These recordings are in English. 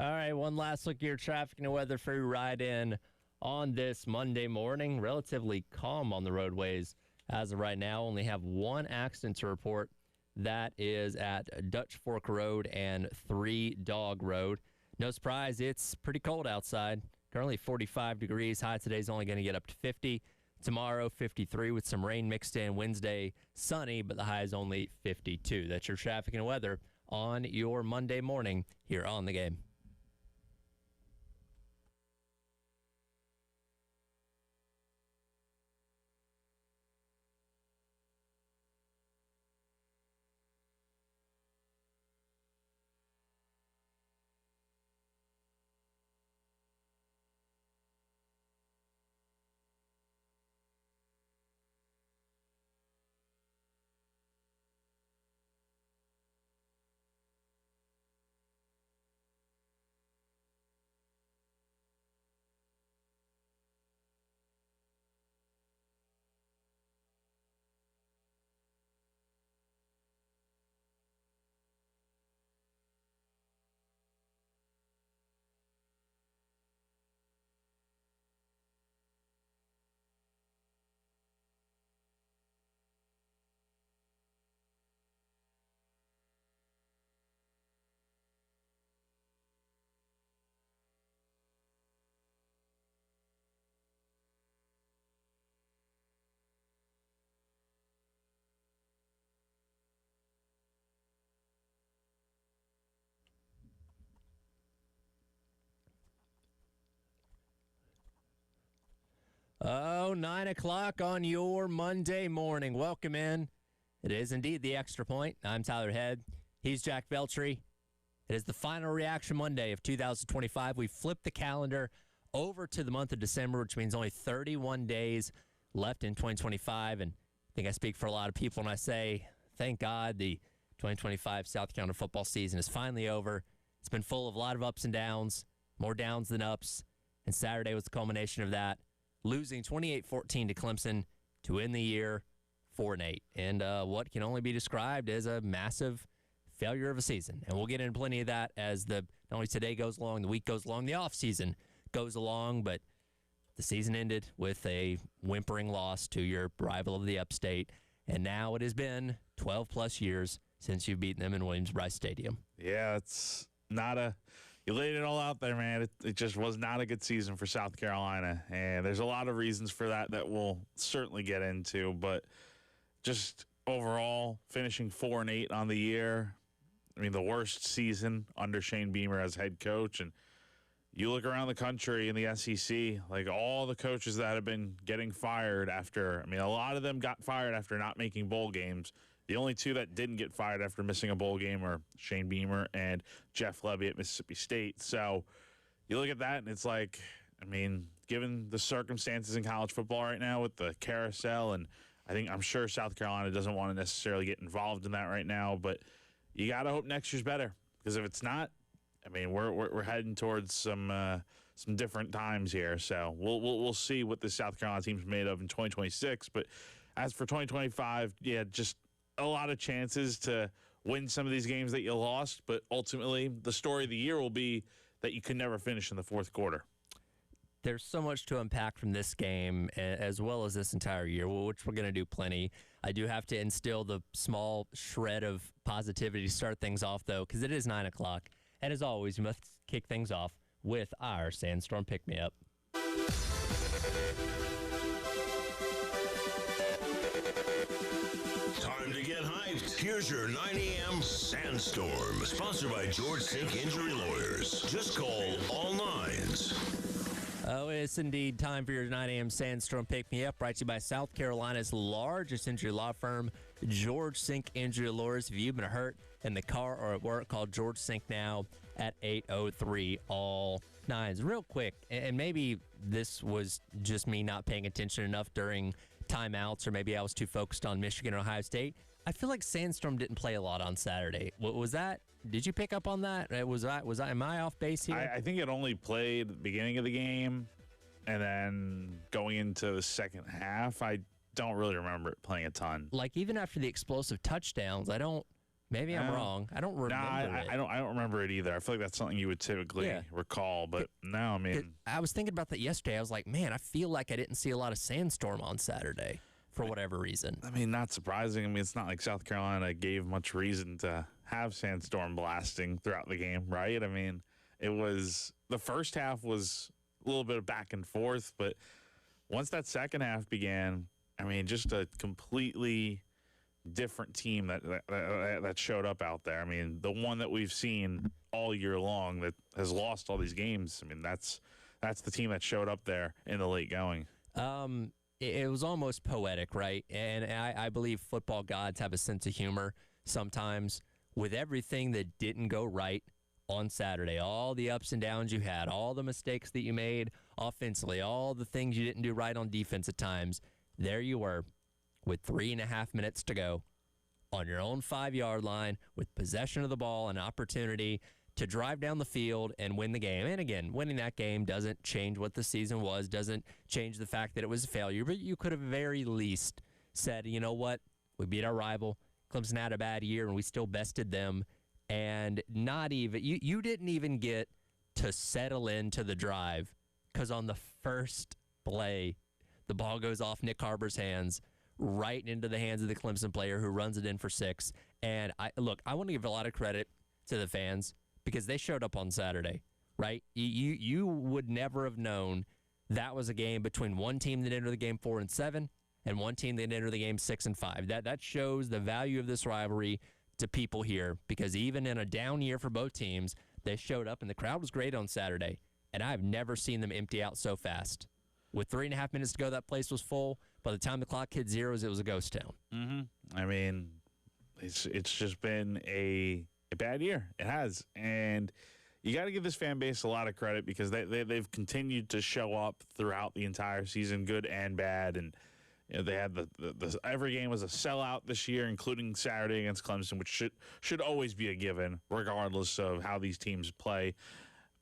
All right, one last look at your traffic and weather for your ride in on this Monday morning. Relatively calm on the roadways as of right now. Only have one accident to report. That is at Dutch Fork Road and 3 Dog Road. No surprise, it's pretty cold outside. Currently 45 degrees. High today's only going to get up to 50. Tomorrow, 53 with some rain mixed in. Wednesday, sunny, but the high is only 52. That's your traffic and weather on your Monday morning here on The Game. Oh, 9 o'clock on your Monday morning. Welcome in. It is indeed the Extra Point. I'm Tyler Head. He's Jack Veltri. It is the final reaction Monday of 2025. We flipped the calendar over to the month of December, which means only 31 days left in 2025. And I think I speak for a lot of people when I say, thank God the 2025 South Carolina football season is finally over. It's been full of a lot of ups and downs, more downs than ups. And Saturday was the culmination of that. Losing 28-14 to Clemson to end the year 4-8. And what can only be described as a massive failure of a season. And we'll get into plenty of that as not only today goes along, the week goes along, the offseason goes along. But the season ended with a whimpering loss to your rival of the upstate. And now it has been 12-plus years since you've beaten them in Williams-Brice Stadium. Yeah, it's not a... You laid it all out there, man. It just was not a good season for South Carolina. And there's a lot of reasons for that we'll certainly get into. But just overall, finishing 4-8 on the year, I mean, the worst season under Shane Beamer as head coach. And you look around the country in the SEC, like all the coaches that have been getting fired after, I mean, a lot of them got fired after not making bowl games. The only two that didn't get fired after missing a bowl game are Shane Beamer and Jeff Lebby at Mississippi State. So you look at that, and it's like, I mean, given the circumstances in college football right now with the carousel, and I'm sure South Carolina doesn't want to necessarily get involved in that right now, but you got to hope next year's better, because if it's not, I mean, we're heading towards some different times here. So we'll see what the South Carolina team's made of in 2026. But as for 2025, yeah, just a lot of chances to win some of these games that you lost, but ultimately the story of the year will be that you can never finish in the fourth quarter. There's so much to unpack from this game as well as this entire year, which we're going to do plenty. I do have to instill the small shred of positivity to start things off, though, because it is 9 o'clock. And as always, we must kick things off with our Sandstorm Pick-Me-Up. Time to get hyped. Here's your 9 a.m. Sandstorm, sponsored by George Sink Injury Lawyers. Just call all nines. Oh, it's indeed time for your 9 a.m. Sandstorm Pick-Me-Up, brought to you by South Carolina's largest injury law firm, George Sink Injury Lawyers. If you've been hurt in the car or at work, call George Sink now at 803-ALL-9s. Real quick, and maybe this was just me not paying attention enough during timeouts, or maybe I was too focused on Michigan and Ohio State. I feel like Sandstorm didn't play a lot on Saturday. What was that? Did you pick up on that? Am I off base here? I think it only played at the beginning of the game, and then going into the second half, I don't really remember it playing a ton. Like, even after the explosive touchdowns, I don't Maybe I'm wrong. I don't remember it. I don't remember it either. I feel like that's something you would typically recall, but no, I mean, I was thinking about that yesterday. I was like, man, I feel like I didn't see a lot of sandstorm on Saturday for whatever reason. I mean, not surprising. I mean, it's not like South Carolina gave much reason to have sandstorm blasting throughout the game, right? I mean, it was the first half was a little bit of back and forth, but once that second half began, I mean, just a completely different team that showed up out there. I mean, the one that we've seen all year long that has lost all these games. I mean, that's the team that showed up there in the late going. It was almost poetic, right? And I believe football gods have a sense of humor sometimes. With everything that didn't go right on Saturday, all the ups and downs you had, all the mistakes that you made offensively, all the things you didn't do right on defense at times, there you were with 3.5 minutes to go on your own 5-yard line with possession of the ball, an opportunity to drive down the field and win the game. And again, winning that game doesn't change what the season was, doesn't change the fact that it was a failure, but you could have very least said, you know what, we beat our rival. Clemson had a bad year and we still bested them. And not even, you didn't even get to settle into the drive because on the first play, the ball goes off Nick Harbor's hands right into the hands of the Clemson player who runs it in for 6. And I want to give a lot of credit to the fans because they showed up on Saturday, right? You would never have known that was a game between one team that entered the game 4-7 and one team that entered the game 6-5. That shows the value of this rivalry to people here because even in a down year for both teams, they showed up and the crowd was great on Saturday. And I've never seen them empty out so fast. With 3.5 minutes to go, that place was full. By the time the clock hit zeros, it was a ghost town. Mm-hmm. I mean, it's just been a bad year. It has. And you got to give this fan base a lot of credit because they've continued to show up throughout the entire season, good and bad. And you know, they had the every game was a sellout this year, including Saturday against Clemson, which should always be a given, regardless of how these teams play.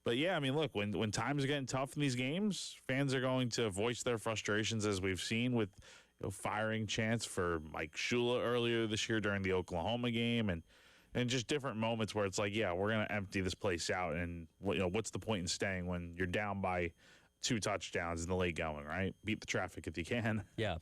But, yeah, I mean, look, when times are getting tough in these games, fans are going to voice their frustrations, as we've seen with firing chants for Mike Shula earlier this year during the Oklahoma game and just different moments where it's like, yeah, we're going to empty this place out. And, what's the point in staying when you're down by 2 touchdowns in the late going, right? Beat the traffic if you can. Yeah.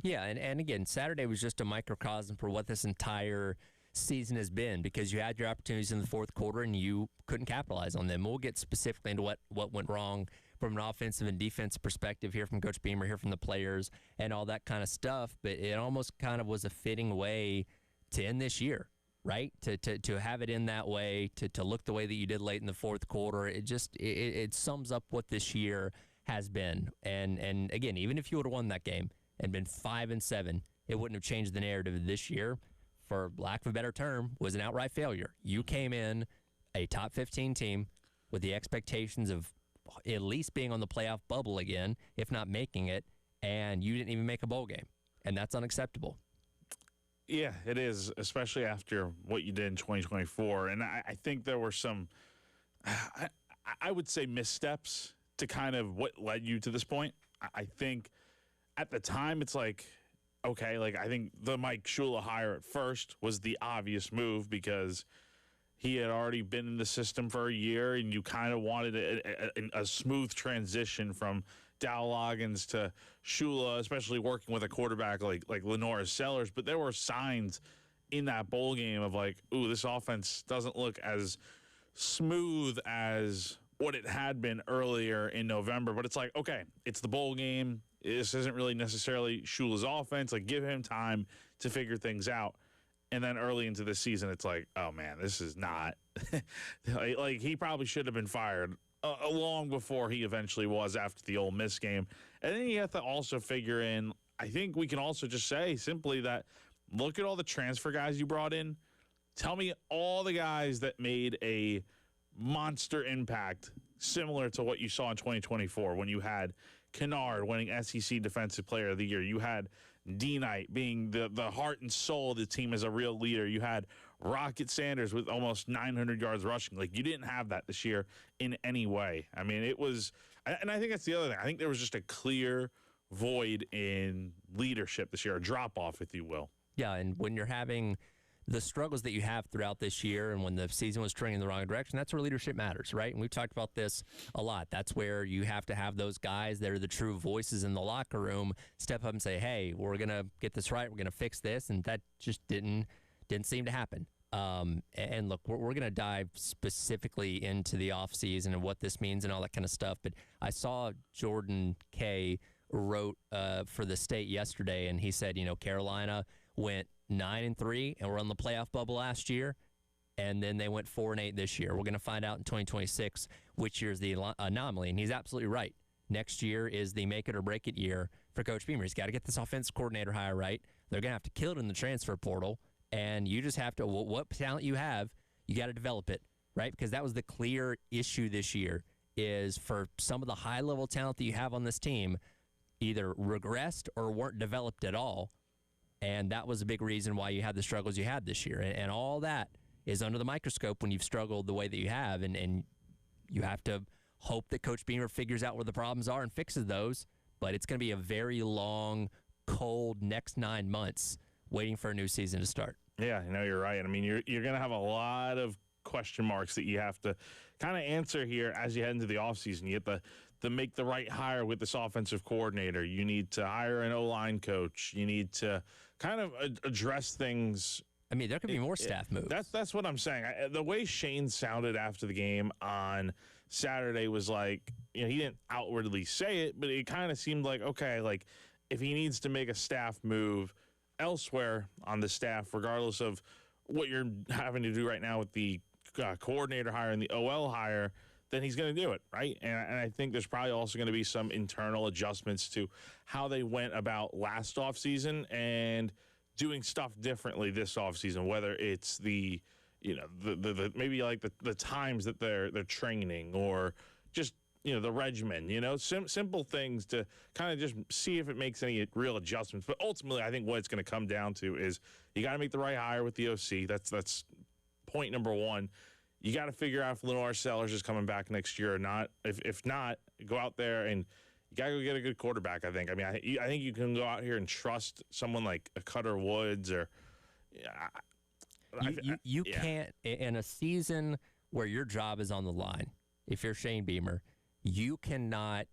Yeah, and again, Saturday was just a microcosm for what this entire season has been because you had your opportunities in the fourth quarter and you couldn't capitalize on them. We'll get specifically into what went wrong from an offensive and defensive perspective here from Coach Beamer, here from the players and all that kind of stuff, but it almost kind of was a fitting way to end this year, right? To have it in that way, to look the way that you did late in the fourth quarter. It sums up what this year has been. And again, even if you would have won that game and been 5-7, it wouldn't have changed the narrative of this year. For lack of a better term, was an outright failure. You came in a top 15 team with the expectations of at least being on the playoff bubble again, if not making it, and you didn't even make a bowl game. And that's unacceptable. Yeah, it is, especially after what you did in 2024. And I think there were some, I would say, missteps to kind of what led you to this point. I think at the time it's like, okay, like I think the Mike Shula hire at first was the obvious move because he had already been in the system for a year and you kind of wanted a smooth transition from Dow Loggins to Shula, especially working with a quarterback like Lenora Sellers. But there were signs in that bowl game of like, ooh, this offense doesn't look as smooth as what it had been earlier in November. But it's like, okay, it's the bowl game. This isn't really necessarily Shula's offense. Like, give him time to figure things out. And then early into the season, it's like, oh, man, this is not – like, he probably should have been fired long before he eventually was after the Ole Miss game. And then you have to also figure in – I think we can also just say simply that look at all the transfer guys you brought in. Tell me all the guys that made a monster impact similar to what you saw in 2024 when you had – Kennard winning SEC Defensive Player of the Year. You had D-Knight being the heart and soul of the team as a real leader. You had Rocket Sanders with almost 900 yards rushing. Like, you didn't have that this year in any way. I mean, it was – and I think that's the other thing. I think there was just a clear void in leadership this year, a drop-off, if you will. Yeah, and when you're having the struggles that you have throughout this year and when the season was trending in the wrong direction, that's where leadership matters, right? And we've talked about this a lot. That's where you have to have those guys that are the true voices in the locker room step up and say, hey, we're going to get this right. We're going to fix this. And that just didn't seem to happen. And look, we're going to dive specifically into the offseason and what this means and all that kind of stuff. But I saw Jordan Kay wrote for the State yesterday, and he said, Carolina went 9-3 and were on the playoff bubble last year, and then they went 4-8 this year. We're going to find out in 2026 which year is the anomaly, and he's absolutely right. Next year is the make it or break it year for Coach Beamer. He's got to get this offensive coordinator hire right. They're going to have to kill it in the transfer portal, and you just have to, what talent you have, you got to develop it, right? Because that was the clear issue this year, is for some of the high-level talent that you have on this team either regressed or weren't developed at all. And that was a big reason why you had the struggles you had this year. And all that is under the microscope when you've struggled the way that you have. And you have to hope that Coach Beamer figures out where the problems are and fixes those. But it's going to be a very long, cold next 9 months waiting for a new season to start. Yeah, you're right. I mean, you're going to have a lot of question marks that you have to kind of answer here as you head into the offseason. You have to make the right hire with this offensive coordinator. You need to hire an O-line coach. You need to kind of address things. I mean, there could be more staff moves. That's what I'm saying. The way Shane sounded after the game on Saturday was like, he didn't outwardly say it, but it kind of seemed like, okay, like if he needs to make a staff move elsewhere on the staff, regardless of what you're having to do right now with the coordinator hire and the OL hire, then he's going to do it, right? And I think there's probably also going to be some internal adjustments to how they went about last offseason and doing stuff differently this offseason, whether it's the maybe like the times that they're training, or just, the regimen, simple things to kind of just see if it makes any real adjustments. But ultimately, I think what it's going to come down to is you got to make the right hire with the OC. That's point number one. You got to figure out if Lenore Sellers is coming back next year or not. If not, go out there and you got to go get a good quarterback, I think. I mean, I think you can go out here and trust someone like a Cutter Woods or you can't, in a season where your job is on the line, if you're Shane Beamer, you cannot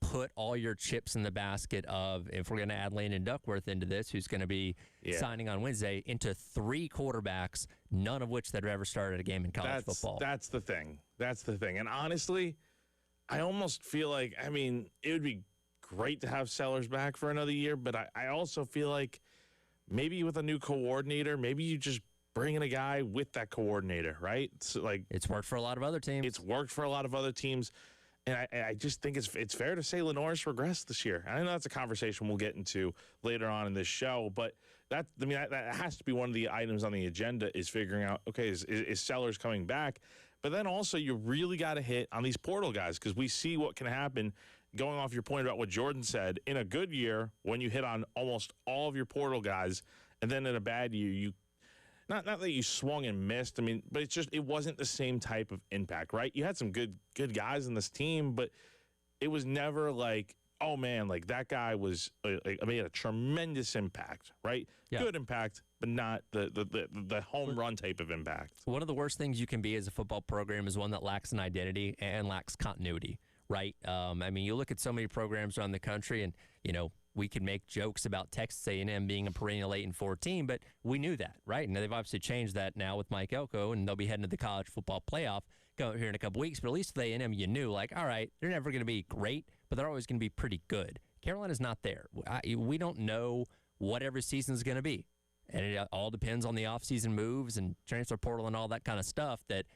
put all your chips in the basket of, if we're going to add Landon Duckworth into this, who's going to be signing on Wednesday, into 3 quarterbacks, none of which that have ever started a game in college football. That's the thing. And honestly, I almost feel like, I mean, it would be great to have Sellers back for another year, but I also feel like maybe with a new coordinator, maybe you just bring in a guy with that coordinator, right? So like, it's worked for a lot of other teams. And I just think it's fair to say Lenore's regressed this year. I know that's a conversation we'll get into later on in this show, but that has to be one of the items on the agenda, is figuring out, okay, is Sellers coming back? But then also you really got to hit on these portal guys, because we see what can happen, going off your point about what Jordan said, in a good year when you hit on almost all of your portal guys, and then in a bad year you Not that you swung and missed. I mean, but it wasn't the same type of impact, right? You had some good guys in this team, but it was never like, oh man, like that guy was made a tremendous impact, right? Yeah. Good impact, but not the home run type of impact. One of the worst things you can be as a football program is one that lacks an identity and lacks continuity, right? I mean, you look at so many programs around the country, and we could make jokes about Texas A&M being a perennial 8-4 team, but we knew that, right? And they've obviously changed that now with Mike Elko, and they'll be heading to the college football playoff coming here in a couple weeks. But at least with A&M, you knew, like, all right, they're never going to be great, but they're always going to be pretty good. Carolina's not there. We don't know what every season is going to be, and it all depends on the offseason moves and transfer portal and all that kind of stuff. That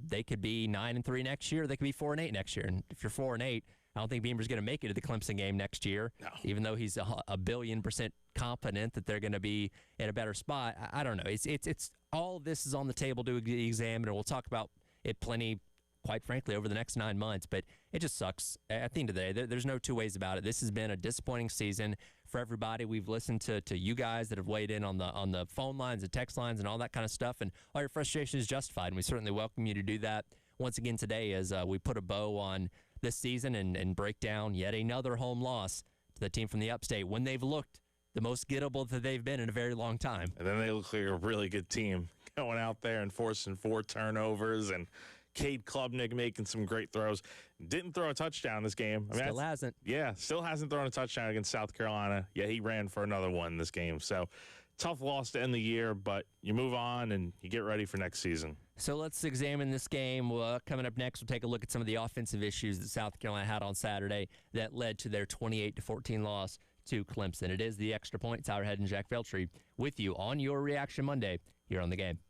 they could be 9-3 next year, they could be 4-8 next year, and if you're 4-8. I don't think Beamer's going to make it to the Clemson game next year, even though he's a billion% confident that they're going to be in a better spot. I don't know. It's all of this is on the table to examine, and we'll talk about it plenty, quite frankly, over the next 9 months. But it just sucks. At the end of the day, there's no two ways about it. This has been a disappointing season for everybody. We've listened to you guys that have weighed in on the phone lines, the text lines, and all that kind of stuff, and all your frustration is justified, and we certainly welcome you to do that once again today as we put a bow on this season and break down yet another home loss to the team from the upstate when they've looked the most gettable that they've been in a very long time. And then they look like a really good team going out there and forcing 4 turnovers, and Cade Klubnik making some great throws. Didn't throw a touchdown this game. Still hasn't. Yeah, still hasn't thrown a touchdown against South Carolina. Yeah, he ran for another one this game. So tough loss to end the year, but you move on and you get ready for next season. So let's examine this game. Coming up next, we'll take a look at some of the offensive issues that South Carolina had on Saturday that led to their 28-14 loss to Clemson. It is the Extra Point. Tyler Head and Jack Veltri with you on your Reaction Monday here on The Game.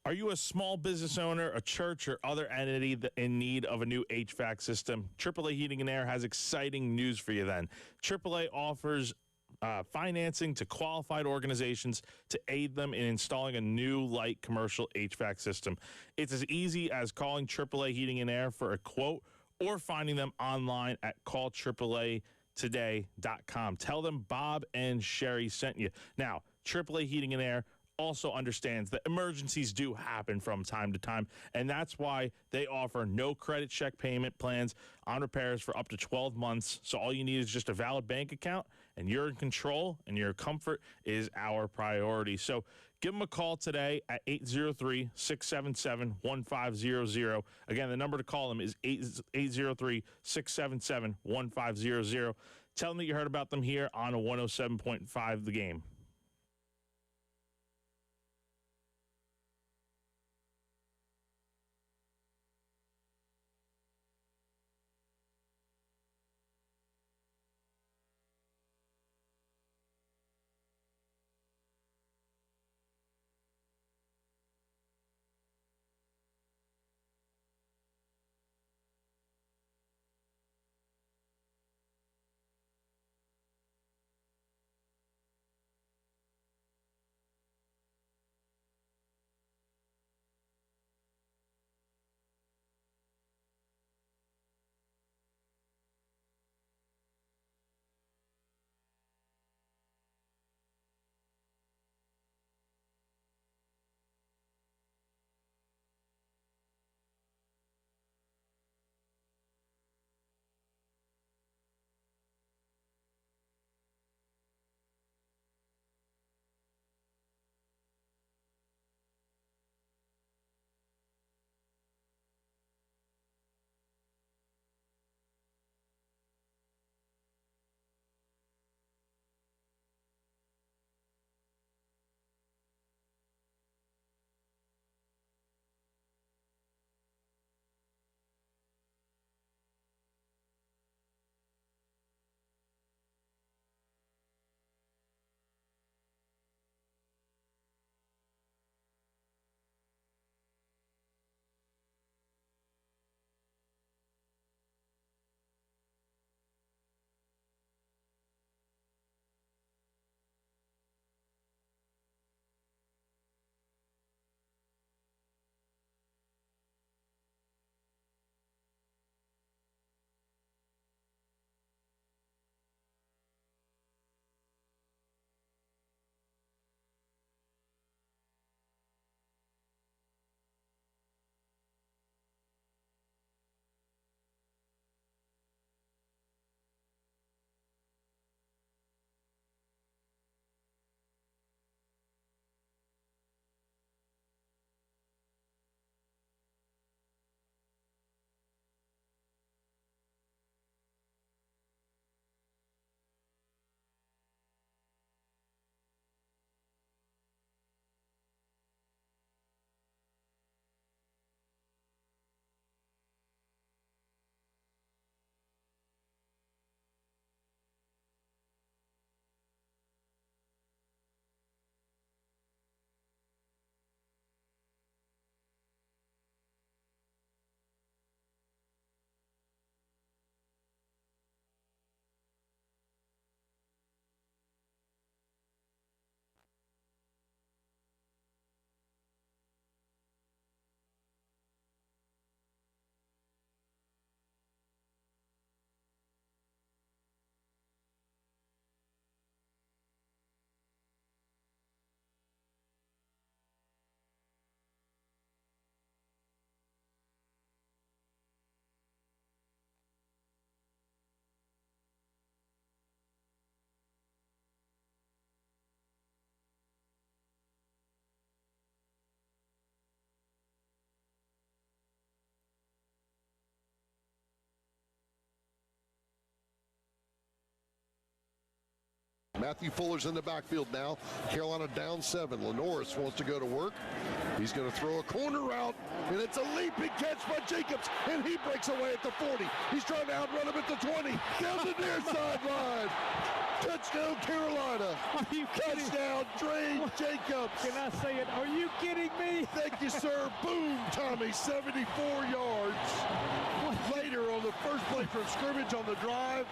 Are you a small business owner, a church, or other entity in need of a new HVAC system? AAA Heating and Air has exciting news for you then. AAA offers financing to qualified organizations to aid them in installing a new light commercial HVAC system. It's as easy as calling AAA Heating and Air for a quote or finding them online at callAAAtoday.com. Tell them Bob and Sherry sent you. Now, AAA Heating and Air also understands that emergencies do happen from time to time, and that's why they offer no credit check payment plans on repairs for up to 12 months. So all you need is just a valid bank account, and you're in control, and your comfort is our priority. So give them a call today at 803-677-1500. Again, the number to call them is 803-677-1500. Tell them that you heard about them here on a 107.5 The Game. Matthew Fuller's in the backfield now. Carolina down 7. Lenoris wants to go to work. He's going to throw a corner route, and it's a leaping catch by Jacobs, and he breaks away at the 40. He's trying to outrun him at the 20. Down the near sideline. Touchdown, Carolina. Are you kidding? Touchdown, Dre Jacobs. Can I say it? Are you kidding me? Thank you, sir. Boom, Tommy, 74 yards. Later on the first play from scrimmage on the drive,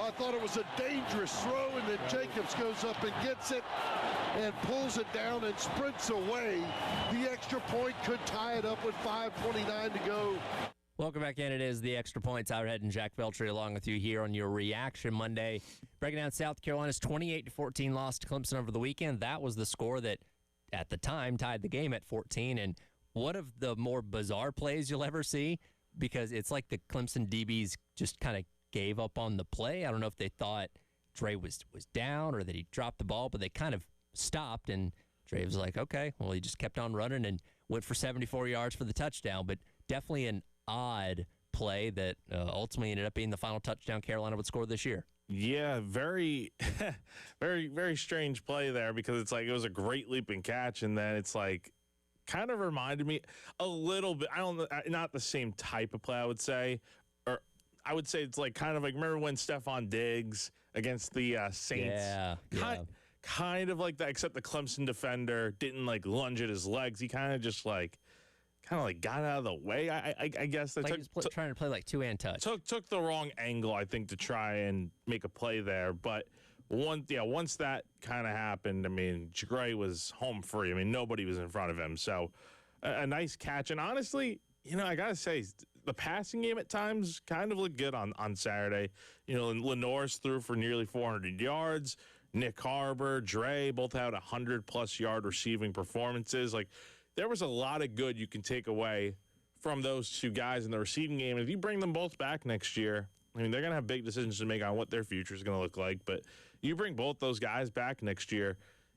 I thought it was a dangerous throw, and then Jacobs goes up and gets it and pulls it down and sprints away. The extra point could tie it up with 5:29 to go. Welcome back in. It is the Extra Point. Tyler Head and Jack Veltri along with you here on your Reaction Monday. Breaking down South Carolina's 28-14 loss to Clemson over the weekend. That was the score that, at the time, tied the game at 14. And one of the more bizarre plays you'll ever see, because it's like the Clemson DBs just kind of gave up on the play. I don't know if they thought Dre was down or that he dropped the ball, but they kind of stopped, and Dre was like, okay. Well, he just kept on running and went for 74 yards for the touchdown. But definitely an odd play that ultimately ended up being the final touchdown Carolina would score this year. Yeah, very, very, very strange play there, because it's like it was a great leaping catch, and then it's like kind of reminded me a little bit. I don't know, not the same type of play, I would say, or I would say it's like kind of like, remember when Stephon Diggs against the Saints? Yeah. Kind of like that, except the Clemson defender didn't like lunge at his legs. He kind of got out of the way. I guess that like he's trying to play like two-hand touch. Took the wrong angle, I think, to try and make a play there. But once that kind of happened, I mean, Dre was home free. I mean, nobody was in front of him. So a nice catch. And honestly, I got to say, the passing game at times kind of looked good on Saturday. Lenoris threw for nearly 400 yards. Nick Harbor, Dre both had 100-plus yard receiving performances. Like, there was a lot of good you can take away from those two guys in the receiving game. If you bring them both back next year, I mean, they're going to have big decisions to make on what their future is going to look like. But you bring both those guys back next year,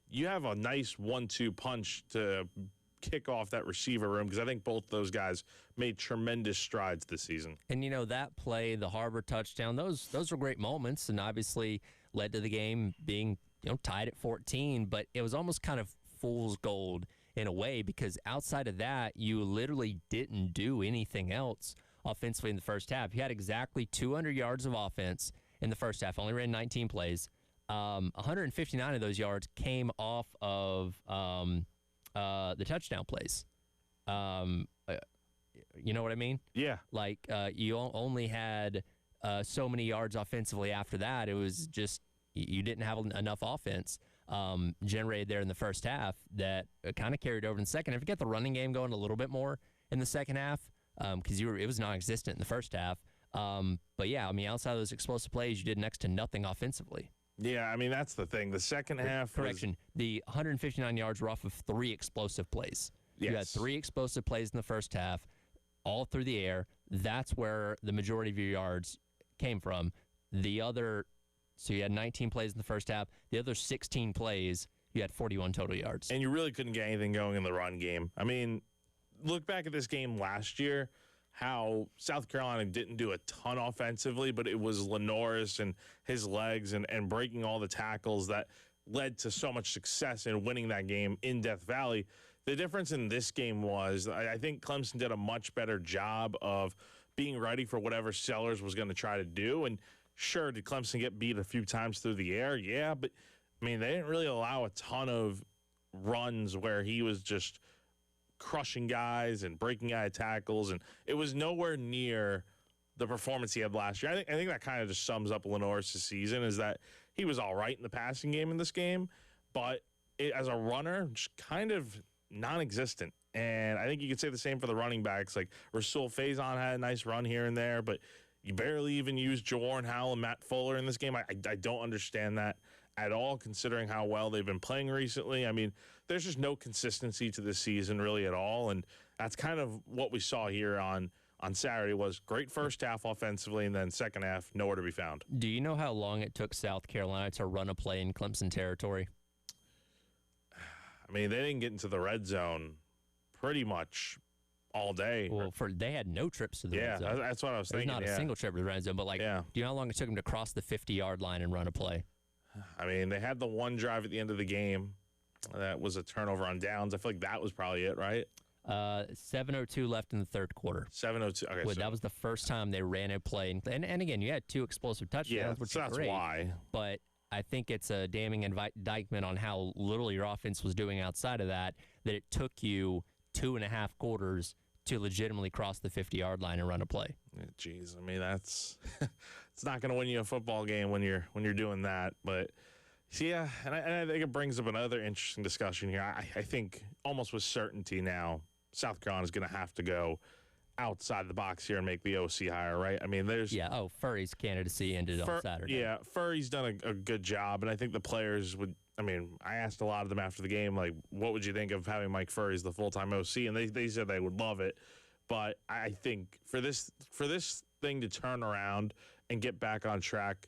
you have a nice 1-2 punch to kick off that receiver room, because I think both those guys made tremendous strides this season. And, that play, the Harbor touchdown, those were great moments, and obviously led to the game being tied at 14. But it was almost kind of fool's gold in a way, because outside of that, you literally didn't do anything else offensively in the first half. You had exactly 200 yards of offense in the first half, only ran 19 plays. 159 of those yards came off of the touchdown plays. You know what I mean? Yeah. Like, you only had so many yards offensively after that. It was just you didn't have enough offense generated there in the first half that kind of carried over in the second. If you get the running game going a little bit more in the second half, because it was non-existent in the first half. But yeah, I mean, outside of those explosive plays, you did next to nothing offensively. Yeah, I mean, that's the thing. The second half. The 159 yards were off of 3 explosive plays. Yes. You had 3 explosive plays in the first half, all through the air. That's where the majority of your yards came from. So you had 19 plays in the first half. The other 16 plays, you had 41 total yards. And you really couldn't get anything going in the run game. I mean, look back at this game last year, how South Carolina didn't do a ton offensively, but it was Lenoris and his legs and breaking all the tackles that led to so much success in winning that game in Death Valley. The difference in this game was I think Clemson did a much better job of being ready for whatever Sellers was going to try to do. And sure, did Clemson get beat a few times through the air? Yeah, but, I mean, they didn't really allow a ton of runs where he was just crushing guys and breaking guy tackles, and it was nowhere near the performance he had last year. I think that kind of just sums up Lenoris' season, is that he was all right in the passing game in this game, but as a runner, just kind of non-existent. And I think you could say the same for the running backs. Like, Rasul Faison had a nice run here and there, but you barely even used Jawarn Howell and Matt Fuller in this game. I don't understand that at all, considering how well they've been playing recently. I mean, there's just no consistency to this season really at all, and that's kind of what we saw here on Saturday. Was great first half offensively, and then second half, nowhere to be found. Do you know how long it took South Carolina to run a play in Clemson territory? I mean, they didn't get into the red zone pretty much all day. Well, they had no trips to the red zone. Yeah, that's what I was thinking. There's not a single trip to the red zone, but do you know how long it took them to cross the 50-yard line and run a play? I mean, they had the one drive at the end of the game that was a turnover on downs. I feel like that was probably it, right? 7:02 left in the third quarter. 7:02. Okay, Well, so, that was the first time they ran a play. And again, you had 2 explosive touchdowns, yeah, which so is that's great. why. But I think it's a damning indictment on how little your offense was doing outside of that it took you 2.5 quarters to legitimately cross the 50-yard line and run a play. Jeez, I mean, that's it's not going to win you a football game when you're doing that. But yeah, and I think it brings up another interesting discussion here. I think almost with certainty now, South Carolina is going to have to go outside the box here and make the OC hire, right? I mean, there's Furry's candidacy ended on Saturday. Yeah, Furry's done a good job, and I think the players would. I mean, I asked a lot of them after the game, like, what would you think of having Mike Furry as the full-time OC? And they said they would love it. But I think for this thing to turn around and get back on track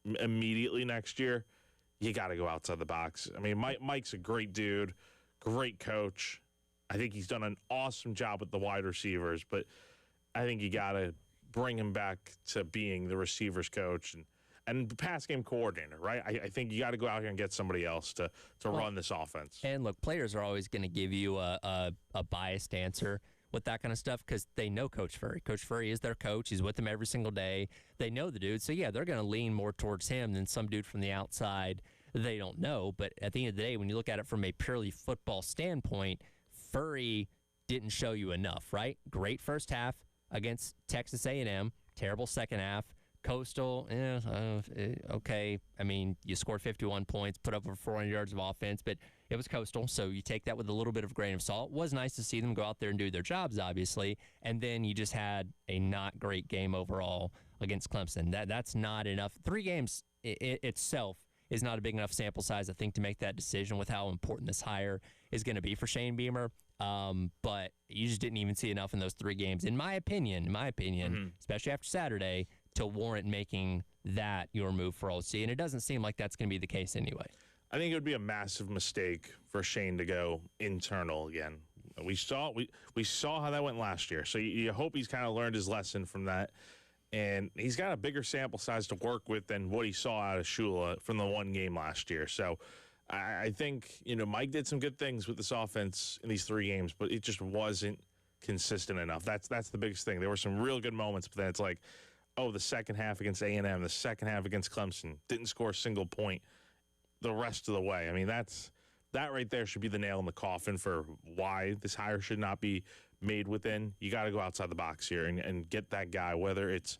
immediately next year, you got to go outside the box. I mean, Mike's a great dude, great coach. I think he's done an awesome job with the wide receivers, but I think you got to bring him back to being the receivers coach and pass game coordinator, right? I think you got to go out here and get somebody else to run this offense. And look, players are always going to give you a biased answer with that kind of stuff because they know Coach Furry. Coach Furry is their coach. He's with them every single day. They know the dude. So, yeah, they're going to lean more towards him than some dude from the outside they don't know. But at the end of the day, when you look at it from a purely football standpoint, Furry didn't show you enough, right? Great first half against Texas A&M. Terrible second half. Coastal, okay. I mean, you scored 51 points, put up over 400 yards of offense, but it was Coastal, so you take that with a little bit of grain of salt. It was nice to see them go out there and do their jobs, obviously, and then you just had a not great game overall against Clemson. That's not enough. 3 games itself is not a big enough sample size, I think, to make that decision with how important this hire is going to be for Shane Beamer. But you just didn't even see enough in those 3 games, in my opinion, especially after Saturday, to warrant making that your move for OC. And it doesn't seem like that's going to be the case anyway. I think it would be a massive mistake for Shane to go internal again. We saw how that went last year. So you hope he's kind of learned his lesson from that. And he's got a bigger sample size to work with than what he saw out of Shula from the one game last year. So I think, Mike did some good things with this offense in these 3 games, but it just wasn't consistent enough. That's the biggest thing. There were some real good moments, but then it's like, the second half against A&M, the second half against Clemson, didn't score a single point the rest of the way. I mean, that right there should be the nail in the coffin for why this hire should not be made within. You got to go outside the box here and get that guy, whether it's,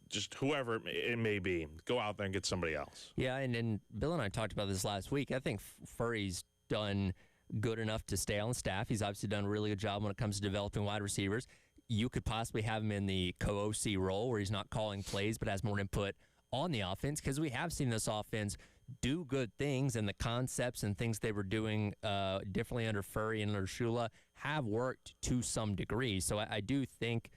just whoever it may be. Go out there and get somebody else. Yeah, and Bill and I talked about this last week. I think Furry's done good enough to stay on the staff. He's obviously done a really good job when it comes to developing wide receivers. You could possibly have him in the co-OC role where he's not calling plays but has more input on the offense because we have seen this offense do good things, and the concepts and things they were doing differently under Furry and under Shula have worked to some degree. So I do think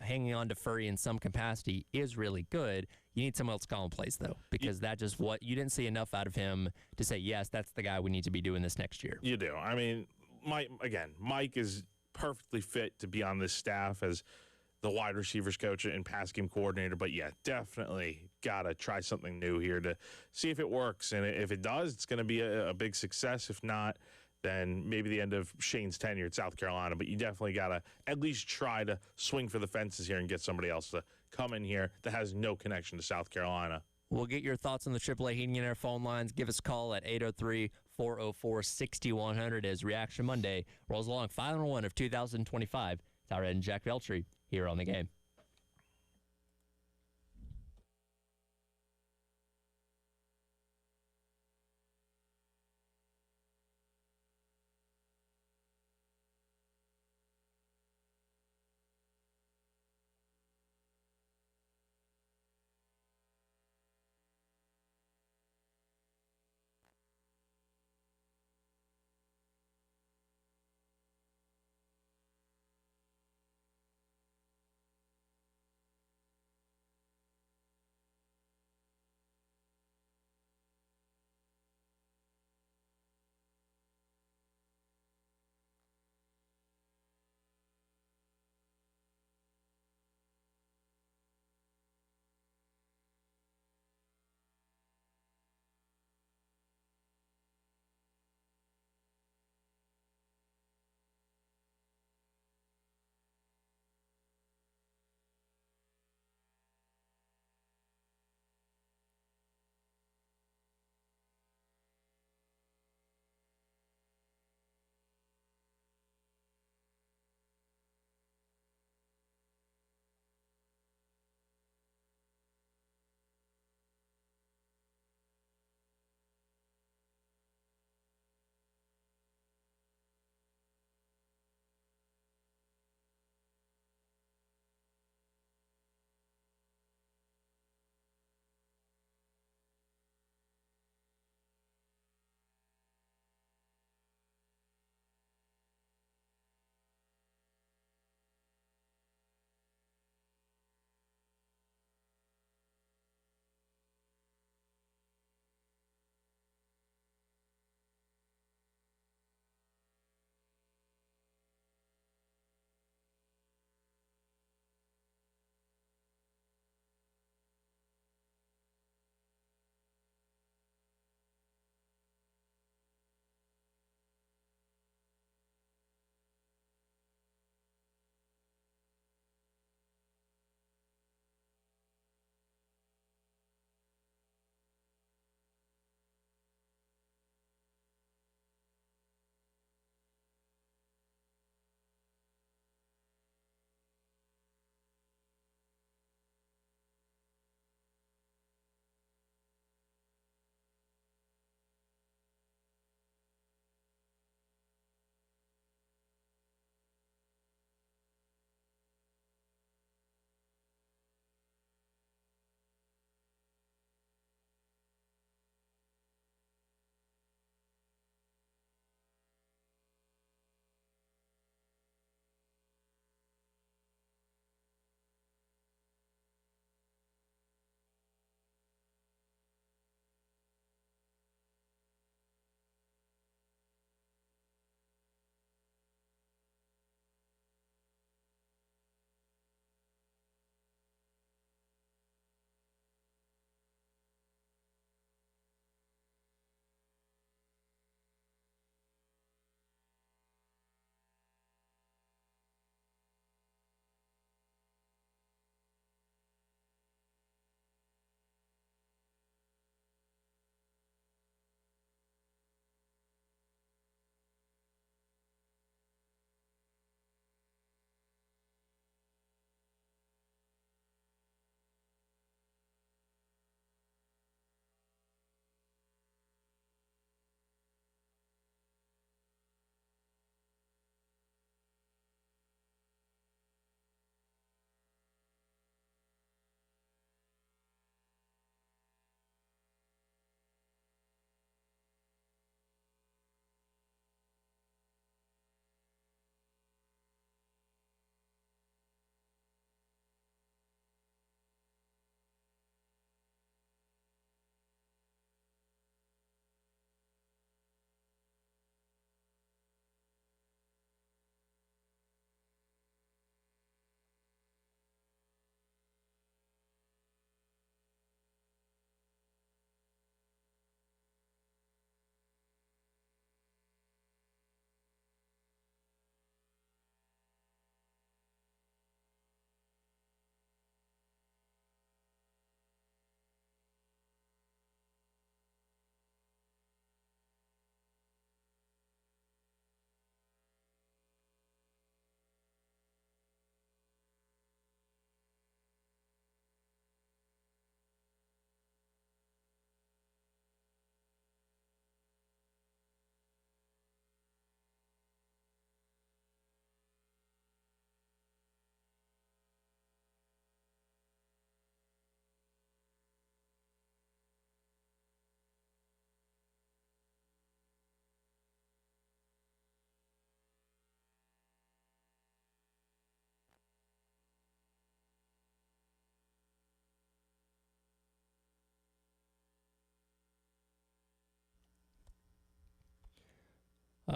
hanging on to Furry in some capacity is really good. You need someone else calling plays, though, because that just what you didn't see enough out of him to say, yes, that's the guy we need to be doing this next year. You do. I mean, Mike is perfectly fit to be on this staff as the wide receivers coach and pass game coordinator. But, yeah, definitely got to try something new here to see if it works. And if it does, it's going to be a big success. If not, then maybe the end of Shane's tenure at South Carolina. But you definitely got to at least try to swing for the fences here and get somebody else to come in here that has no connection to South Carolina. We'll get your thoughts on the AAA Heating and Air phone lines. Give us a call at 803-404-6100 as Reaction Monday rolls along. Final one of 2025. Tyler Head and Jack Veltri here on The Game.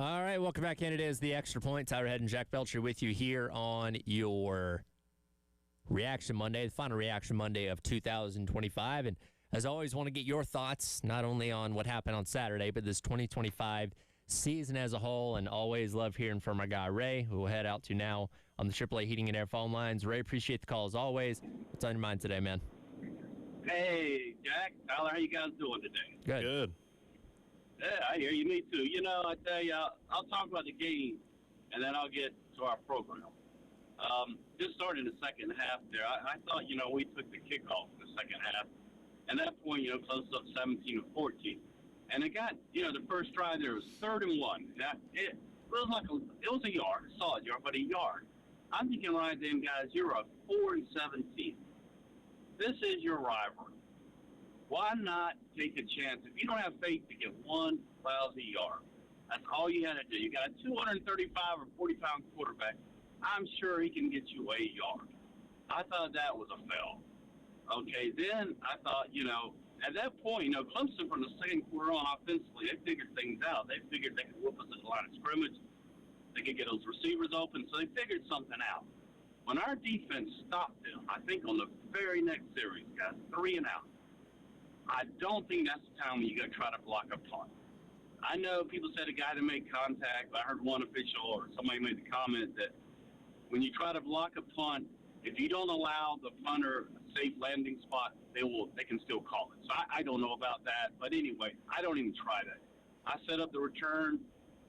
All right, welcome back in. It is the Extra Point. Tyler Head and Jack Belcher with you here on your Reaction Monday, the final Reaction Monday of 2025. And as always, want to get your thoughts, not only on what happened on Saturday, but this 2025 season as a whole. And always love hearing from our guy, Ray, who we'll head out to now on the AAA Heating and Air phone lines. Ray, appreciate the call as always. What's on your mind today, man? Hey, Jack, Tyler, how you guys doing today? Good. Good. Yeah, I hear you. Me too. You know, I tell you, I'll talk about the game, and then I'll get to our program. Just starting the second half there, I thought, we took the kickoff in the second half. And at that point, close up 17-14. And it got, the first drive there was 3rd and 1. It was a yard, a solid yard, but a yard. I'm thinking right then, guys, you're up 4-17. This is your rivalry. Why not take a chance? If you don't have faith to get one lousy yard, that's all you had to do. You got a 235 or 40-pound quarterback. I'm sure he can get you a yard. I thought that was a fail. Okay, then I thought, at that point, Clemson from the second quarter on offensively, they figured things out. They figured they could whoop us at the line of scrimmage. They could get those receivers open, so they figured something out. When our defense stopped them, I think on the very next series, guys, 3 and out, I don't think that's the time when you got to try to block a punt. I know people said a guy to make contact, but I heard one official or somebody made the comment that when you try to block a punt, if you don't allow the punter a safe landing spot, they can still call it. So I don't know about that. But anyway, I don't even try that. I set up the return,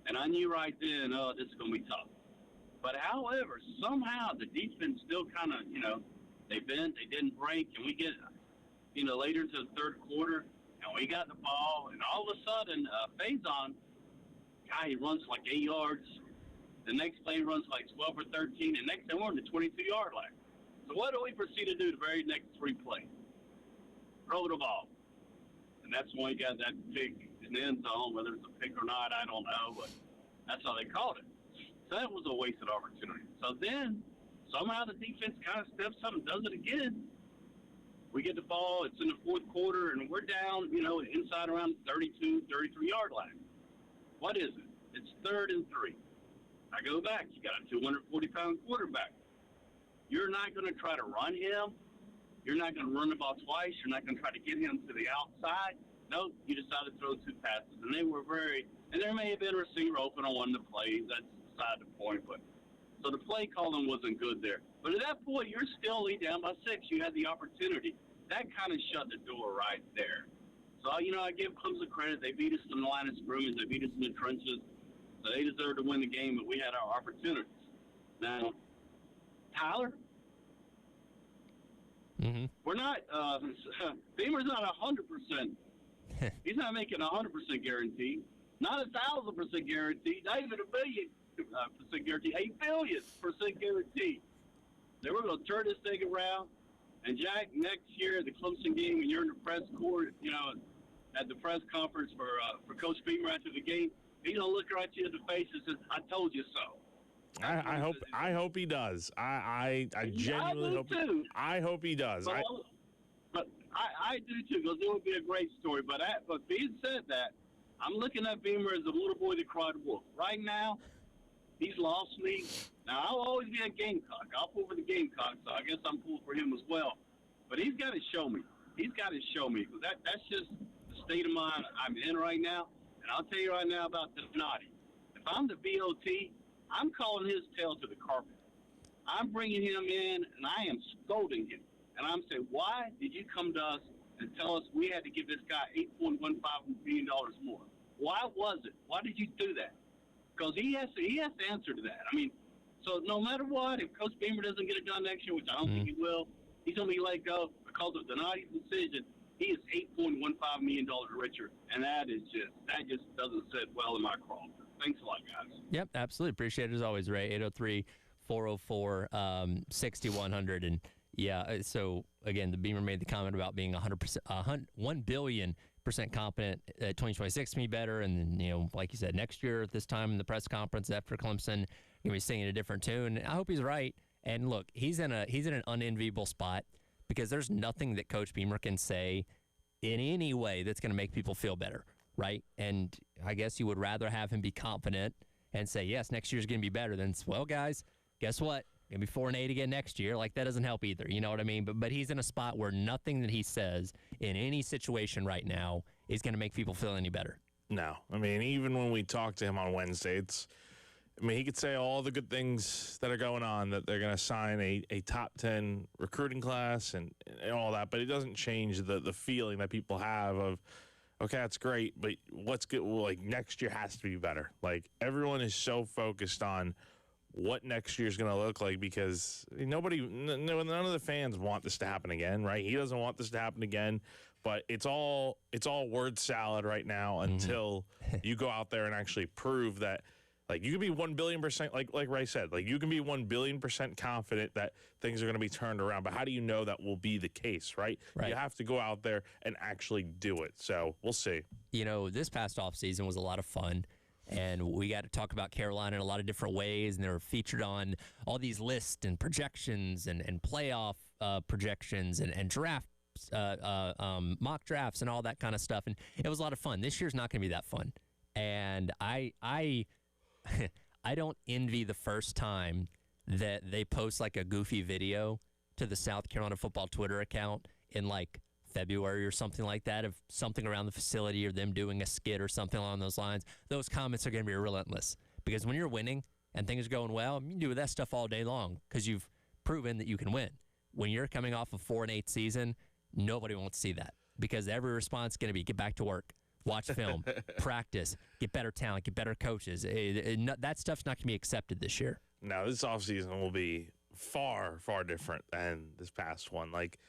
and I knew right then, this is going to be tough. But however, somehow the defense still kind of, they bent, they didn't break, and we get, later into the third quarter, and we got the ball, and all of a sudden, Faison, he runs like 8 yards. The next play runs like 12 or 13, and next thing we're on the 22-yard line. So what do we proceed to do the very next 3 plays? Throw the ball. And that's when we got that pick in the end zone. Whether it's a pick or not, I don't know, but that's how they called it. So that was a wasted opportunity. So then, somehow the defense kind of steps up and does it again. We get the ball, it's in the fourth quarter, and we're down, inside around 32, 33-yard line. What is it? It's 3rd and 3. I go back. You got a 240-pound quarterback. You're not going to try to run him. You're not going to run the ball twice. You're not going to try to get him to the outside. No, you decided to throw 2 passes, and they were and there may have been a receiver open on one of the plays. That's beside the point, but so the play calling wasn't good there. But at that point, you're still lead down by 6. You had the opportunity. That kind of shut the door right there. So, I give Clemson credit. They beat us in the line of scrimmage. They beat us in the trenches. So they deserved to win the game, but we had our opportunities. Now, Tyler, we're not Beamer's not 100%. He's not making 100% guarantee. Not 1,000% guarantee. Not even 1,000,000% guarantee. 1,000,000,000% guarantee. Then we're going to turn this thing around. And, Jack, next year at the Clemson game, when you're in the press court, at the press conference for Coach Beamer after the game, he's going to look right you in the face and says, I told you so. I hope he does. I genuinely hope too. I hope he does. But I do too, because it would be a great story. But being said that, I'm looking at Beamer as a little boy that cried wolf. Right now, he's lost me. Now, I'll always be a Gamecock. I'll pull for the Gamecock, so I guess I'm pulling for him as well. But he's got to show me. He's got to show me. That's just the state of mind I'm in right now. And I'll tell you right now about Donati. If I'm the BOT, I'm calling his tail to the carpet. I'm bringing him in, and I am scolding him. And I'm saying, why did you come to us and tell us we had to give this guy $8.15 million more? Why was it? Why did you do that? Because he has to answer to that. I mean, so no matter what, if Coach Beamer doesn't get it done next year, which I don't think he will, he's going to be let go because of Donati's decision. He is $8.15 million richer, and that just doesn't sit well in my craw. Thanks a lot, guys. Yep, absolutely. Appreciate it as always, Ray. 803-404-6100. And yeah, so again, the Beamer made the comment about being 100%, 1 billion % confident that 2026 can be better. And then, like you said, next year at this time in the press conference after Clemson, going to be singing a different tune. I hope he's right. And look, he's in an unenviable spot because there's nothing that Coach Beamer can say in any way that's going to make people feel better. right? And I guess you would rather have him be confident and say, yes, next year's going to be better than, well, guys, guess what? Going to be 4-8 again next year. Like, that doesn't help either. You know what I mean? But he's in a spot where nothing that he says in any situation right now is going to make people feel any better. No. I mean, even when we talked to him on Wednesday, he could say all the good things that are going on, that they're going to sign a top 10 recruiting class and all that, but it doesn't change the feeling that people have of, okay, that's great, but what's good? Well, like, next year has to be better. Like, everyone is so focused on what next year's going to look like because none of the fans want this to happen again, right? He doesn't want this to happen again, but it's all word salad right now until you go out there and actually prove that. Like, you can be 1 billion%, like Ray said, like, you can be 1 billion% confident that things are going to be turned around. But how do you know that will be the case, right? You have to go out there and actually do it. So we'll see. You know, this past offseason was a lot of fun. And we got to talk about Carolina in a lot of different ways. And they were featured on all these lists and projections and playoff projections and drafts, mock drafts and all that kind of stuff. And it was a lot of fun. This year's not going to be that fun. And I don't envy the first time that they post like a goofy video to the South Carolina football Twitter account in like February or something like that of something around the facility or them doing a skit or something along those lines. Those comments are going to be relentless because when you're winning and things are going well, you can do that stuff all day long because you've proven that you can win. When you're coming off a 4-8 season, nobody wants to see that because every response is going to be get back to work. Watch film, practice, get better talent, get better coaches. That stuff's not going to be accepted this year. Now, this offseason will be far, far different than this past one. Like,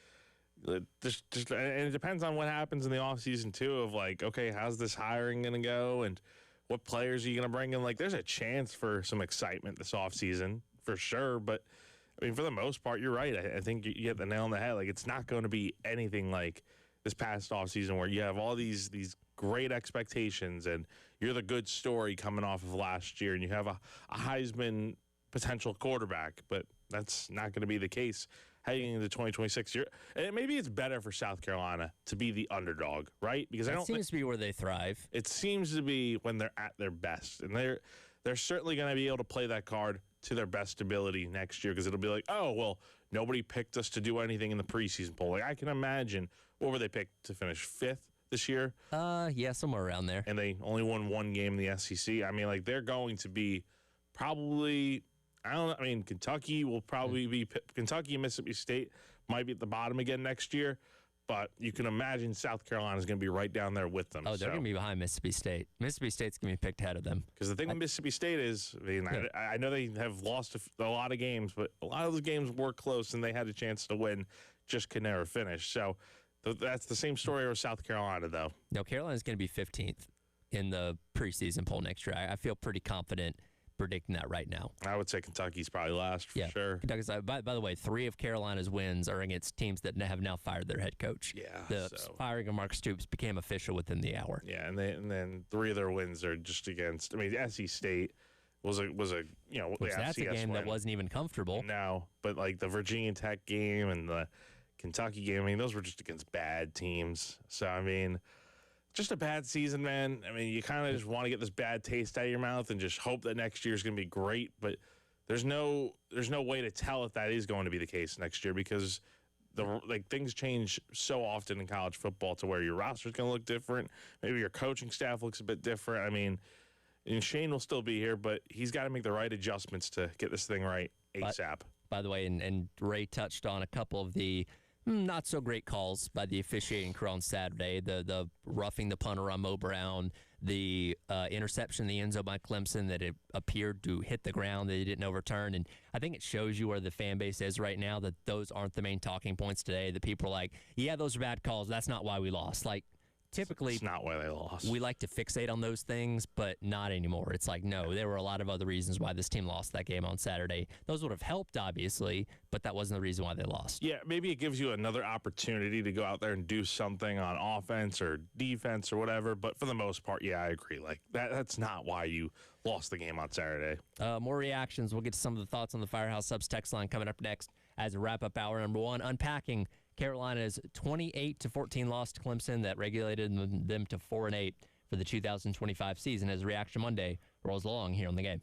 and it depends on what happens in the offseason, too, of like, okay, how's this hiring going to go and what players are you going to bring in? Like, there's a chance for some excitement this offseason for sure. But, I mean, for the most part, you're right. I think you hit the nail on the head. Like, it's not going to be anything like this past offseason where you have all these great expectations and you're the good story coming off of last year and you have a Heisman potential quarterback, but that's not going to be the case heading into 2026. And maybe it's better for South Carolina to be the underdog, right? Because it seems to be where they thrive. It seems to be when they're at their best, and they're certainly going to be able to play that card to their best ability next year because it'll be like, oh, well, nobody picked us to do anything in the preseason poll. Like, I can imagine, what were they picked to finish 5th this year? Yeah, somewhere around there. And they only won one game in the SEC. I mean, like, they're going to be probably, Kentucky will probably be, Kentucky and Mississippi State might be at the bottom again next year, but you can imagine South Carolina is going to be right down there with them. Oh, they're going to be behind Mississippi State. Mississippi State's going to be picked ahead of them. Because the thing with Mississippi State is, I know they have lost a lot of games, but a lot of those games were close and they had a chance to win, just could never finish. So that's the same story with South Carolina, though. No, Carolina's going to be 15th in the preseason poll next year. I feel pretty confident predicting that right now. I would say Kentucky's probably last for sure. Kentucky's, by the way, 3 of Carolina's wins are against teams that have now fired their head coach. Yeah. The firing of Mark Stoops became official within the hour. Yeah, and then 3 of their wins are just against, SC State was a that's a game that wasn't even comfortable. No, but like the Virginia Tech game and the Kentucky game, those were just against bad teams. So, just a bad season, man. You kind of just want to get this bad taste out of your mouth and just hope that next year is going to be great. But there's no way to tell if that is going to be the case next year because things change so often in college football to where your roster is going to look different. Maybe your coaching staff looks a bit different. And Shane will still be here, but he's got to make the right adjustments to get this thing right ASAP. By the way, and Ray touched on a couple of the not so great calls by the officiating crew on Saturday. The roughing the punter on Mo Brown, the interception in the end zone by Clemson that it appeared to hit the ground that he didn't overturn. And I think it shows you where the fan base is right now, that those aren't the main talking points today. The people are like, yeah, those are bad calls. That's not why we lost. Like, typically, it's not why they lost. We like to fixate on those things, but not anymore. It's like, no, there were a lot of other reasons why this team lost that game on Saturday. Those would have helped, obviously, but that wasn't the reason why they lost. Yeah, maybe it gives you another opportunity to go out there and do something on offense or defense or whatever, but for the most part, yeah, I agree. Like, that's not why you lost the game on Saturday. More reactions. We'll get to some of the thoughts on the Firehouse Subs text line coming up next as a wrap-up hour number 1, Unpacking Carolina's 28-14 loss to Clemson that regulated them to 4-8 for for the 2025 season as Reaction Monday rolls along here on the game.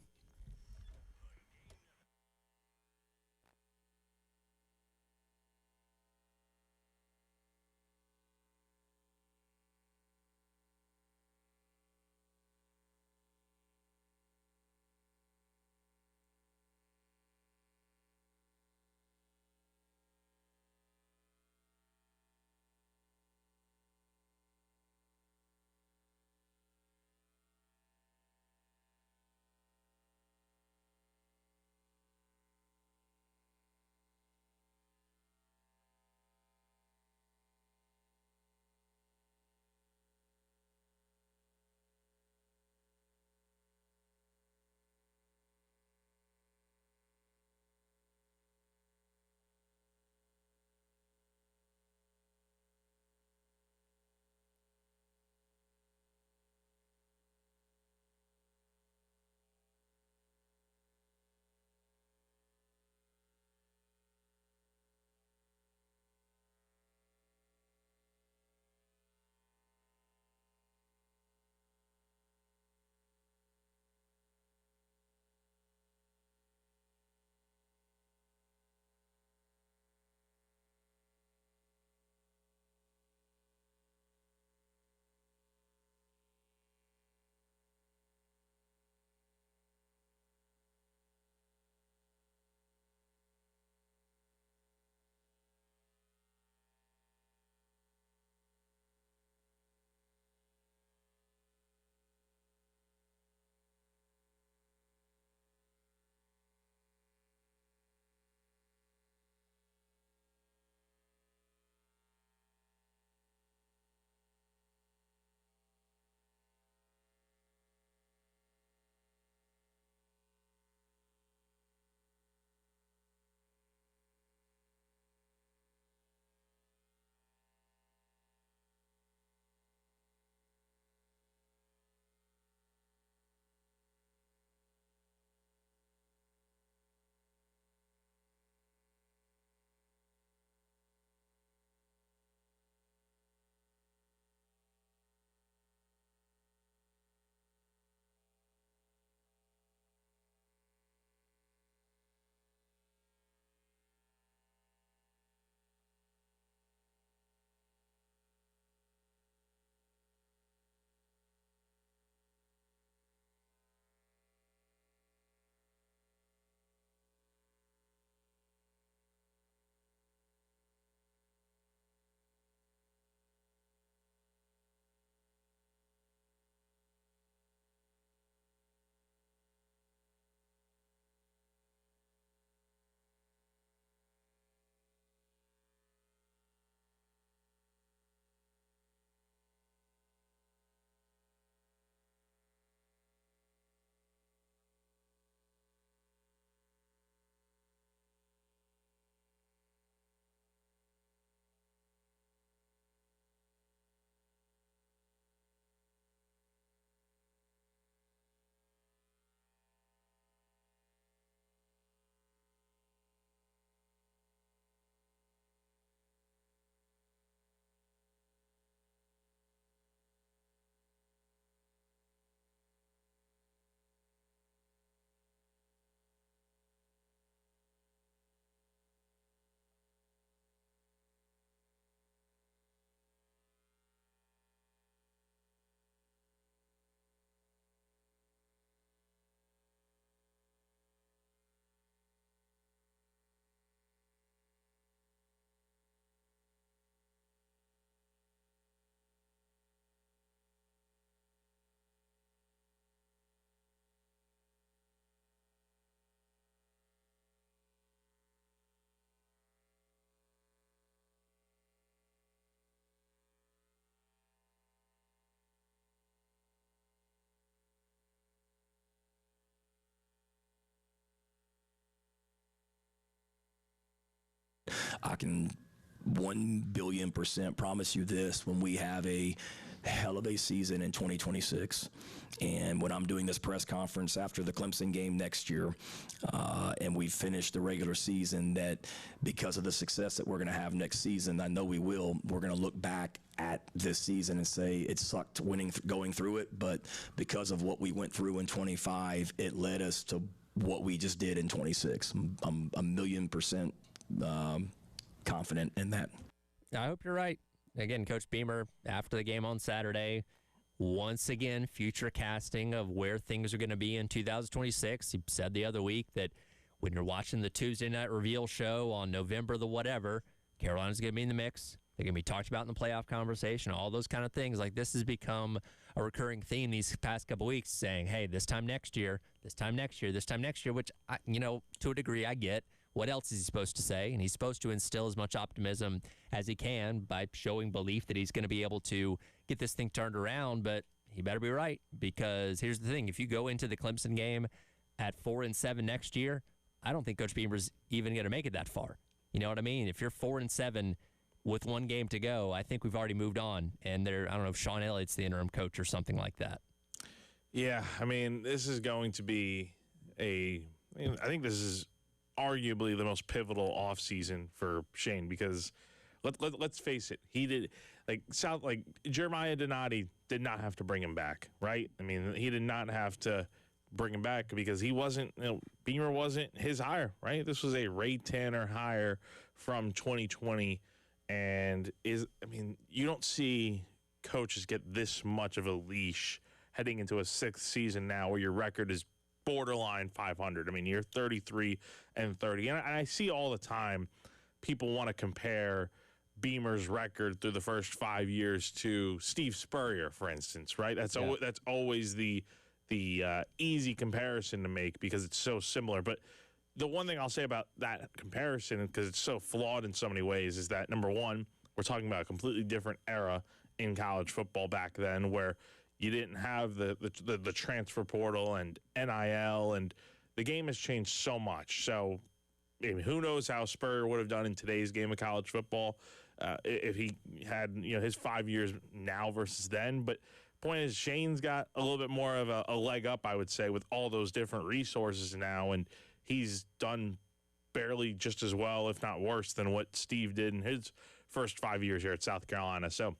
I can 1,000,000,000% promise you this: when we have a hell of a season in 2026. And when I'm doing this press conference after the Clemson game next year, and we finish the regular season, that because of the success that we're going to have next season, I know we will, we're going to look back at this season and say it sucked going through it, but because of what we went through in 25, it led us to what we just did in 26. I'm 1,000,000% confident in that. I hope you're right. Again, Coach Beamer, after the game on Saturday, once again, future casting of where things are going to be in 2026. He said the other week that when you're watching the Tuesday night reveal show on November the whatever, Carolina's going to be in the mix. They're going to be talked about in the playoff conversation, all those kind of things. Like, this has become a recurring theme these past couple weeks, saying, hey, this time next year, this time next year, this time next year, which, to a degree I get. What else is he supposed to say? And he's supposed to instill as much optimism as he can by showing belief that he's going to be able to get this thing turned around. But he better be right, because here's the thing. If you go into the Clemson game at 4-7 next year, I don't think Coach Beamer's even going to make it that far. You know what I mean? If you're 4-7 with one game to go, I think we've already moved on. And I don't know if Sean Elliott's the interim coach or something like that. Yeah, I mean, this is going to be I think this is arguably the most pivotal offseason for Shane, because let's face it, he did Jeremiah Donati did not have to bring him back, right? I mean, he did not have to bring him back because he wasn't, Beamer wasn't his hire, right? This was a Ray Tanner hire from 2020, and you don't see coaches get this much of a leash heading into a sixth season now where your record is borderline 500. I mean, you're 33-30. And I see all the time people want to compare Beamer's record through the first 5 years to Steve Spurrier, for instance, right? That's always the easy comparison to make because it's so similar. But the one thing I'll say about that comparison, because it's so flawed in so many ways, is that, number one, we're talking about a completely different era in college football back then, where you didn't have the transfer portal and NIL, and the game has changed so much. So, who knows how Spurrier would have done in today's game of college football if he had his 5 years now versus then. But point is, Shane's got a little bit more of a leg up, I would say, with all those different resources now, and he's done barely just as well, if not worse, than what Steve did in his first 5 years here at South Carolina. So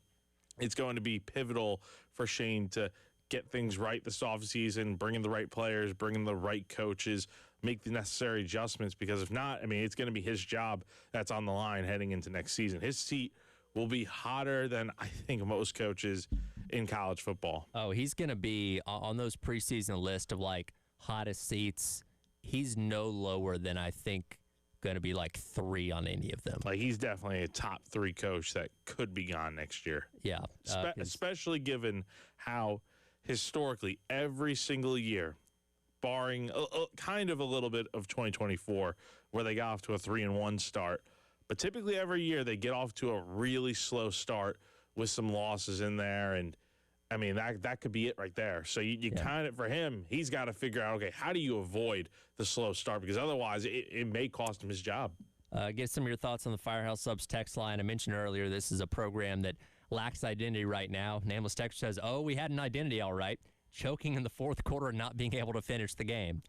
it's going to be pivotal for Shane to get things right this offseason, bring in the right players, bring in the right coaches, make the necessary adjustments, because if not, it's going to be his job that's on the line heading into next season. His seat will be hotter than I think most coaches in college football. Oh, he's going to be on those preseason list of hottest seats. He's no lower than I think going to be 3 on any of them. He's definitely a top 3 coach that could be gone next year. Yeah. Especially given how historically every single year, barring kind of a little bit of 2024 where they got off to a 3-1 start, but typically every year they get off to a really slow start with some losses in there, and that could be it right there. So you kind of, for him, he's got to figure out, okay, how do you avoid the slow start? Because otherwise it may cost him his job. Get some of your thoughts on the Firehouse Subs text line. I mentioned earlier this is a program that lacks identity right now. Nameless Texter says, we had an identity all right. Choking in the fourth quarter and not being able to finish the game.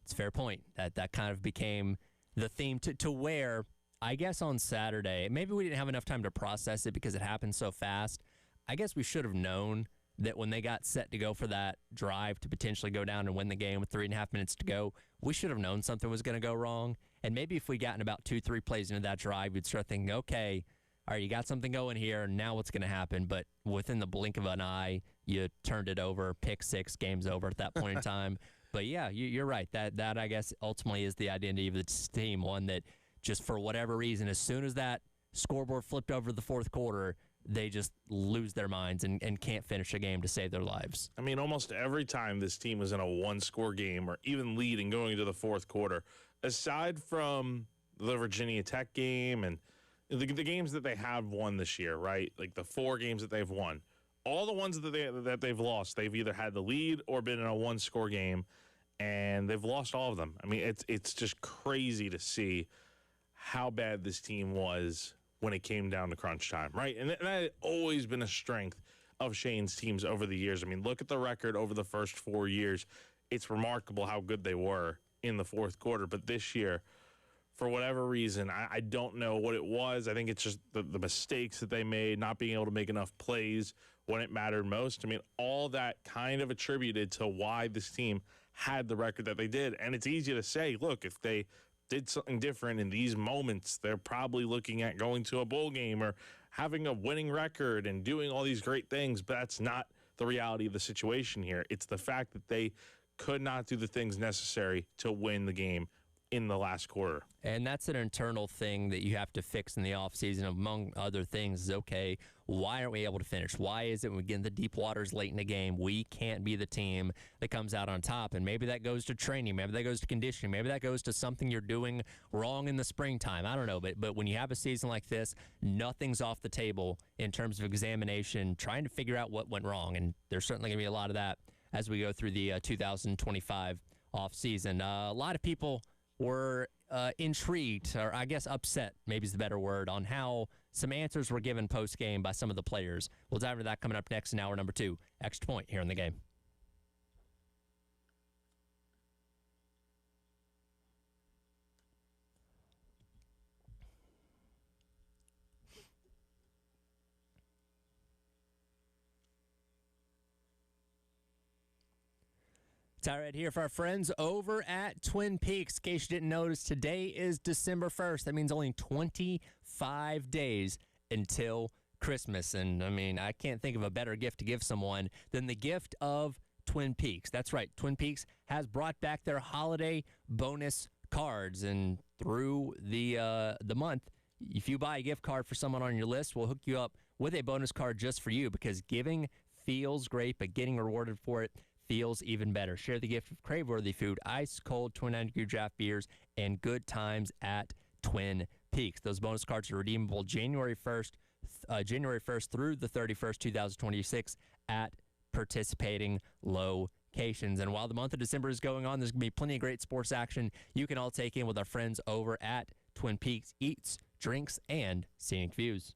It's a fair point. That kind of became the theme to where, I guess on Saturday, maybe we didn't have enough time to process it because it happened so fast. I guess we should have known that when they got set to go for that drive to potentially go down and win the game with 3.5 minutes to go, we should have known something was going to go wrong. And maybe if we gotten about 2-3 plays into that drive, we'd start thinking, okay, all right, you got something going here. Now what's going to happen? But within the blink of an eye, you turned it over, pick 6, game's over at that point in time. But yeah, you're right. That I guess ultimately is the identity of this team. One that just for whatever reason, as soon as that scoreboard flipped over the fourth quarter, they just lose their minds and can't finish a game to save their lives. Almost every time this team was in a one-score game or even leading going into the fourth quarter, aside from the Virginia Tech game and the games that they have won this year, right? The 4 games that they've won, all the ones that they've lost, they've either had the lead or been in a one-score game, and they've lost all of them. It's just crazy to see how bad this team was when it came down to crunch time, right? And that had always been a strength of Shane's teams over the years. I mean, look at the record over the first 4 years. It's remarkable how good they were in the fourth quarter. But this year, for whatever reason, I don't know what it was. I think it's just the mistakes that they made, not being able to make enough plays when it mattered most. I mean, all that kind of attributed to why this team had the record that they did. And it's easy to say, look, if they did something different in these moments, they're probably looking at going to a bowl game or having a winning record and doing all these great things. But that's not the reality of the situation here. It's the fact that they could not do the things necessary to win the game in the last quarter. And that's an internal thing that you have to fix in the offseason, among other things, is, okay, why aren't we able to finish? Why is it when we get in the deep waters late in the game, we can't be the team that comes out on top? And maybe that goes to training. Maybe that goes to conditioning. Maybe that goes to something you're doing wrong in the springtime. I don't know. But when you have a season like this, nothing's off the table in terms of examination, trying to figure out what went wrong. And there's certainly going to be a lot of that as we go through the 2025 offseason. A lot of people were intrigued, or I guess upset, maybe is the better word, on how some answers were given post-game by some of the players. We'll dive into that coming up next in hour number 2. Extra Point here in the game. Tyler Ed here for our friends over at Twin Peaks. In case you didn't notice, today is December 1st. That means only 25 days until Christmas. And, I mean, I can't think of a better gift to give someone than the gift of Twin Peaks. That's right. Twin Peaks has brought back their holiday bonus cards. And through the month, if you buy a gift card for someone on your list, we'll hook you up with a bonus card just for you, because giving feels great, but getting rewarded for it feels even better. Share the gift of crave-worthy food, ice-cold 29-degree draft beers, and good times at Twin Peaks. Those bonus cards are redeemable January 1st through the 31st, 2026 at participating locations. And while the month of December is going on, there's going to be plenty of great sports action you can all take in with our friends over at Twin Peaks Eats, Drinks, and Scenic Views.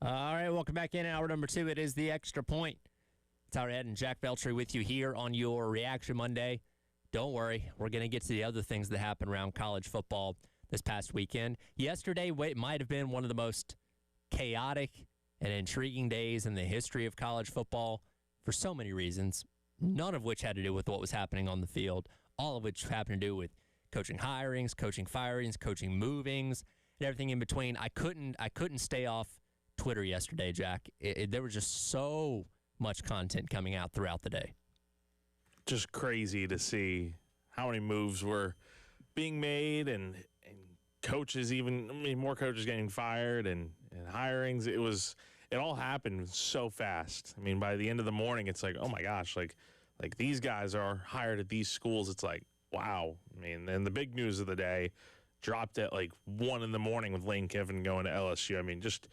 All right, welcome back in. Hour number 2. It is the Extra Point. Tyler Head and Jack Veltri with you here on your Reaction Monday. Don't worry, we're going to get to the other things that happened around college football this past weekend. Yesterday might have been one of the most chaotic and intriguing days in the history of college football for so many reasons, none of which had to do with what was happening on the field, all of which happened to do with coaching hirings, coaching firings, coaching movings, and everything in between. I couldn't stay off Twitter yesterday, Jack. There was just so much content coming out throughout the day. Just crazy to see how many moves were being made and coaches more coaches getting fired and hirings. It all happened so fast. I mean, by the end of the morning, it's like, oh my gosh, like these guys are hired at these schools. It's like, wow. I mean, and the big news of the day dropped at like 1 a.m. with Lane Kiffin going to LSU. I mean, just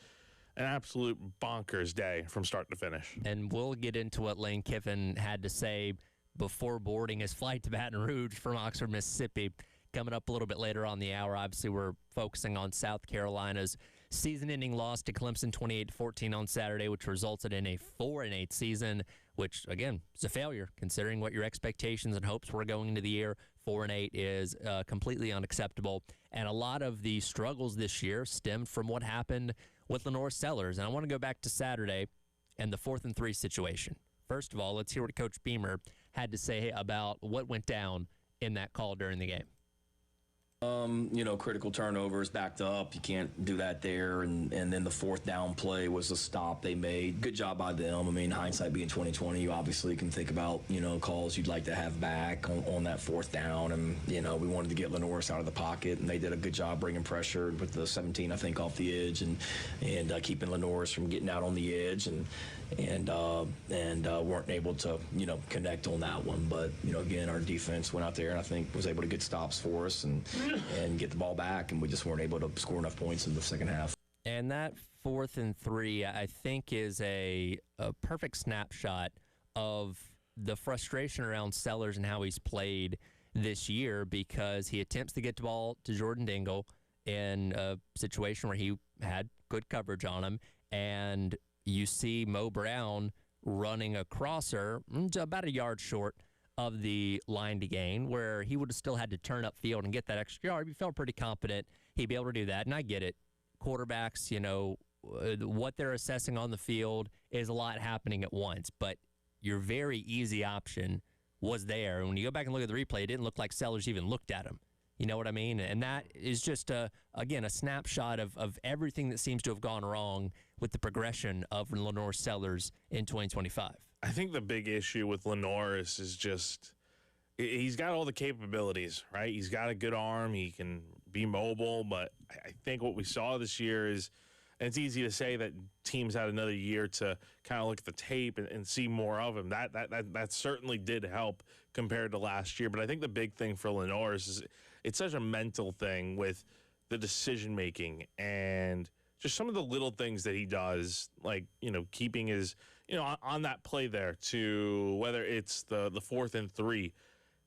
an absolute bonkers day from start to finish. And we'll get into what Lane Kiffin had to say before boarding his flight to Baton Rouge from Oxford, Mississippi. Coming up a little bit later on the hour, obviously we're focusing on South Carolina's season-ending loss to Clemson 28-14 on Saturday, which resulted in a 4-8 season, which, again, is a failure considering what your expectations and hopes were going into the year. 4-8 is completely unacceptable. And a lot of the struggles this year stemmed from what happened with Lenore Sellers. And I want to go back to Saturday and the 4th and 3 situation. First of all, let's hear what Coach Beamer had to say about what went down in that call during the game. Critical turnovers backed up. You can't do that there. And then the 4th down play was a stop they made. Good job by them. I mean, hindsight being 2020, you obviously can think about, calls you'd like to have back on that 4th down. And, we wanted to get Lenoris out of the pocket, and they did a good job bringing pressure with the 17, I think, off the edge and keeping Lenoris from getting out on the edge and weren't able to, connect on that one. But, again, our defense went out there and I think was able to get stops for us and get the ball back, and we just weren't able to score enough points in the second half. And that 4th and 3, I think, is a perfect snapshot of the frustration around Sellers and how he's played this year, because he attempts to get the ball to Jordan Dingle in a situation where he had good coverage on him, and you see Mo Brown running a crosser about a yard short of the line to gain, where he would have still had to turn up field and get that extra yard. He felt pretty confident he'd be able to do that, and I get it. Quarterbacks, what they're assessing on the field is a lot happening at once, but your very easy option was there. And when you go back and look at the replay, it didn't look like Sellers even looked at him. You know what I mean? And that is just, again, a snapshot of everything that seems to have gone wrong with the progression of Lenore Sellers in 2025. I think the big issue with Lenoris is just he's got all the capabilities, right? He's got a good arm. He can be mobile. But I think what we saw this year is, and it's easy to say that teams had another year to kind of look at the tape and see more of him. That certainly did help compared to last year. But I think the big thing for Lenoris is it's such a mental thing with the decision-making and just some of the little things that he does, like, keeping his – on that play there to whether it's the 4th and 3,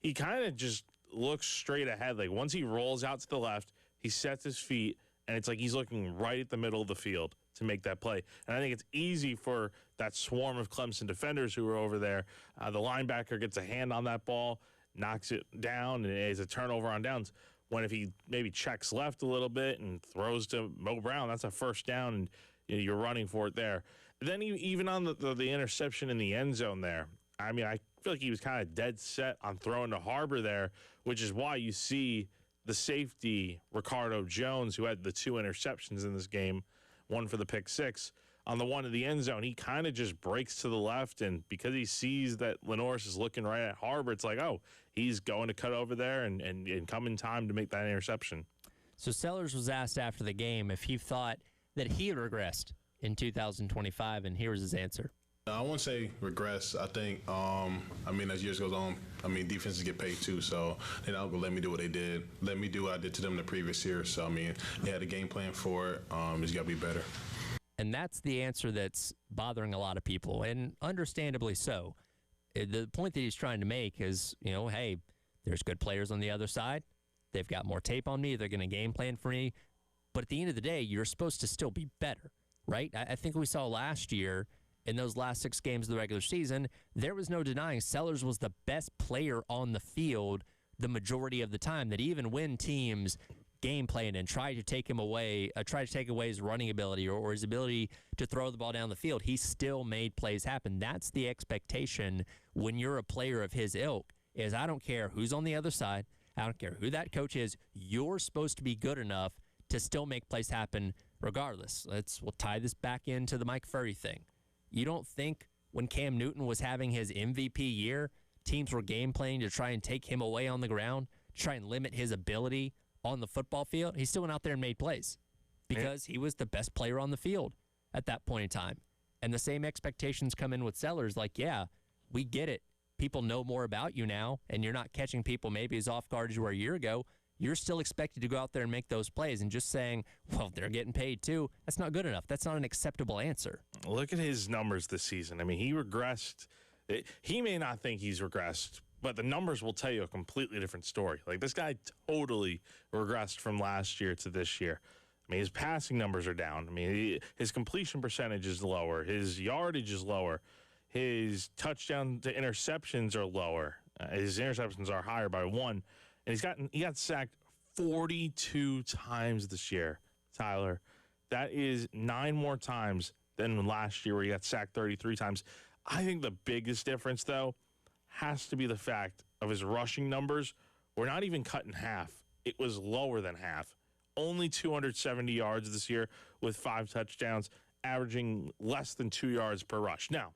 he kind of just looks straight ahead. Like once he rolls out to the left, he sets his feet, and it's like he's looking right at the middle of the field to make that play. And I think it's easy for that swarm of Clemson defenders who are over there. The linebacker gets a hand on that ball, knocks it down, and it's a turnover on downs. When if he maybe checks left a little bit and throws to Mo Brown, that's a first down, and you're running for it there. Then even on the interception in the end zone there, I mean, I feel like he was kind of dead set on throwing to Harbor there, which is why you see the safety, Ricardo Jones, who had the 2 interceptions in this game, one for the pick 6, on the one in the end zone, he kind of just breaks to the left, and because he sees that Lenoris is looking right at Harbor, it's like, oh, he's going to cut over there and come in time to make that interception. So Sellers was asked after the game if he thought that he had regressed in 2025, and here was his answer. I won't say regress. I think, as years goes on, defenses get paid too, so they're not going to let me do what they did. Let me do what I did to them the previous year. So, they had a game plan for it. It's got to be better. And that's the answer that's bothering a lot of people, and understandably so. The point that he's trying to make is, hey, there's good players on the other side. They've got more tape on me. They're going to game plan for me. But at the end of the day, you're supposed to still be better. right? I think we saw last year in those last 6 games of the regular season, there was no denying Sellers was the best player on the field the majority of the time, that even when teams game plan and try to take him away, try to take away his running ability or his ability to throw the ball down the field, he still made plays happen. That's the expectation when you're a player of his ilk, is I don't care who's on the other side. I don't care who that coach is. You're supposed to be good enough to still make plays happen regardless. We'll tie this back into the Mike Furry thing. You don't think when Cam Newton was having his MVP year, teams were game planning to try and take him away on the ground, to try and limit his ability on the football field? He still went out there and made plays because he was the best player on the field at that point in time. And the same expectations come in with Sellers. Like, yeah, we get it. People know more about you now, and you're not catching people maybe as off guard as you were a year ago. You're still expected to go out there and make those plays, and just saying, well, they're getting paid too, that's not good enough. That's not an acceptable answer. Look at his numbers this season. I mean, he regressed. He may not think he's regressed, but the numbers will tell you a completely different story. Like, this guy totally regressed from last year to this year. I mean, his passing numbers are down. I mean, his completion percentage is lower. His yardage is lower. His touchdown to interceptions are lower. His interceptions are higher by 1. And he got sacked 42 times this year, Tyler. That is 9 more times than last year, where he got sacked 33 times. I think the biggest difference, though, has to be the fact of his rushing numbers were not even cut in half. It was lower than half. Only 270 yards this year with 5 touchdowns, averaging less than 2 yards per rush. Now,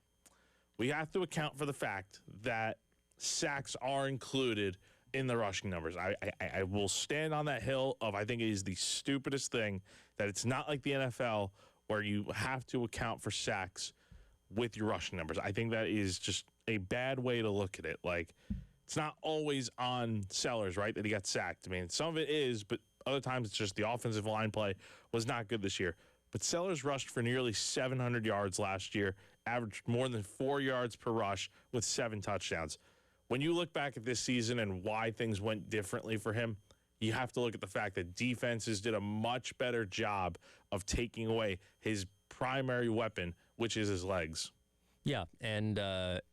we have to account for the fact that sacks are included in the rushing numbers. I will stand on that hill of, I think it is the stupidest thing that it's not like the NFL where you have to account for sacks with your rushing numbers. I think that is just a bad way to look at it. Like, it's not always on Sellers, right, that he got sacked. I mean, some of it is, but other times it's just the offensive line play was not good this year. But Sellers rushed for nearly 700 yards last year, averaged more than 4 yards per rush with 7 touchdowns. When you look back at this season and why things went differently for him, you have to look at the fact that defenses did a much better job of taking away his primary weapon, which is his legs. Yeah, and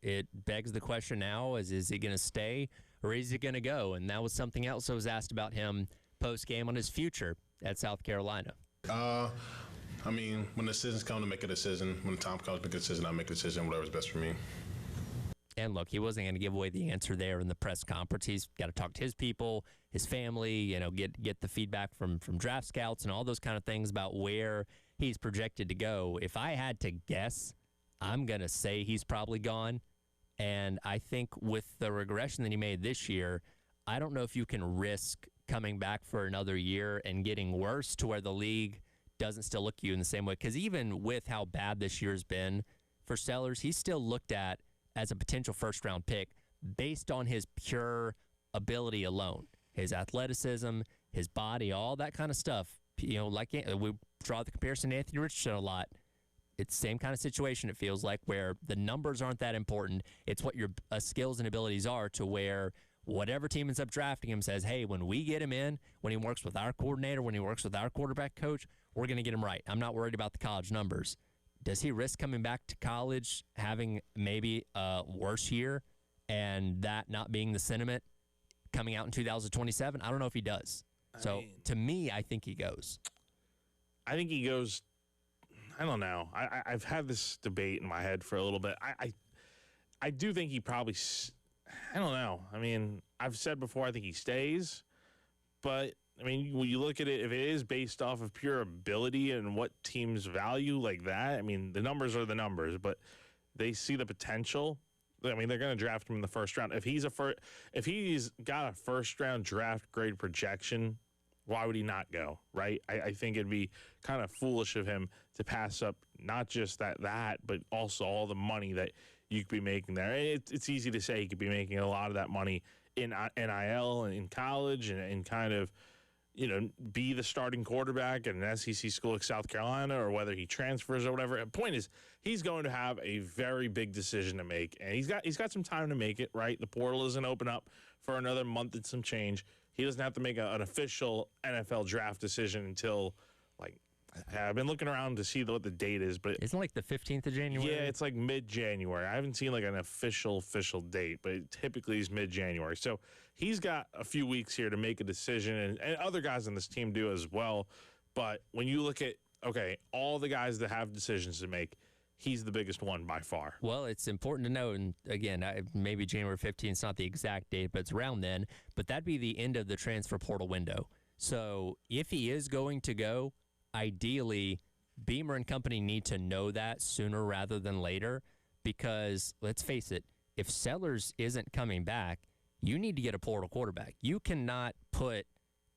it begs the question now, is he going to stay or is he going to go? And that was something else that was asked about him post-game on his future at South Carolina. I mean, when the decisions come, to make a decision. When the time comes to make a decision, I make a decision, whatever's best for me. And look, he wasn't going to give away the answer there in the press conference. He's got to talk to his people, his family, get the feedback from draft scouts and all those kind of things about where he's projected to go. If I had to guess, I'm going to say he's probably gone. And I think with the regression that he made this year, I don't know if you can risk coming back for another year and getting worse to where the league doesn't still look at you in the same way. Because even with how bad this year's been for Sellers, he's still looked at as a potential first-round pick based on his pure ability alone, his athleticism, his body, all that kind of stuff. Like we draw the comparison to Anthony Richardson a lot. It's the same kind of situation, it feels like, where the numbers aren't that important. It's what your skills and abilities are, to where whatever team ends up drafting him says, hey, when we get him in, when he works with our coordinator, when he works with our quarterback coach, we're going to get him right. I'm not worried about the college numbers. Does he risk coming back to college, having maybe a worse year, and that not being the sentiment coming out in 2027? I don't know if he does. To me, I think he goes. I think he goes. I don't know. I've had this debate in my head for a little bit. I do think he probably. I don't know. I mean, I've said before, I think he stays, but I mean, when you look at it, if it is based off of pure ability and what teams value like that, I mean, the numbers are the numbers, but they see the potential. I mean, they're going to draft him in the first round. If he's got a first round draft grade projection, why would he not go, right? I think it'd be kind of foolish of him to pass up not just that, but also all the money that you could be making there. It's easy to say he could be making a lot of that money in NIL and in college and kind of, be the starting quarterback at an SEC school like South Carolina, or whether he transfers or whatever. The point is, he's going to have a very big decision to make, and he's got some time to make it, right? The portal isn't open up for another month and some change. He doesn't have to make an official NFL draft decision until like I've been looking around to see what the date is, but Isn't it like the 15th of January? yeah, it's like mid-January. I haven't seen like an official date, but it typically is mid-January. So he's got a few weeks here to make a decision, and other guys on this team do as well. But when you look at, okay, all the guys that have decisions to make, he's the biggest one by far. Well, it's important to note, and again, maybe January 15th is not the exact date, but it's around then. But that'd be the end of the transfer portal window. So if he is going to go, ideally, Beamer and company need to know that sooner rather than later, because let's face it, if Sellers isn't coming back, you need to get a portal quarterback. You cannot put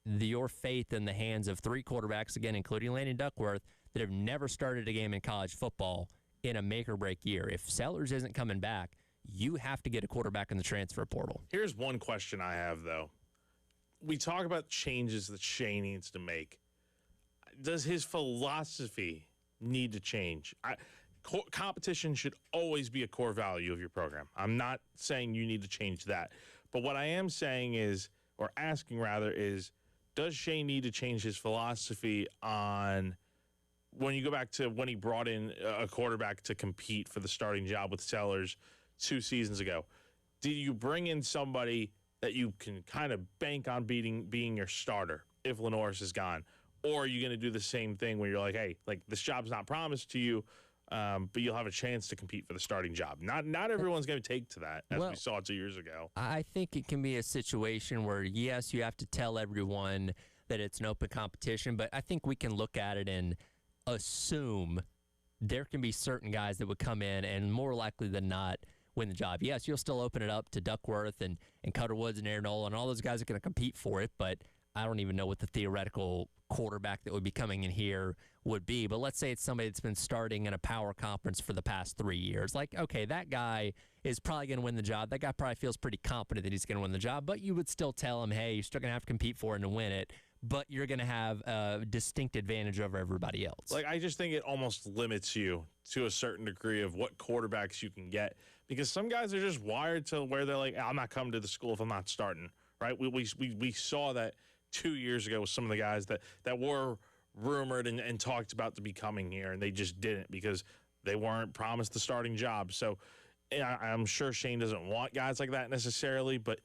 your faith in the hands of 3 quarterbacks, again, including Landon Duckworth, that have never started a game in college football in a make-or-break year. If Sellers isn't coming back, you have to get a quarterback in the transfer portal. Here's one question I have, though. We talk about changes that Shea needs to make. Does his philosophy need to change? Competition should always be a core value of your program. I'm not saying you need to change that. But what I am saying is, or asking rather, is does Shea need to change his philosophy on when you go back to when he brought in a quarterback to compete for the starting job with Sellers 2 seasons ago? Did you bring in somebody that you can kind of bank on being your starter if Lenoris is gone? Or are you going to do the same thing where you're like, hey, like this job's not promised to you, but you'll have a chance to compete for the starting job? Not everyone's going to take to that, as we saw 2 years ago. I think it can be a situation where, yes, you have to tell everyone that it's an open competition, but I think we can look at it and assume there can be certain guys that would come in and more likely than not win the job. Yes, you'll still open it up to Duckworth and Cutter Woods and Aaron Nola, and all those guys are going to compete for it, but I don't even know what the theoretical quarterback that would be coming in here would be. But let's say it's somebody that's been starting in a power conference for the past 3 years. Like, okay, that guy is probably going to win the job. That guy probably feels pretty confident that he's going to win the job, but you would still tell him, hey, you're still going to have to compete for it and win it, but you're going to have a distinct advantage over everybody else. Like, I just think it almost limits you to a certain degree of what quarterbacks you can get, because some guys are just wired to where they're like, I'm not coming to the school if I'm not starting, right? We saw that 2 years ago with some of the guys that were rumored and talked about to be coming here, and they just didn't because they weren't promised the starting job. So I'm sure Shane doesn't want guys like that necessarily, but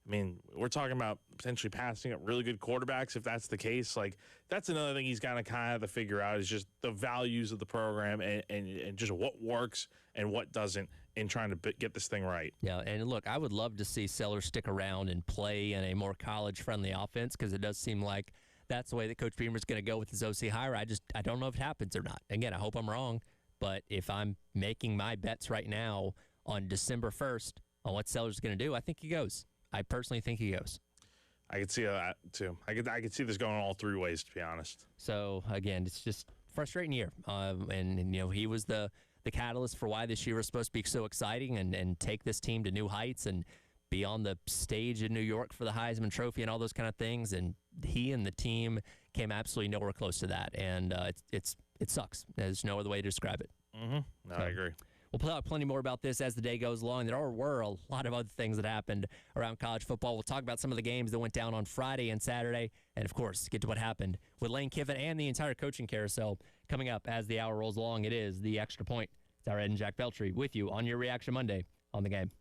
I mean, we're talking about potentially passing up really good quarterbacks if that's the case. Like, that's another thing he's got to kind of have to figure out is just the values of the program and just what works and what doesn't in trying to get this thing right. Yeah, and look, I would love to see Sellers stick around and play in a more college-friendly offense because it does seem like that's the way that Coach Beamer's going to go with his OC hire. I don't know if it happens or not. Again, I hope I'm wrong, but if I'm making my bets right now on December 1st on what Sellers is going to do, I think he goes. I personally think he goes. I could see that too. I could see this going all 3 ways, to be honest. So again, it's just frustrating year, and you know he was the catalyst for why this year was supposed to be so exciting and take this team to new heights and be on the stage in New York for the Heisman Trophy and all those kind of things. And he and the team came absolutely nowhere close to that, and it sucks. There's no other way to describe it. Mm-hmm. No, I agree. We'll talk plenty more about this as the day goes along. There were a lot of other things that happened around college football. We'll talk about some of the games that went down on Friday and Saturday, and, of course, get to what happened with Lane Kiffin and the entire coaching carousel coming up as the hour rolls along. It is The Extra Point. Tyler Ed and Jack Beltry with you on your Reaction Monday on The Game.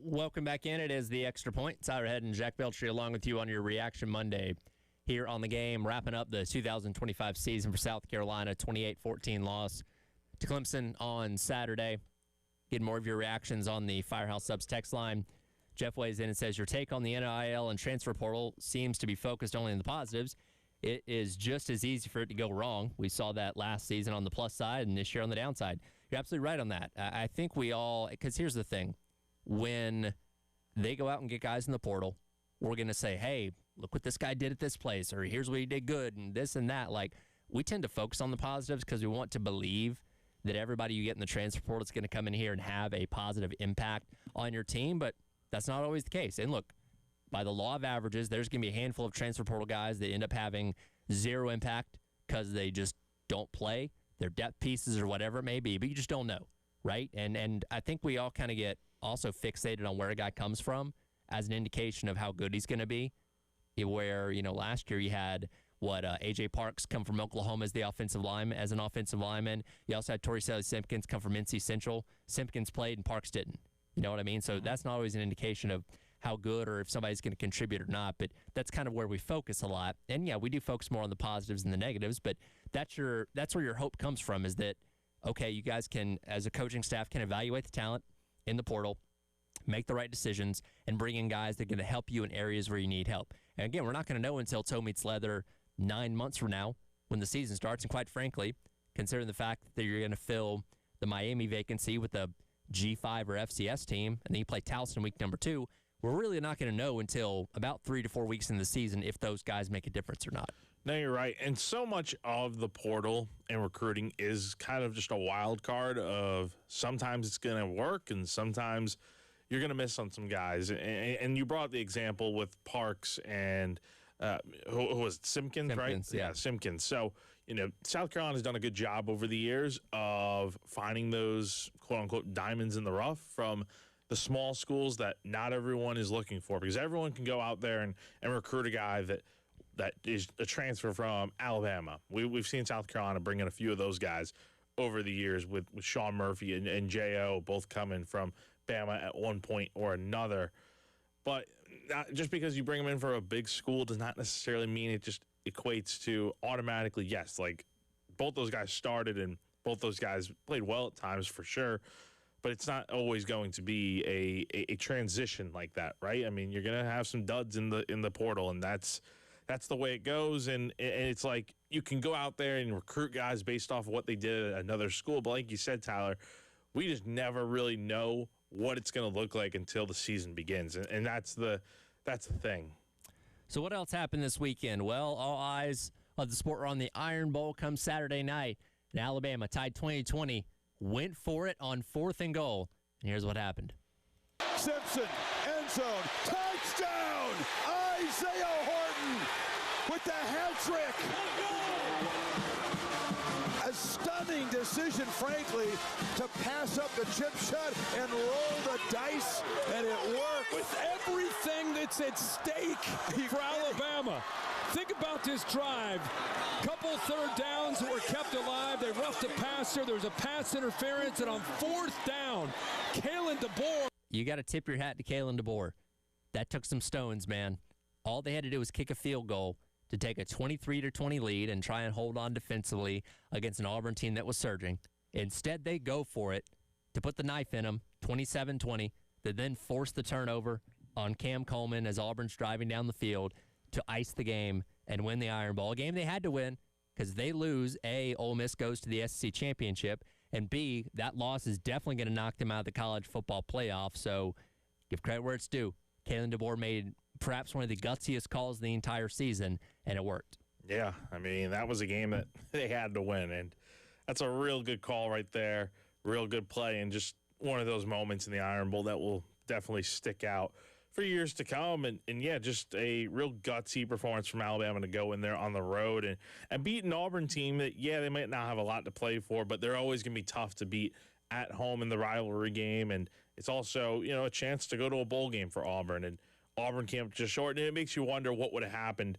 Welcome back in. It is the Extra Point. Tyler Head and Jack Beltry along with you on your Reaction Monday here on the game, wrapping up the 2025 season for South Carolina, 28-14 loss to Clemson on Saturday. Getting more of your reactions on the Firehouse Subs text line. Jeff weighs in and says, your take on the NIL and transfer portal seems to be focused only on the positives. It is just as easy for it to go wrong. We saw that last season on the plus side and this year on the downside. You're absolutely right on that. I think we all, because here's the thing. When they go out and get guys in the portal, we're going to say, hey, look what this guy did at this place, or here's what he did good, and this and that. Like, we tend to focus on the positives because we want to believe that everybody you get in the transfer portal is going to come in here and have a positive impact on your team, but that's not always the case. And look, by the law of averages, there's going to be a handful of transfer portal guys that end up having zero impact because they just don't play, their depth pieces or whatever it may be, but you just don't know, right? And I think we all kind of get also fixated on where a guy comes from as an indication of how good he's going to be, where, last year you had A.J. Parks come from Oklahoma as the offensive lineman, as an offensive lineman. You also had Torricelli Simpkins come from NC Central. Simpkins played and Parks didn't. You know what I mean? So that's not always an indication of how good or if somebody's going to contribute or not, but that's kind of where we focus a lot. And yeah, we do focus more on the positives than the negatives, but that's where your hope comes from, is that, okay, you guys can, as a coaching staff, can evaluate the talent in the portal, make the right decisions, and bring in guys that are going to help you in areas where you need help. And again, we're not going to know until toe meets leather 9 months from now when the season starts. And quite frankly, considering the fact that you're going to fill the Miami vacancy with a G5 or FCS team, and then you play Towson week number 2, we're really not going to know until about 3 to 4 weeks in the season if those guys make a difference or not. No, you're right. And so much of the portal and recruiting is kind of just a wild card of sometimes it's going to work and sometimes you're going to miss on some guys. And you brought the example with Parks and who was it? Simpkins, right? Yeah, Simpkins. So, South Carolina's done a good job over the years of finding those quote-unquote diamonds in the rough from the small schools that not everyone is looking for, because everyone can go out there and recruit a guy that is a transfer from Alabama. We've seen South Carolina bring in a few of those guys over the years with Sean Murphy and J.O. both coming from Bama at one point or another. But just because you bring them in for a big school does not necessarily mean it just equates to automatically, yes, like both those guys started and both those guys played well at times for sure. But it's not always going to be a transition like that, right? I mean, you're going to have some duds in the portal, and that's the way it goes. And it's like you can go out there and recruit guys based off of what they did at another school. But like you said, Tyler, we just never really know what it's going to look like until the season begins. And that's the thing. So what else happened this weekend? Well, all eyes of the sport were on the Iron Bowl come Saturday night. And Alabama tied 20-20. Went for it on 4th and goal. And here's what happened. Simpson, end zone, touchdown! Isaiah Horton with the hat trick. A stunning decision, frankly, to pass up the chip shot and roll the dice, and it worked. With everything that's at stake for Alabama. Think about this drive. Couple third downs that were kept alive. They roughed the passer. There was a pass interference, and on 4th down, Kalen DeBoer. You got to tip your hat to Kalen DeBoer. That took some stones, man. All they had to do was kick a field goal to take a 23-20 lead and try and hold on defensively against an Auburn team that was surging. Instead, they go for it to put the knife in them, 27-20, to then force the turnover on Cam Coleman as Auburn's driving down the field to ice the game and win the Iron Bowl. A game they had to win because they lose, A, Ole Miss goes to the SEC championship, and B, that loss is definitely going to knock them out of the college football playoff. So give credit where it's due. Kalen DeBoer made perhaps one of the gutsiest calls of the entire season, and it worked. Yeah, I mean, that was a game that they had to win, and that's a real good call right there, real good play, and just one of those moments in the Iron Bowl that will definitely stick out for years to come. And yeah, just a real gutsy performance from Alabama to go in there on the road and beat an Auburn team that, yeah, they might not have a lot to play for, but they're always going to be tough to beat at home in the rivalry game. And it's also, a chance to go to a bowl game for Auburn. And Auburn came up just short, and it makes you wonder what would have happened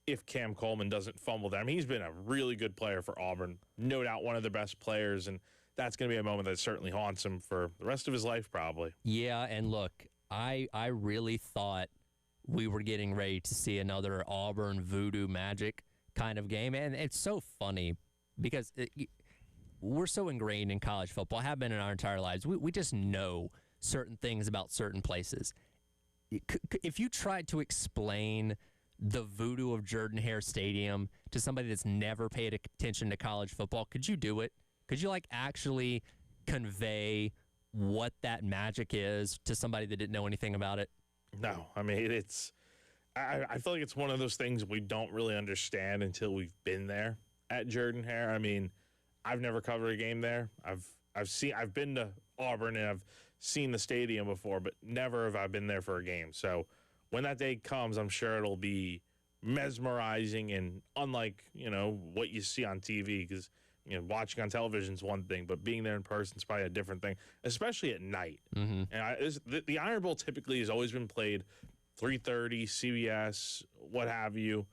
if Cam Coleman doesn't fumble there. I mean, he's been a really good player for Auburn, no doubt one of the best players, and that's going to be a moment that certainly haunts him for the rest of his life probably. Yeah, and look, I really thought we were getting ready to see another Auburn voodoo magic kind of game. And it's so funny because we're so ingrained in college football, have been in our entire lives. We just know certain things about certain places. If you tried to explain the voodoo of Jordan-Hare Stadium to somebody that's never paid attention to college football, could you do it? Could you actually convey what that magic is to somebody that didn't know anything about it? No, I mean, I feel like it's one of those things we don't really understand until we've been there at Jordan-Hare. I mean, I've never covered a game there. I've been to Auburn and I've seen the stadium before, but never have I been there for a game. So when that day comes, I'm sure it'll be mesmerizing and unlike, what you see on TV, because, watching on television is one thing, but being there in person is probably a different thing, especially at night. Mm-hmm. And the Iron Bowl typically has always been played 3:30, CBS, what have you.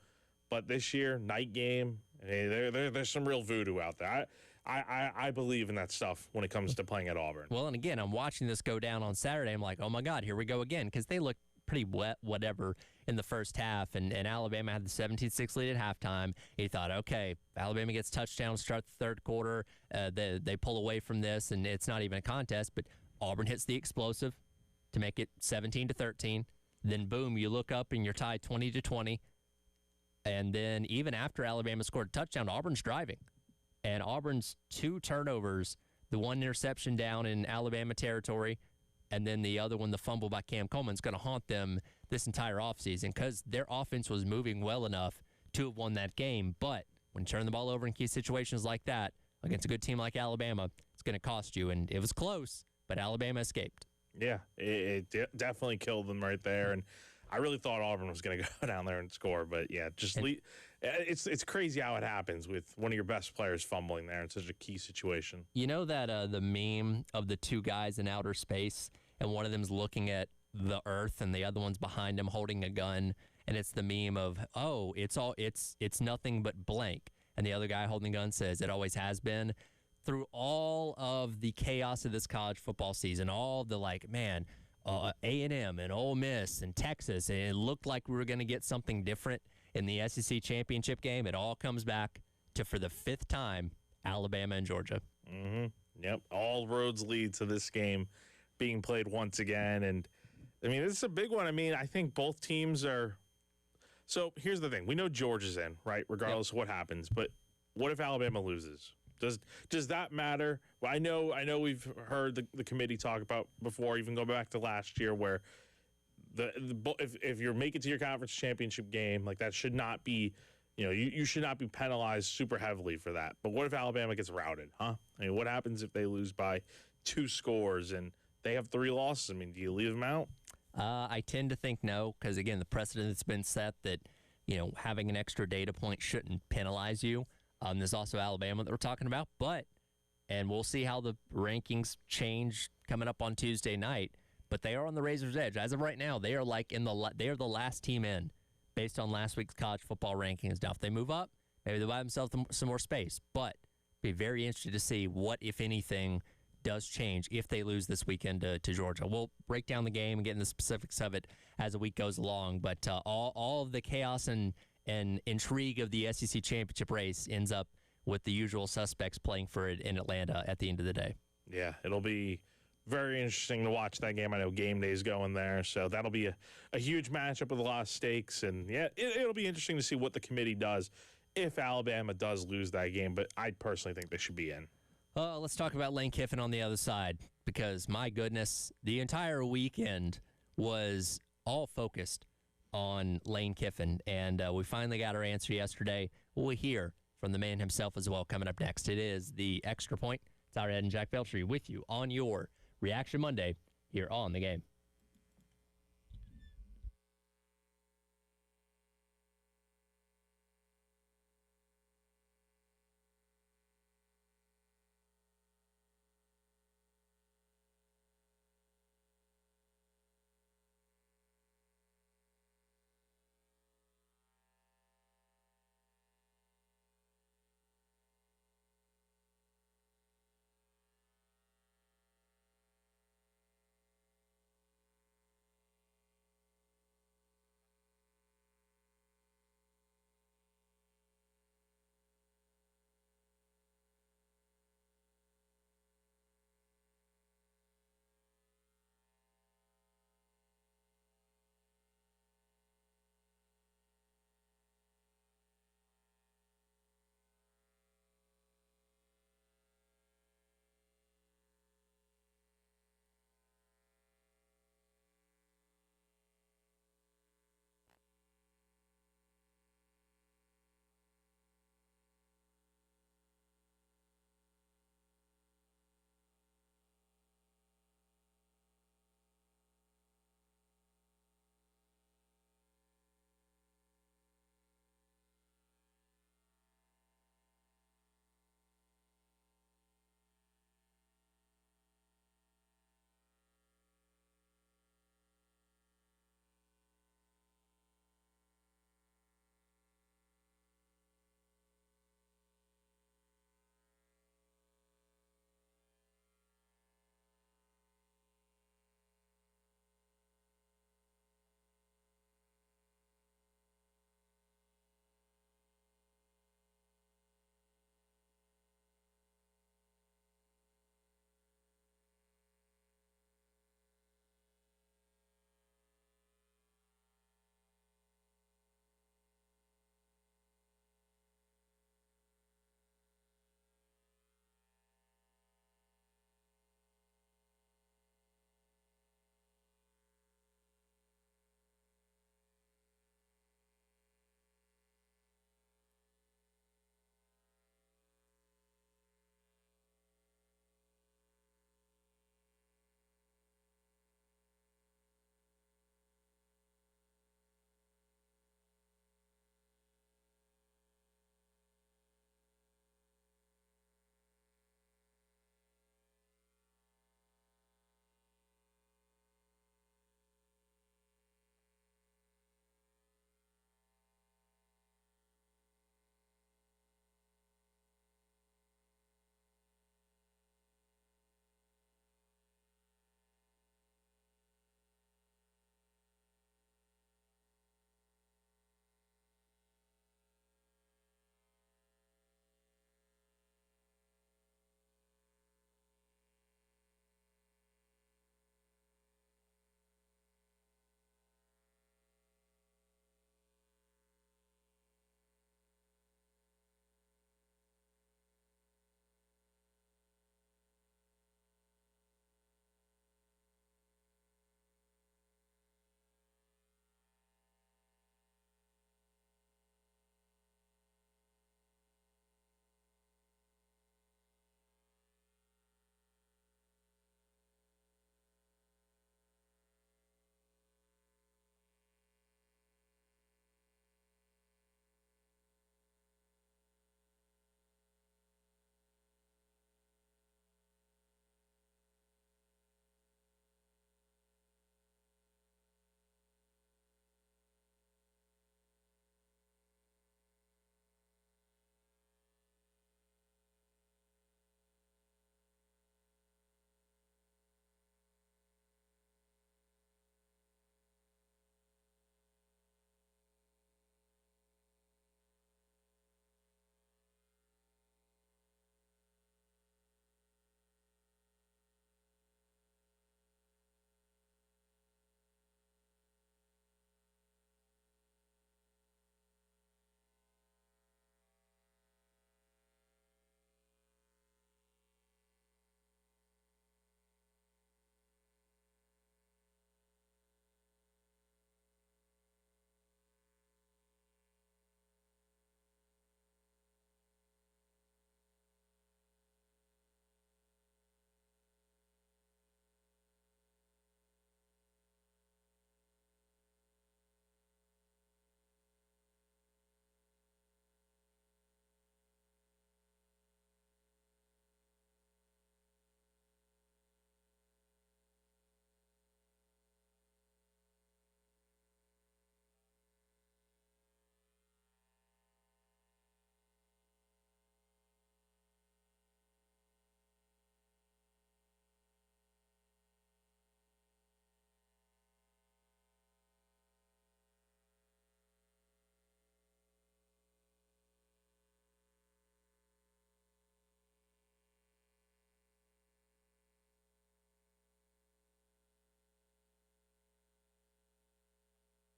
But this year, night game, there's some real voodoo out there. I believe in that stuff when it comes to playing at Auburn. Well, and again, I'm watching this go down on Saturday. I'm like, oh, my God, here we go again, because they looked pretty whatever in the first half, and Alabama had the 17-6 lead at halftime. He thought, okay, Alabama gets touchdown, start the third quarter, they pull away from this, and it's not even a contest, but Auburn hits the explosive to make it 17-13. Then, boom, you look up and you're tied 20-20. And then even after Alabama scored a touchdown, Auburn's driving. And Auburn's 2 turnovers, the 1 interception down in Alabama territory, and then the other one, the fumble by Cam Coleman, is going to haunt them this entire offseason because their offense was moving well enough to have won that game. But when you turn the ball over in key situations like that against a good team like Alabama, it's going to cost you. And it was close, but Alabama escaped. Yeah, it definitely killed them right there. And I really thought Auburn was going to go down there and score. But, yeah, it's crazy how it happens with one of your best players fumbling there in such a key situation. You know that the meme of the 2 guys in outer space, and one of them's looking at the earth and the other one's behind him holding a gun, and it's the meme of, oh, it's nothing but blank. And the other guy holding the gun says, it always has been. Through all of the chaos of this college football season, all the A&M and Ole Miss and Texas, and it looked like we were going to get something different in the SEC championship game. It all comes back to, for the 5th time, Alabama and Georgia. Mm-hmm. Yep, all roads lead to this game being played once again. And, I mean, this is a big one. I mean, I think both teams are – so here's the thing. We know Georgia's in, right, regardless of what happens. But what if Alabama loses? Does that matter? Well, I know we've heard the committee talk about before, even go back to last year, where if you're making it to your conference championship game, that should not be, you should not be penalized super heavily for that. But what if Alabama gets routed, huh? I mean, what happens if they lose by 2 scores and they have 3 losses? I mean, do you leave them out? I tend to think no, because again, the precedent that's been set that having an extra data point shouldn't penalize you. There's also Alabama that we're talking about, and we'll see how the rankings change coming up on Tuesday night. But they are on the razor's edge as of right now. They are they are the last team in, based on last week's college football rankings. Now, if they move up, maybe they'll buy themselves some more space. But be very interested to see what, if anything, does change if they lose this weekend to Georgia. We'll break down the game and get into the specifics of it as the week goes along. But all of the chaos and intrigue of the SEC championship race ends up with the usual suspects playing for it in Atlanta at the end of the day. Yeah, it'll be very interesting to watch that game. I know game day's going there, so that'll be a huge matchup with a lot of stakes. And, yeah, it'll be interesting to see what the committee does if Alabama does lose that game. But I personally think they should be in. Let's talk about Lane Kiffin on the other side, because, my goodness, the entire weekend was all focused on Lane Kiffin, and we finally got our answer yesterday. We'll hear from the man himself as well coming up next. It is the Extra Point. Tyler Head and Jack Beltry with you on your Reaction Monday here on The Game.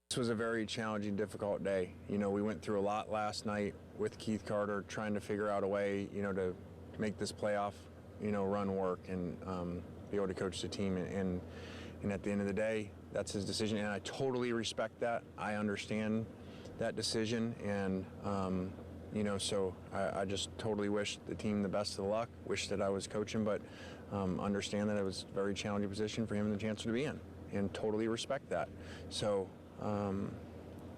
This was a very challenging, difficult day. You know, we went through a lot last night with Keith Carter trying to figure out a way, you know, to make this playoff, you know, run work and be able to coach the team. And at the end of the day, that's his decision. And I totally respect that. I understand that decision. And, you know, so I just totally wish the team the best of luck, wish that I was coaching, but understand that it was a very challenging position for him and the chancellor to be in, and totally respect that. So,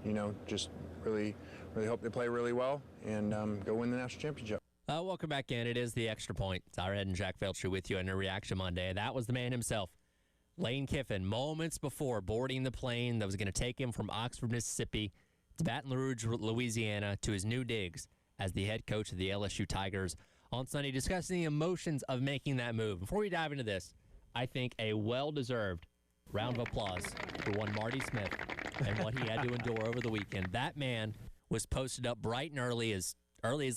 you know, just really hope they play really well and go win the national championship. Welcome back in. It is the Extra Point. Tyler Head and Jack Felcher with you on a Reaction Monday. That was the man himself, Lane Kiffin, moments before boarding the plane that was going to take him from Oxford, Mississippi to Baton Rouge, Louisiana, to his new digs as the head coach of the LSU Tigers on Sunday, discussing the emotions of making that move. Before we dive into this, I think a well-deserved round of applause for one Marty Smith and what he had to endure over the weekend. That man was posted up bright and early as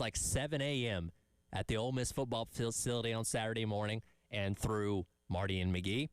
like 7 a.m. at the Ole Miss football facility on Saturday morning, and through Marty and McGee,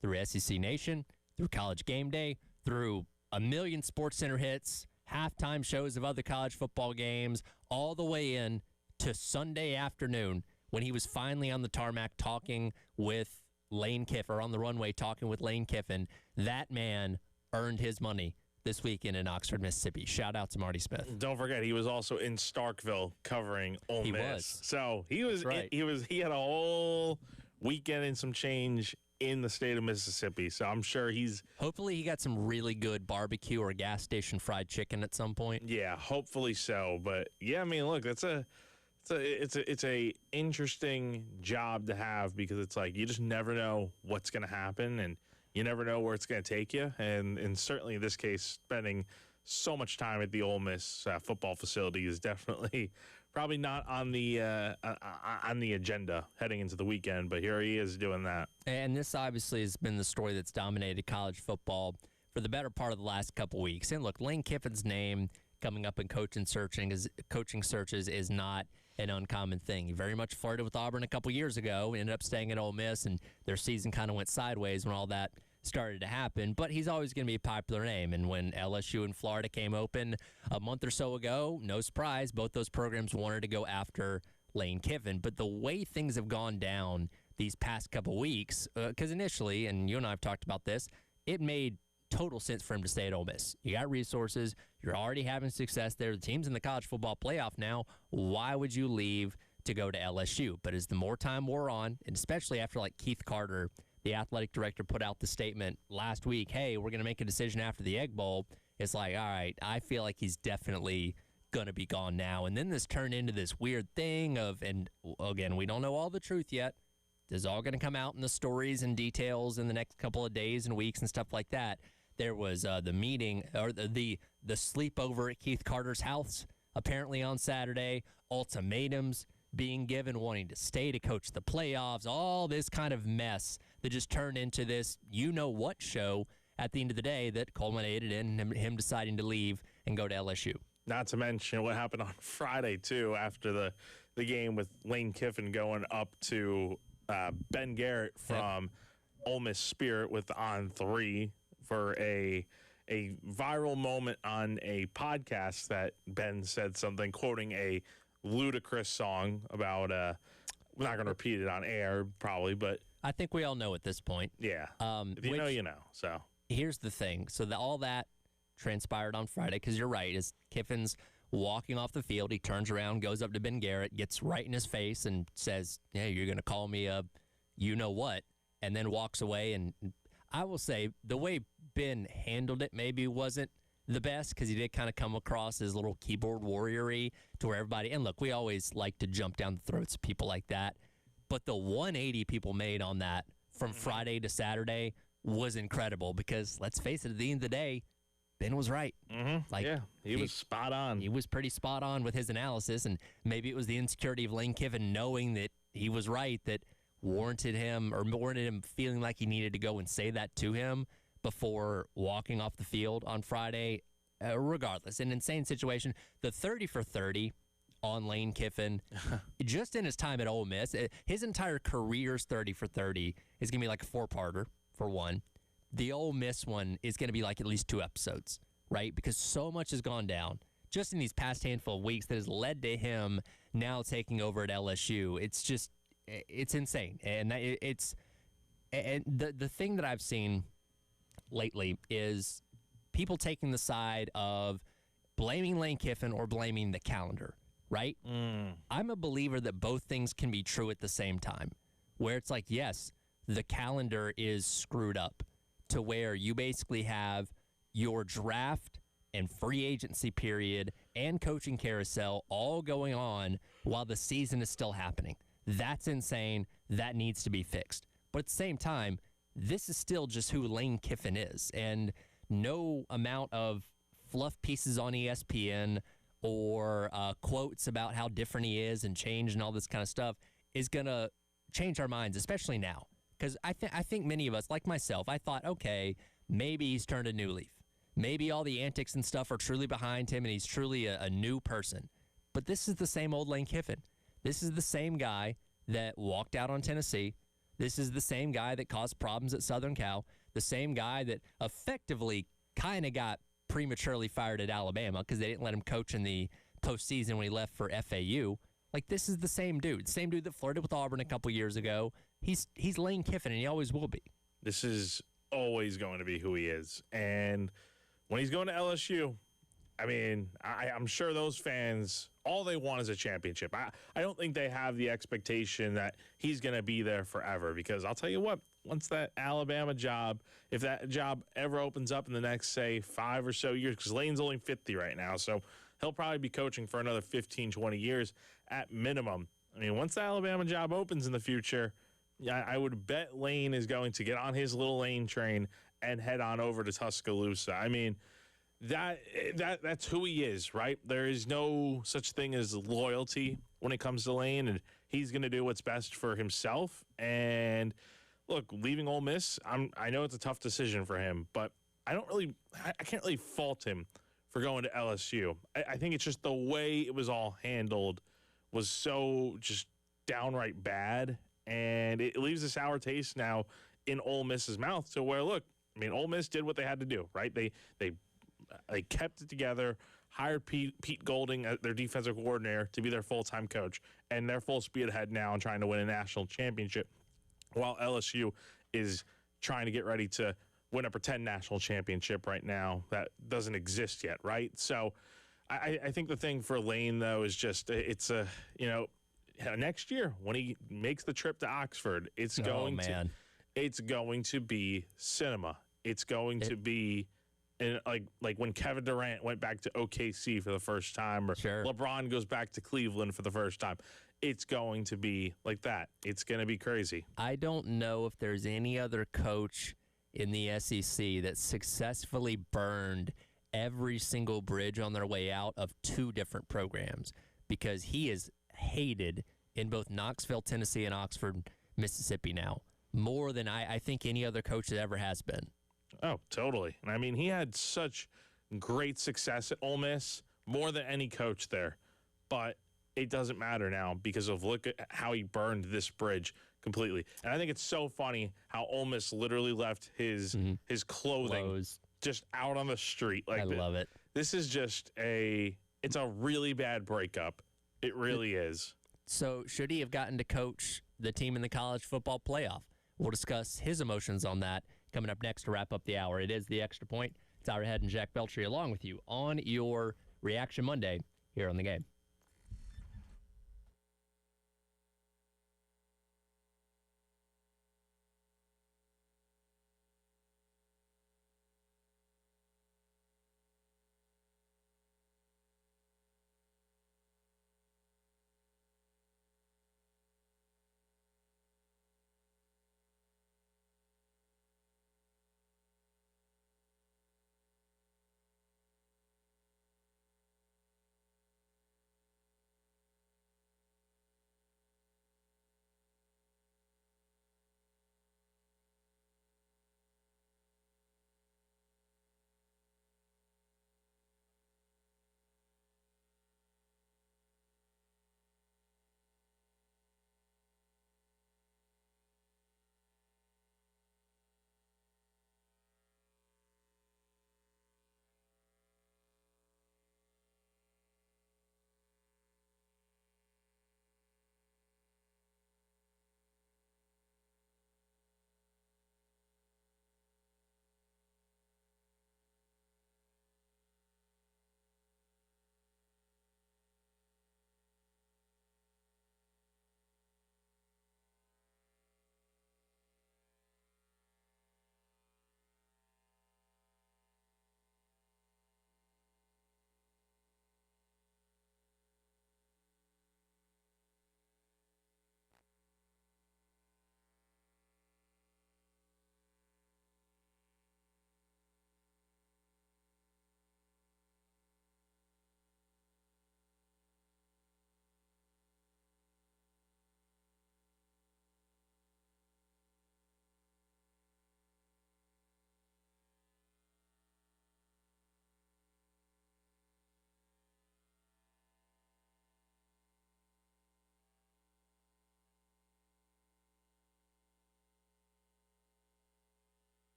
through SEC Nation, through College Game Day, through a million SportsCenter hits, halftime shows of other college football games, all the way in to Sunday afternoon when he was finally on the tarmac talking with Lane Kiffin, or on the runway talking with Lane Kiffin. That man earned his money this weekend in Oxford, Mississippi. Shout out to Marty Smith. Don't forget, he was also in Starkville covering Ole Miss. So he was right. He had a whole weekend and some change in the state of Mississippi. So I'm sure hopefully he got some really good barbecue or gas station fried chicken at some point. Yeah, hopefully so. But yeah, I mean, look, it's a interesting job to have, because it's like you just never know what's going to happen, and you never know where it's going to take you. And certainly in this case, spending so much time at the Ole Miss football facility is definitely probably not on the agenda heading into the weekend. But here he is doing that. And this obviously has been the story that's dominated college football for the better part of the last couple weeks. And look, Lane Kiffin's name coming up in coaching searches is not an uncommon thing. He very much flirted with Auburn a couple years ago, ended up staying at Ole Miss, and their season kind of went sideways when all that started to happen. But he's always going to be a popular name. And when LSU and Florida came open a month or so ago, no surprise, both those programs wanted to go after Lane Kiffin. But the way things have gone down these past couple weeks, because initially, and you and I have talked about this, it made total sense for him to stay at Ole Miss. You got resources. You're already having success there. The team's in the college football playoff now. Why would you leave to go to LSU? But as the more time wore on, and especially after like Keith Carter, the athletic director, put out the statement last week, hey, we're going to make a decision after the Egg Bowl, it's like, all right, I feel like he's definitely going to be gone now. And then this turned into this weird thing of, and again, we don't know all the truth yet. This is all going to come out in the stories and details in the next couple of days and weeks and stuff like that. There was the meeting, or the sleepover at Keith Carter's house, apparently on Saturday, ultimatums being given, wanting to stay to coach the playoffs, all this kind of mess that just turned into this you-know-what show at the end of the day that culminated in him deciding to leave and go to LSU. Not to mention what happened on Friday, too, after the game with Lane Kiffin going up to Ben Garrett from Ole Miss Spirit with On3 for a viral moment on a podcast that Ben said something, quoting a Ludacris song about, we're not going to repeat it on air probably, but I think we all know at this point. Yeah. If you know, you know. So here's the thing. So all that transpired on Friday, because you're right, as Kiffin's walking off the field, he turns around, goes up to Ben Garrett, gets right in his face and says, yeah, you're going to call me a you-know-what, and then walks away. And I will say the way Ben handled it maybe wasn't the best, because he did kind of come across as a little keyboard warrior-y to where everybody, and look, we always like to jump down the throats of people like that, but the 180 people made on that from Friday to Saturday was incredible, because let's face it, at the end of the day, Ben was right. Like, yeah, he was spot on. He was pretty spot on with his analysis, and maybe it was the insecurity of Lane Kiffin knowing that he was right that warranted him feeling like he needed to go and say that to him before walking off the field on Friday. Regardless, an insane situation. The 30 for 30 on Lane Kiffin, just in his time at Ole Miss, his entire career's 30 for 30 is going to be like a four-parter, for one. The Ole Miss one is going to be like at least 2 episodes, right? Because so much has gone down just in these past handful of weeks that has led to him now taking over at LSU. It's insane. And the thing that I've seen lately is people taking the side of blaming Lane Kiffin or blaming the calendar, right? I'm a believer that both things can be true at the same time, where it's like, yes, the calendar is screwed up to where you basically have your draft and free agency period and coaching carousel all going on while the season is still happening. That's insane. That needs to be fixed. But at the same time, this is still just who Lane Kiffin is. And no amount of fluff pieces on ESPN or quotes about how different he is and change and all this kind of stuff is going to change our minds, especially now. Because I think many of us, like myself, I thought, okay, maybe he's turned a new leaf. Maybe all the antics and stuff are truly behind him and he's truly a new person. But this is the same old Lane Kiffin. This is the same guy that walked out on Tennessee. This is the same guy that caused problems at Southern Cal. The same guy that effectively kind of got prematurely fired at Alabama because they didn't let him coach in the postseason when he left for FAU. Like, this is the same dude that flirted with Auburn a couple years ago. He's Lane Kiffin, and he always will be. This is always going to be who he is. And when he's going to LSU, I mean, I'm sure those fans, all they want is a championship. I don't think they have the expectation that he's going to be there forever, because I'll tell you what, once that Alabama job, if that job ever opens up in the next, say, 5 or so years, because Lane's only 50 right now, so he'll probably be coaching for another 15, 20 years at minimum. I mean, once the Alabama job opens in the future, I would bet Lane is going to get on his little Lane train and head on over to Tuscaloosa. I mean, that's who he is, right? There is no such thing as loyalty when it comes to Lane, and he's going to do what's best for himself. And look, leaving Ole Miss, I know it's a tough decision for him, but I can't really fault him for going to LSU. I think it's just the way it was all handled was so just downright bad, and it leaves a sour taste now in Ole Miss's mouth to where, look, I mean, Ole Miss did what they had to do, right? They kept it together, hired Pete Golding, their defensive coordinator, to be their full-time coach, and they're full speed ahead now and trying to win a national championship, while LSU is trying to get ready to win a pretend national championship right now that doesn't exist yet, right? So I think the thing for Lane, though, is just next year when he makes the trip to Oxford, it's going to be cinema. It's going to be like when Kevin Durant went back to OKC for the first time, or LeBron goes back to Cleveland for the first time. It's going to be like that. It's going to be crazy. I don't know if there's any other coach in the SEC that successfully burned every single bridge on their way out of 2 different programs, because he is hated in both Knoxville, Tennessee, and Oxford, Mississippi now, more than I think any other coach that ever has been. Oh, totally. And I mean, he had such great success at Ole Miss, more than any coach there. But it doesn't matter now because of look at how he burned this bridge completely. And I think it's so funny how Ole Miss literally left his clothing just out on the street. Like, I love it. This is just it's a really bad breakup. It really is. So should he have gotten to coach the team in the college football playoff? We'll discuss his emotions on that coming up next to wrap up the hour. It is The Extra Point. Tyler Head and Jack Beltry along with you on your Reaction Monday here on The Game.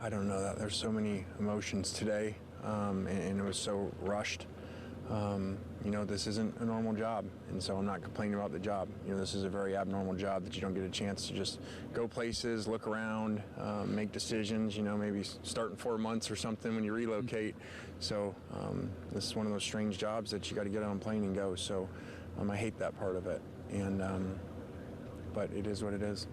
I don't know that there's so many emotions today, and it was so rushed. This isn't a normal job, and so I'm not complaining about the job. This is a very abnormal job that you don't get a chance to just go places, look around, make decisions, maybe start in 4 months or something when you relocate. So this is one of those strange jobs that you got to get on a plane and go. So I hate that part of it, but it is what it is.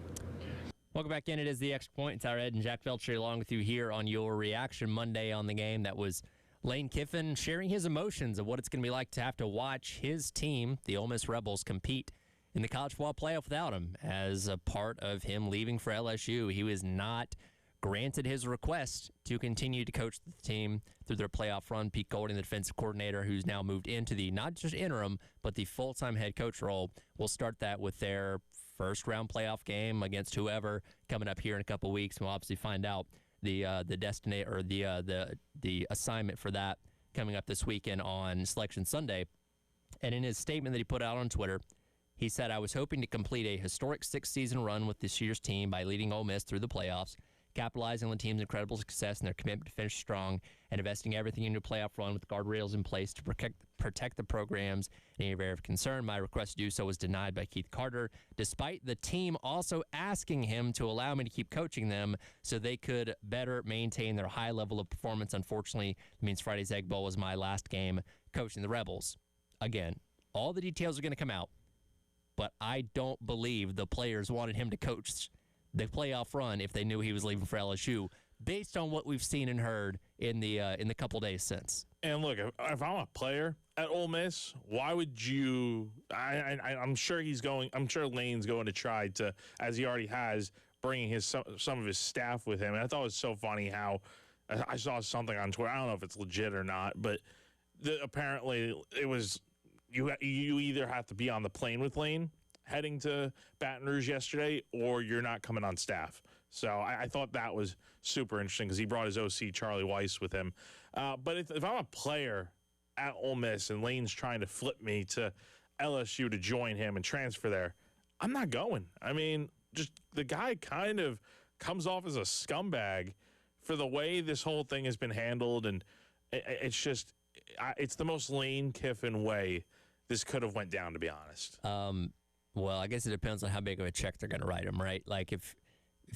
Welcome back in. It is the Extra Point. Tyler Head and Jack Veltri along with you here on your reaction Monday on the game. That was Lane Kiffin sharing his emotions of what it's going to be like to have to watch his team, the Ole Miss Rebels, compete in the college football playoff without him. As a part of him leaving for LSU, he was not granted his request to continue to coach the team through their playoff run. Pete Golding, the defensive coordinator, who's now moved into the not just interim, but the full-time head coach role, will start that with their first-round playoff game against whoever coming up here in a couple weeks. We'll obviously find out the destination or the assignment for that coming up this weekend on Selection Sunday. And in his statement that he put out on Twitter, he said, "I was hoping to complete a historic 6-season run with this year's team by leading Ole Miss through the playoffs, capitalizing on the team's incredible success and their commitment to finish strong, and investing everything into a playoff run with guardrails in place to protect the programs in any area of concern. My request to do so was denied by Keith Carter, despite the team also asking him to allow me to keep coaching them so they could better maintain their high level of performance. Unfortunately, it means Friday's Egg Bowl was my last game coaching the Rebels." Again, all the details are going to come out, but I don't believe the players wanted him to coach the playoff run if they knew he was leaving for LSU, based on what we've seen and heard in the couple days since. And look, if I'm a player at Ole Miss, why would you? I'm sure he's going. I'm sure Lane's going to try to, as he already has, bringing some of his staff with him. And I thought it was so funny how I saw something on Twitter. I don't know if it's legit or not, but apparently it was you either have to be on the plane with Lane heading to Baton Rouge yesterday, or you're not coming on staff. So I thought that was super interesting because he brought his OC, Charlie Weiss, with him. But if I'm a player at Ole Miss and Lane's trying to flip me to LSU to join him and transfer there, I'm not going. I mean, just the guy kind of comes off as a scumbag for the way this whole thing has been handled, and it's just it's the most Lane Kiffin way this could have went down, to be honest. Well, I guess it depends on how big of a check they're going to write him, right? Like if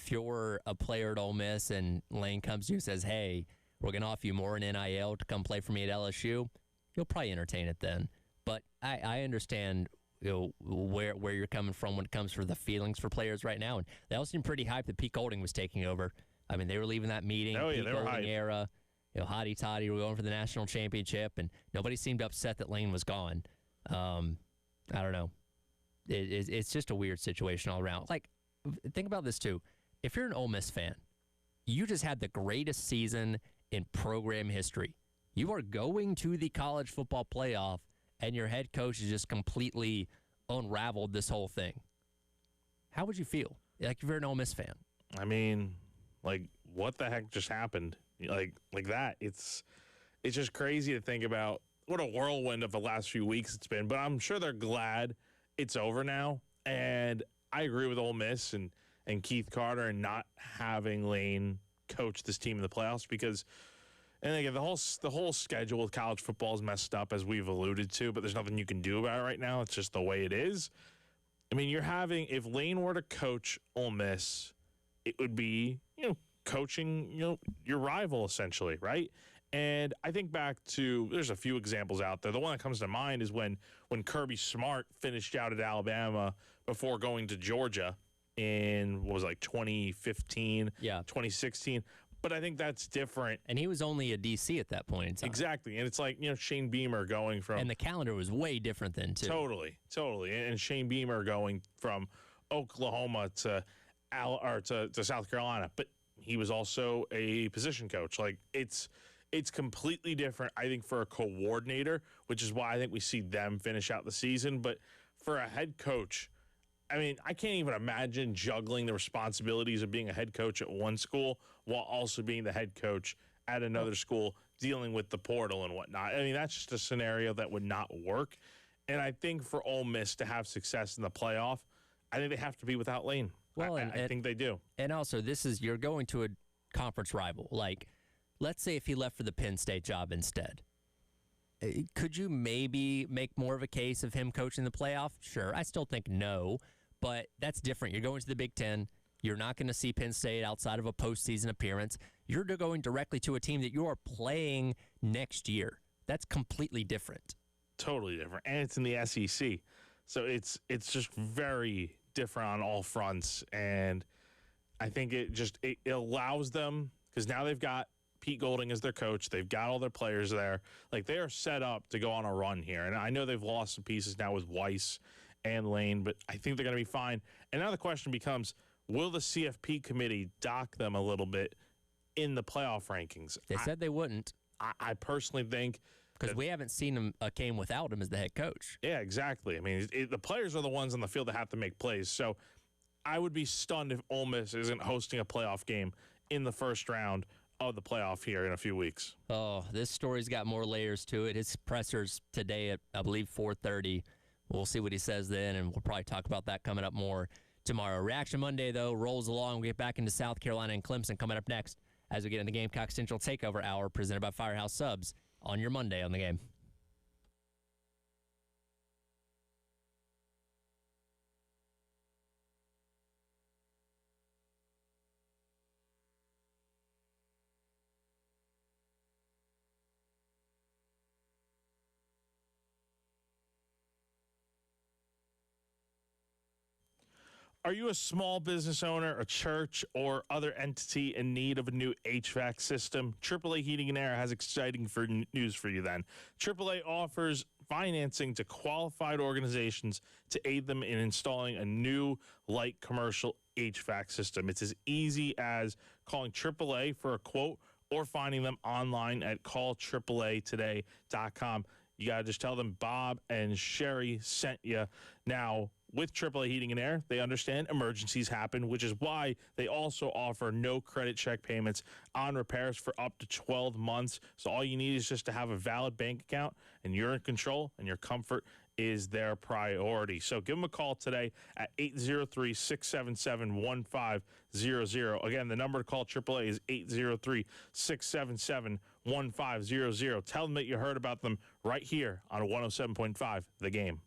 you're a player at Ole Miss and Lane comes to you and says, "Hey, we're going to offer you more in NIL to come play for me at LSU," you'll probably entertain it then. But I understand where you're coming from when it comes for the feelings for players right now. And they all seem pretty hyped that Pete Golding was taking over. I mean, they were leaving that meeting, Pete Golding era, hotty toddy, we're going for the national championship, and nobody seemed upset that Lane was gone. I don't know. It's just a weird situation all around. Like, think about this too. If you're an Ole Miss fan, you just had the greatest season in program history. You are going to the college football playoff, and your head coach has just completely unraveled this whole thing. How would you feel? Like, if you're an Ole Miss fan? I mean, like, what the heck just happened? Like that. It's just crazy to think about what a whirlwind of the last few weeks it's been. But I'm sure they're glad it's over now. And I agree with Ole Miss and Keith Carter and not having Lane coach this team in the playoffs because, and again, the whole schedule with college football is messed up, as we've alluded to, but there's nothing you can do about it right now. It's just the way it is. I mean, if Lane were to coach Ole Miss, it would be, coaching, your rival essentially, right? And I think back to, there's a few examples out there. The one that comes to mind is when Kirby Smart finished out at Alabama before going to Georgia in, 2015, 2016. But I think that's different. And he was only a DC at that point in time. Exactly. And it's like, Shane Beamer going from... And the calendar was way different then, too. Totally. And Shane Beamer going from Oklahoma to South Carolina. But he was also a position coach. Like, it's completely different, I think, for a coordinator, which is why I think we see them finish out the season. But for a head coach, I mean, I can't even imagine juggling the responsibilities of being a head coach at one school while also being the head coach at another school, dealing with the portal and whatnot. I mean, that's just a scenario that would not work. And I think for Ole Miss to have success in the playoff, I think they have to be without Lane. Well, I think they do. And also, you're going to conference rival. Like, let's say if he left for the Penn State job instead. Could you maybe make more of a case of him coaching the playoff? Sure. I still think no, but that's different. You're going to the Big Ten. You're not going to see Penn State outside of a postseason appearance. You're going directly to a team that you are playing next year. That's completely different. Totally different. And it's in the SEC. So it's just very different on all fronts. And I think it allows them, because now they've got Pete Golding as their coach. They've got all their players there. Like, they are set up to go on a run here. And I know they've lost some pieces now with Weiss and Lane, but I think they're going to be fine. And now the question becomes, will the CFP committee dock them a little bit in the playoff rankings? They said they wouldn't. I personally think, because we haven't seen a game without him as the head coach. Yeah, exactly. I mean, the players are the ones on the field that have to make plays. So I would be stunned if Ole Miss isn't hosting a playoff game in the first round of the playoff here in a few weeks. Oh, this story's got more layers to it. His presser's today at, I believe, 4:30. We'll see what he says then, and we'll probably talk about that coming up more tomorrow. Reaction Monday, though, rolls along. We get back into South Carolina and Clemson coming up next as we get in the Gamecock Central Takeover Hour presented by Firehouse Subs on your Monday on the Game. Are you a small business owner, a church, or other entity in need of a new HVAC system? AAA Heating and Air has exciting news for you then. AAA offers financing to qualified organizations to aid them in installing a new light commercial HVAC system. It's as easy as calling AAA for a quote or finding them online at callAAAtoday.com. You got to just tell them Bob and Sherry sent you. Now, with AAA Heating and Air, they understand emergencies happen, which is why they also offer no credit check payments on repairs for up to 12 months. So all you need is just to have a valid bank account, and you're in control, and your comfort is their priority. So give them a call today at 803-677-1500. Again, the number to call AAA is 803-677-1500. Tell them that you heard about them right here on 107.5 The Game.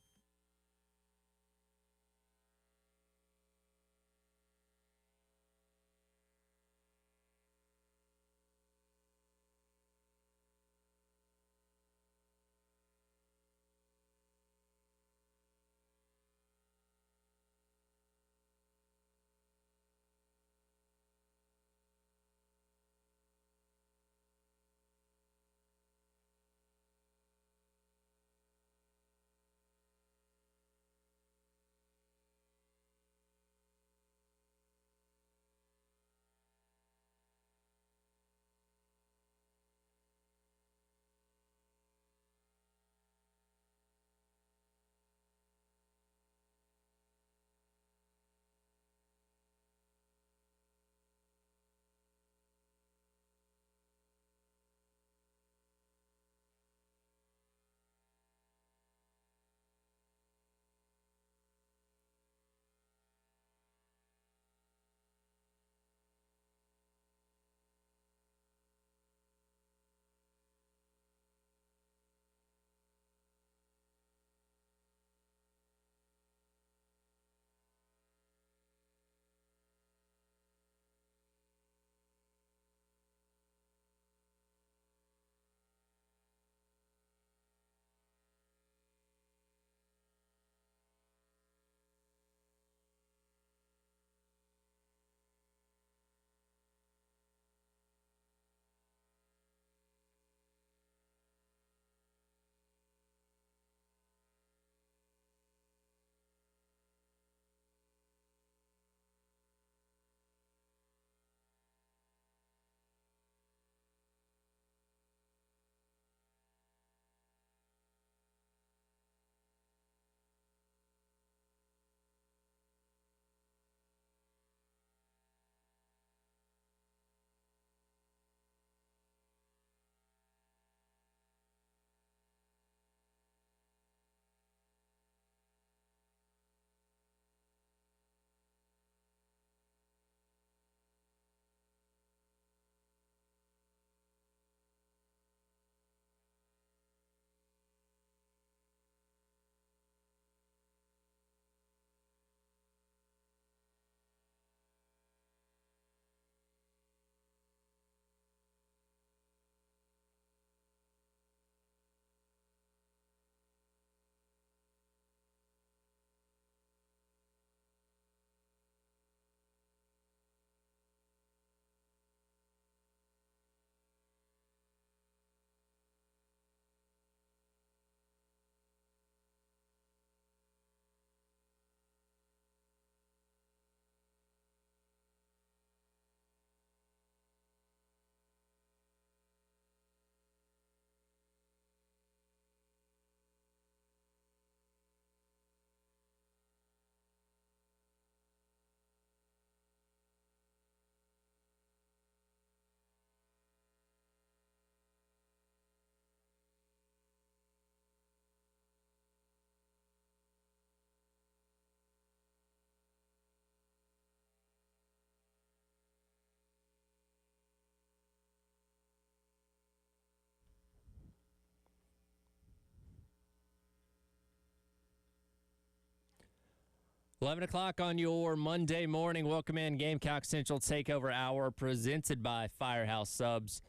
11 o'clock on your Monday morning. Welcome in Gamecock Central Takeover Hour presented by Firehouse Subs.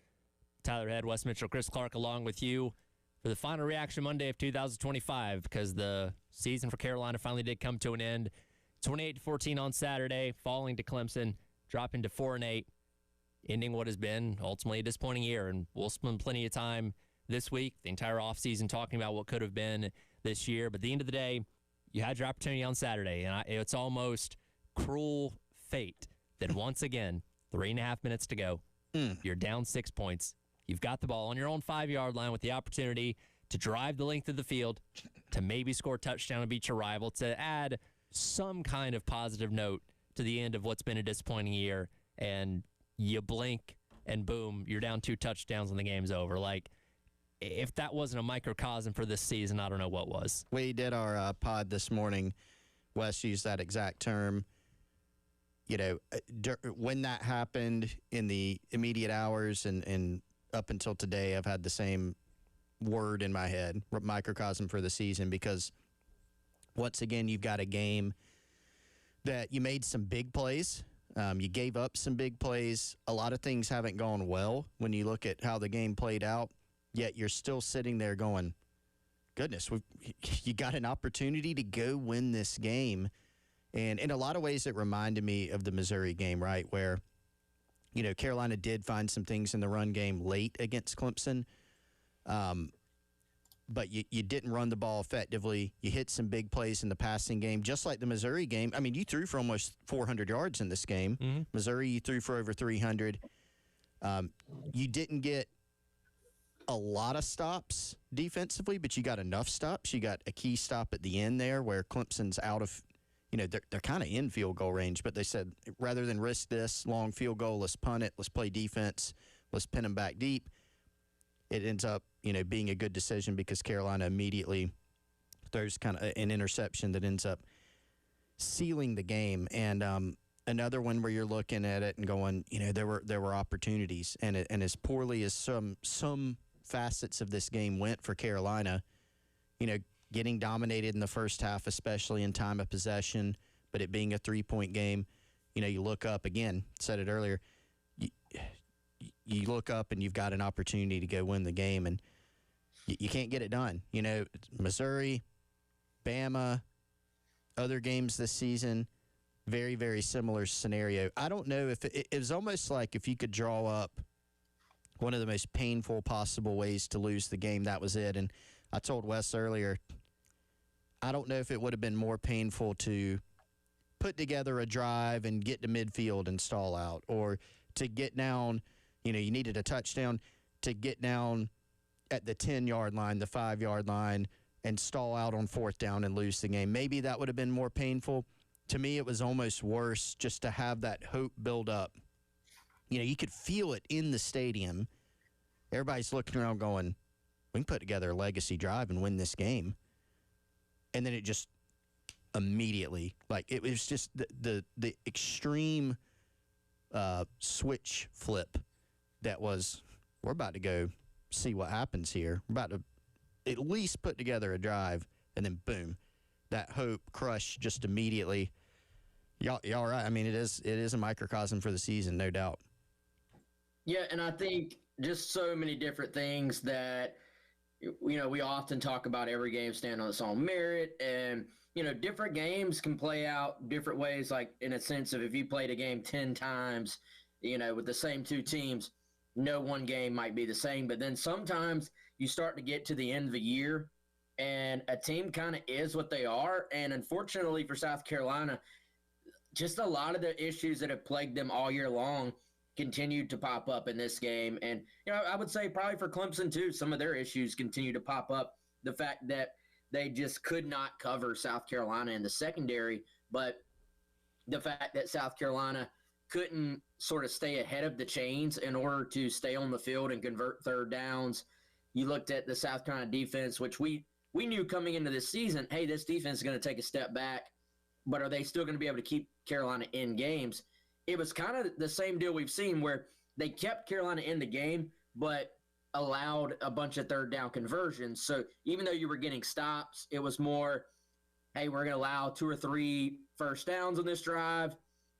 Tyler Head, Wes Mitchell, Chris Clark along with you for the final reaction Monday of 2025 because the season for Carolina finally did come to an end. 28-14 on Saturday, falling to Clemson, dropping to 4-8, ending what has been ultimately a disappointing year. And we'll spend plenty of time this week, the entire offseason, talking about what could have been this year. But at the end of the day, you had your opportunity on Saturday, and it's almost cruel fate that once again, 3.5 minutes to go, you're down 6 points. You've got the ball on your own 5-yard line with the opportunity to drive the length of the field, to maybe score a touchdown and beat your rival, to add some kind of positive note to the end of what's been a disappointing year, and you blink, and boom, you're down 2 touchdowns and the game's over. Like, if that wasn't a microcosm for this season, I don't know what was. We did our pod this morning. Wes used that exact term. You know, when that happened in the immediate hours and up until today, I've had the same word in my head, microcosm for the season, because once again, you've got a game that you made some big plays. You gave up some big plays. A lot of things haven't gone well when you look at how the game played out. Yet you're still sitting there going, goodness, you got an opportunity to go win this game. And in a lot of ways, it reminded me of the Missouri game, right, where, you know, Carolina did find some things in the run game late against Clemson, but you didn't run the ball effectively. You hit some big plays in the passing game, just like the Missouri game. I mean, you threw for almost 400 yards in this game. Mm-hmm. Missouri, you threw for over 300. You didn't get a lot of stops defensively, but you got enough stops. You got a key stop at the end there where Clemson's out of, you know, they're kind of in field goal range, but they said rather than risk this long field goal, let's punt it, let's play defense, let's pin them back deep. It ends up, you know, being a good decision because Carolina immediately throws kind of an interception that ends up sealing the game. And another one where you're looking at it and going, you know, there were opportunities, and as poorly as some facets of this game went for Carolina, you know, getting dominated in the first half, especially in time of possession, but it being a 3-point game, you know, you look up again, said it earlier, you look up and you've got an opportunity to go win the game, and you can't get it done. You know, Missouri, Bama, other games this season, very, very similar scenario. I don't know if it was almost like if you could draw up one of the most painful possible ways to lose the game, that was it. And I told Wes earlier, I don't know if it would have been more painful to put together a drive and get to midfield and stall out, or to get down, you know, you needed a touchdown, to get down at the 10-yard line, the 5-yard line, and stall out on 4th down and lose the game. Maybe that would have been more painful. To me, it was almost worse just to have that hope build up. You know, you could feel it in the stadium. Everybody's looking around going, we can put together a legacy drive and win this game. And then it just immediately, like, it was just the extreme switch flip that was, we're about to go see what happens here. We're about to at least put together a drive, and then boom, that hope crushed just immediately. Y'all right. I mean, it is a microcosm for the season, no doubt. Yeah, and I think just so many different things that, you know, we often talk about every game stand on its own merit, and, you know, different games can play out different ways, like in a sense of if you played a game 10 times, you know, with the same two teams, no one game might be the same. But then sometimes you start to get to the end of the year and a team kind of is what they are. And unfortunately for South Carolina, just a lot of the issues that have plagued them all year long continued to pop up in this game. And, you know, I would say probably for Clemson too, some of their issues continue to pop up. The fact that they just could not cover South Carolina in the secondary, but the fact that South Carolina couldn't sort of stay ahead of the chains in order to stay on the field and convert 3rd downs. You looked at the South Carolina defense, which we knew coming into this season, hey, this defense is going to take a step back, but are they still going to be able to keep Carolina in games? It was kind of the same deal we've seen where they kept Carolina in the game, but allowed a bunch of 3rd down conversions. So even though you were getting stops, it was more hey, we're going to allow 2 or 3 first downs on this drive,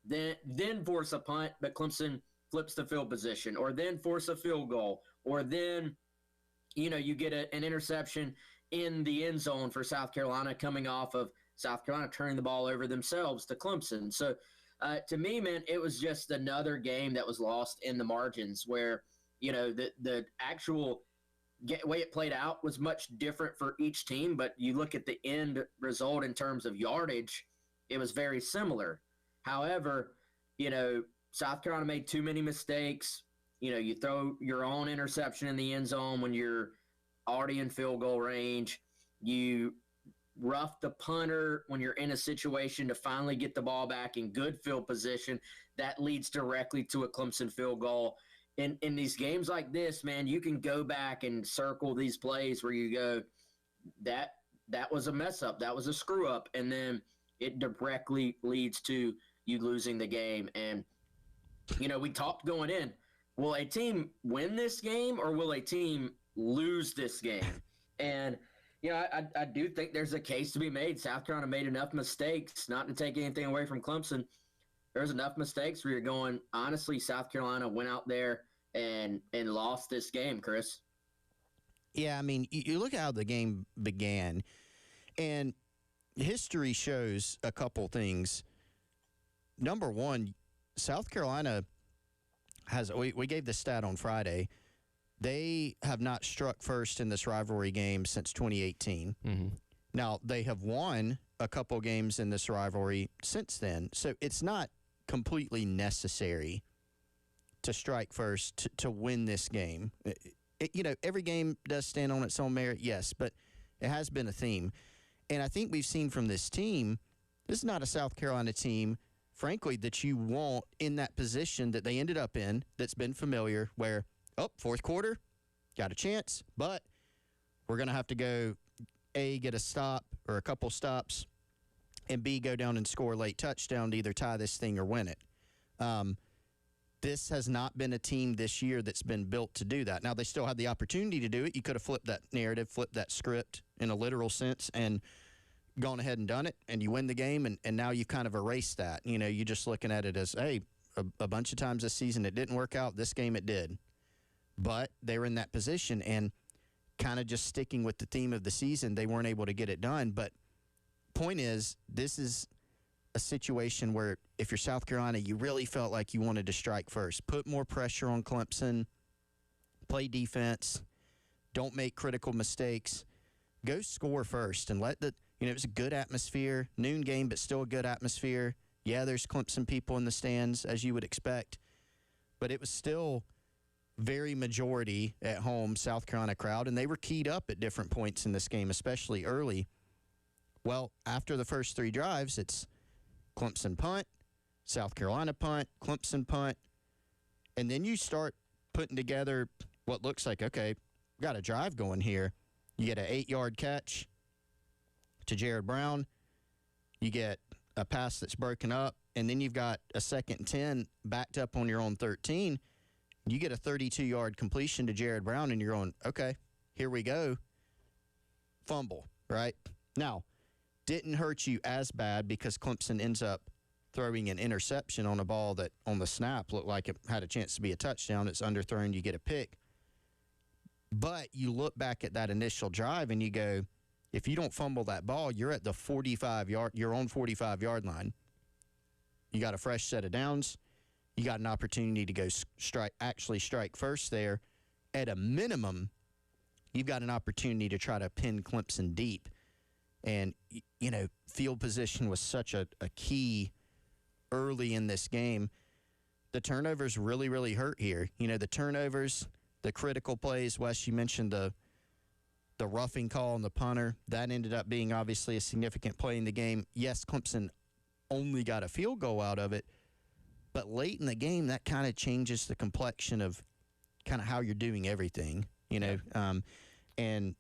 then force a punt, but Clemson flips the field position, or then force a field goal, or then, you get an interception in the end zone for South Carolina coming off of South Carolina turning the ball over themselves to Clemson. So to me, man, it was just another game that was lost in the margins where, the actual way it played out was much different for each team, but you look at the end result in terms of yardage, it was very similar. However, South Carolina made too many mistakes. You throw your own interception in the end zone when you're already in field goal range. You rough the punter when you're in a situation to finally get the ball back in good field position. That leads directly to a Clemson field goal. In these games like this, man, you can go back and circle these plays where you go, that was a mess up. That was a screw up. And then it directly leads to you losing the game. And, we talked going in, will a team win this game or will a team lose this game? And, I do think there's a case to be made. South Carolina made enough mistakes, not to take anything away from Clemson. There's enough mistakes where you're going, honestly, South Carolina went out there and lost this game, Chris. Yeah, I mean, you look at how the game began, and history shows a couple things. Number one, South Carolina we gave the stat on Friday, they have not struck first in this rivalry game since 2018. Mm-hmm. Now, they have won a couple games in this rivalry since then, so it's not completely necessary to strike first to win this game. Every game does stand on its own merit, yes, but it has been a theme. And I think we've seen from this team, this is not a South Carolina team, frankly, that you want in that position that they ended up in that's been familiar where, fourth quarter, got a chance, but we're going to have to go, A, get a stop or a couple stops, and B, go down and score a late touchdown to either tie this thing or win it. This has not been a team this year that's been built to do that. Now, they still had the opportunity to do it. You could have flipped that narrative, flipped that script in a literal sense and gone ahead and done it, and you win the game, and now you kind of erase that. You're just looking at it as, hey, a bunch of times this season it didn't work out. This game it did. But they were in that position, and kind of just sticking with the theme of the season, they weren't able to get it done. But point is, this is a situation where if you're South Carolina, you really felt like you wanted to strike first. Put more pressure on Clemson, play defense, don't make critical mistakes, go score first, and let it was a good atmosphere, noon game, but still a good atmosphere. Yeah, there's Clemson people in the stands, as you would expect, but it was still very majority at home South Carolina crowd, and they were keyed up at different points in this game, especially early. Well, after the first 3 drives, it's Clemson punt, South Carolina punt, Clemson punt, and then you start putting together what looks like, okay, we got a drive going here. You get an 8-yard catch to Jared Brown. You get a pass that's broken up, and then you've got a 2nd and 10 backed up on your own 13. You get a 32-yard completion to Jared Brown, and you're on, okay, here we go. Fumble, right? Now, didn't hurt you as bad because Clemson ends up throwing an interception on a ball that on the snap looked like it had a chance to be a touchdown. It's underthrown, you get a pick. But you look back at that initial drive and you go, if you don't fumble that ball, you're at the 45-yard, your own 45-yard line. You got a fresh set of downs. You got an opportunity to go strike first there. At a minimum, you've got an opportunity to try to pin Clemson deep. And, field position was such a key early in this game. The turnovers really, really hurt here. The turnovers, the critical plays. Wes, you mentioned the roughing call on the punter. That ended up being obviously a significant play in the game. Yes, Clemson only got a field goal out of it. But late in the game, that kind of changes the complexion of kind of how you're doing everything, and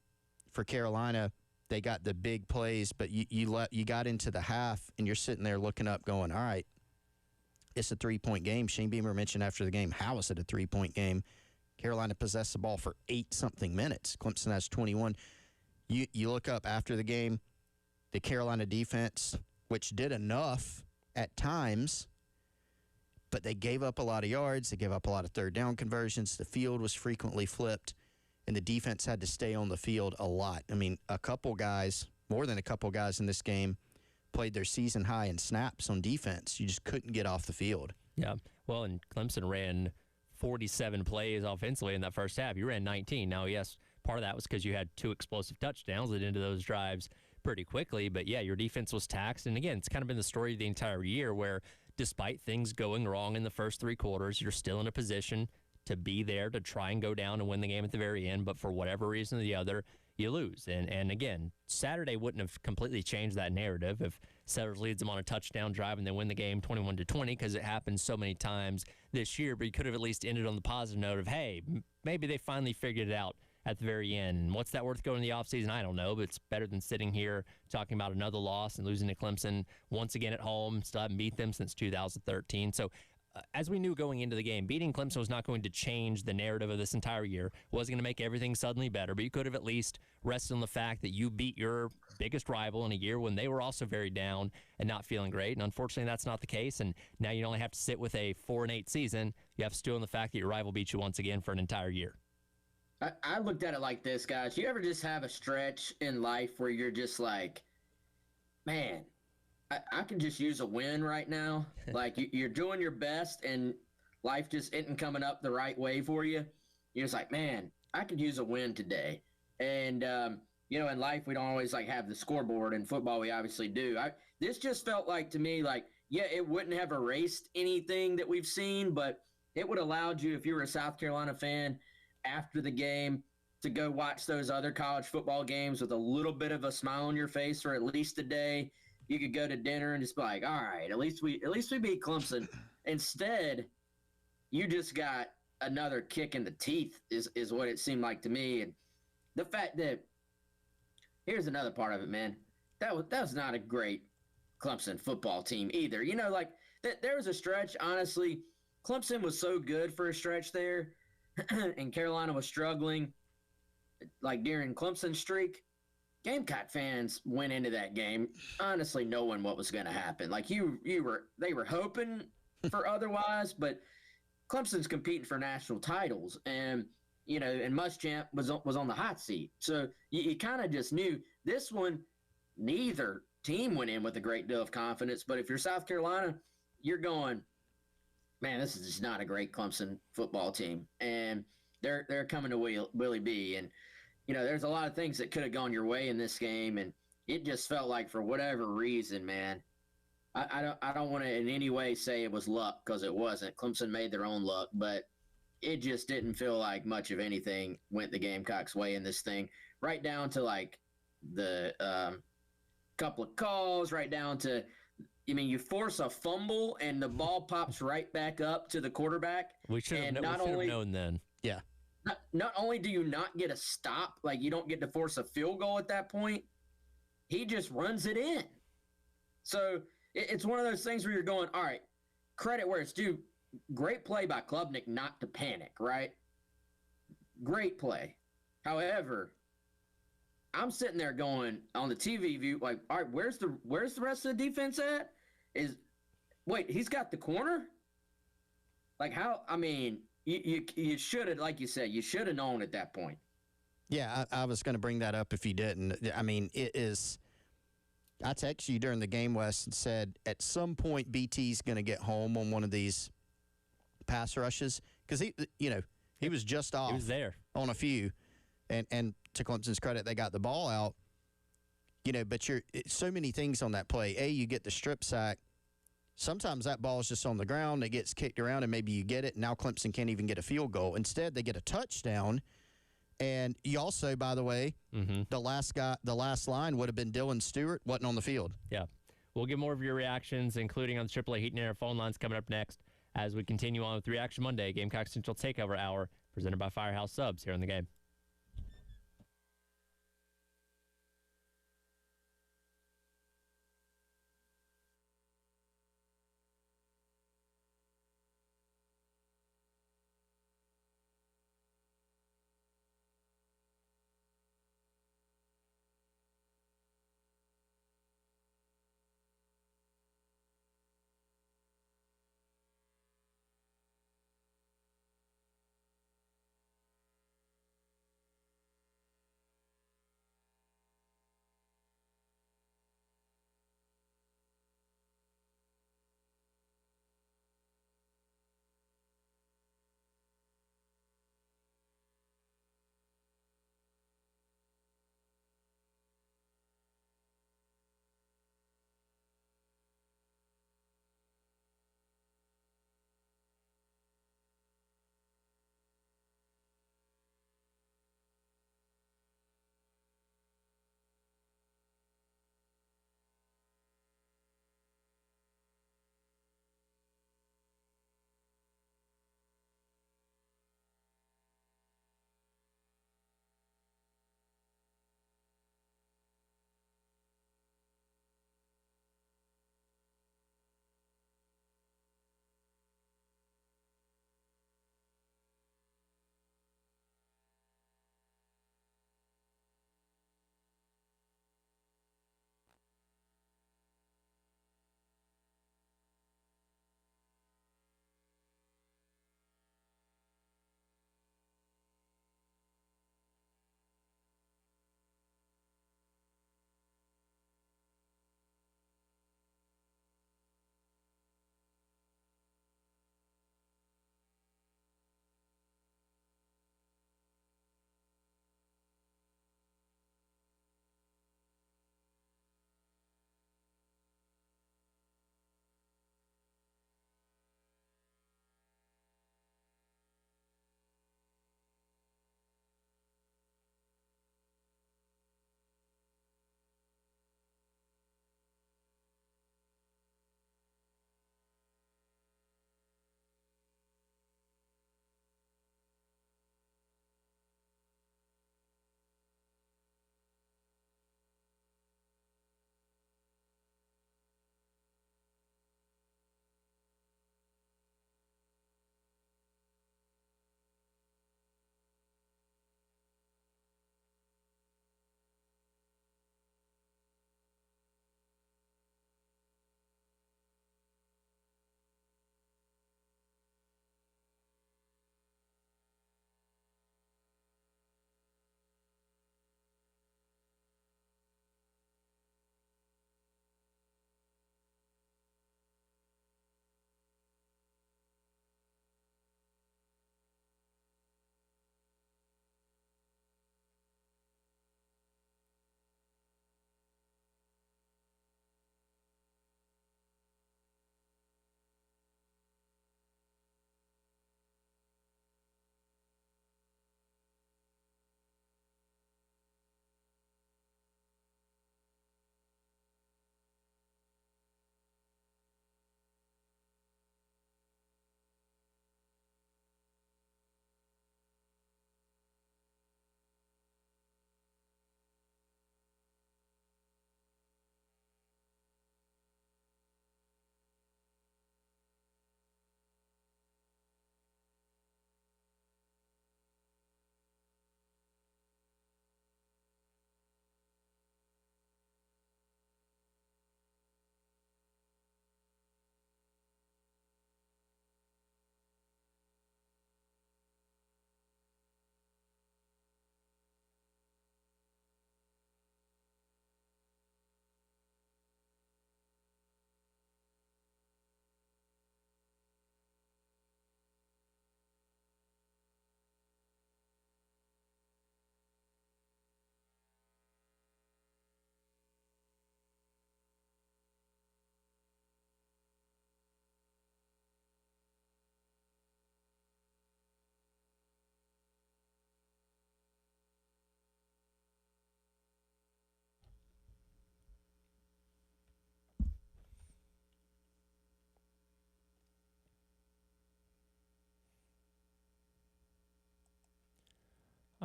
for Carolina, they got the big plays, but you got into the half, and you're sitting there looking up going, all right, it's a 3-point game. Shane Beamer mentioned after the game, how is it a 3-point game? Carolina possessed the ball for 8-something minutes. Clemson has 21. You look up after the game, the Carolina defense, which did enough at times, but they gave up a lot of yards. They gave up a lot of third down conversions. The field was frequently flipped, and the defense had to stay on the field a lot. I mean, a couple guys, more than a couple guys in this game, played their season high in snaps on defense. You just couldn't get off the field. Yeah. Well, and Clemson ran 47 plays offensively in that first half. You ran 19. Now, yes, part of that was because you had 2 explosive touchdowns that ended those drives pretty quickly. But, yeah, your defense was taxed. And, again, it's kind of been the story of the entire year where despite things going wrong in the first 3 quarters, you're still in a position to be there to try and go down and win the game at the very end. But for whatever reason or the other, you lose. And again, Saturday wouldn't have completely changed that narrative if Sellers leads them on a touchdown drive and they win the game 21-20 because it happens so many times this year. But you could have at least ended on the positive note of, hey, maybe they finally figured it out at the very end. And what's that worth going in the offseason? I don't know, but it's better than sitting here talking about another loss and losing to Clemson once again at home. Still haven't beat them since 2013. So as we knew going into the game, beating Clemson was not going to change the narrative of this entire year. Wasn't going to make everything suddenly better, but you could have at least rested on the fact that you beat your biggest rival in a year when they were also very down and not feeling great. And unfortunately, that's not the case. And now you only have to sit with a 4-8 season. You have to stew on the fact that your rival beat you once again for an entire year. I looked at it like this, guys. You ever just have a stretch in life where you're just like, man, I could just use a win right now. Like you're doing your best and life just isn't coming up the right way for you. You're just like, man, I could use a win today. And, in life, we don't always like have the scoreboard. In football, we obviously do. This just felt like to me, like, yeah, it wouldn't have erased anything that we've seen, but it would have allowed you, if you were a South Carolina fan after the game, to go watch those other college football games with a little bit of a smile on your face for at least a day. You could go to dinner and just be like, all right, at least we beat Clemson. Instead, you just got another kick in the teeth is what it seemed like to me. And the fact that here's another part of it, man. That was not a great Clemson football team either. There was a stretch, honestly. Clemson was so good for a stretch there, and Carolina was struggling, like during Clemson's streak. Gamecock fans went into that game honestly knowing what was going to happen. Like they were hoping for otherwise, but Clemson's competing for national titles, and and Muschamp was on the hot seat. So you kind of just knew this one. Neither team went in with a great deal of confidence, but if you're South Carolina, you're going, man, this is just not a great Clemson football team, and they're coming to Willie B. And there's a lot of things that could have gone your way in this game, and it just felt like for whatever reason, man, I don't want to in any way say it was luck because it wasn't. Clemson made their own luck, but it just didn't feel like much of anything went the Gamecocks' way in this thing, right down to like the couple of calls, right down to, you force a fumble and the ball pops right back up to the quarterback. We should have known then. Yeah. Not only do you not get a stop, like you don't get to force a field goal at that point, he just runs it in. So it's one of those things where you're going, all right, credit where it's due. Great play by Klubnik not to panic, right? Great play. However, I'm sitting there going on the TV view, like, all right, where's the rest of the defense at? Wait, he's got the corner? Like how? You should have, like you said, you should have known at that point. Yeah, I was going to bring that up if you didn't. It is. I texted you during the game, Wes, and said at some point BT's going to get home on one of these pass rushes because he was just off. He was there on a few, and to Clemson's credit, they got the ball out. But so many things on that play. You get the strip sack. Sometimes that ball is just on the ground. It gets kicked around, and maybe you get it. Now Clemson can't even get a field goal. Instead, they get a touchdown. And you also, by the way, the last line would have been Dylan Stewart, wasn't on the field. Yeah. We'll get more of your reactions, including on the AAA Heat and Air phone lines coming up next as we continue on with Reaction Monday, Gamecock Central Takeover Hour, presented by Firehouse Subs here on the game.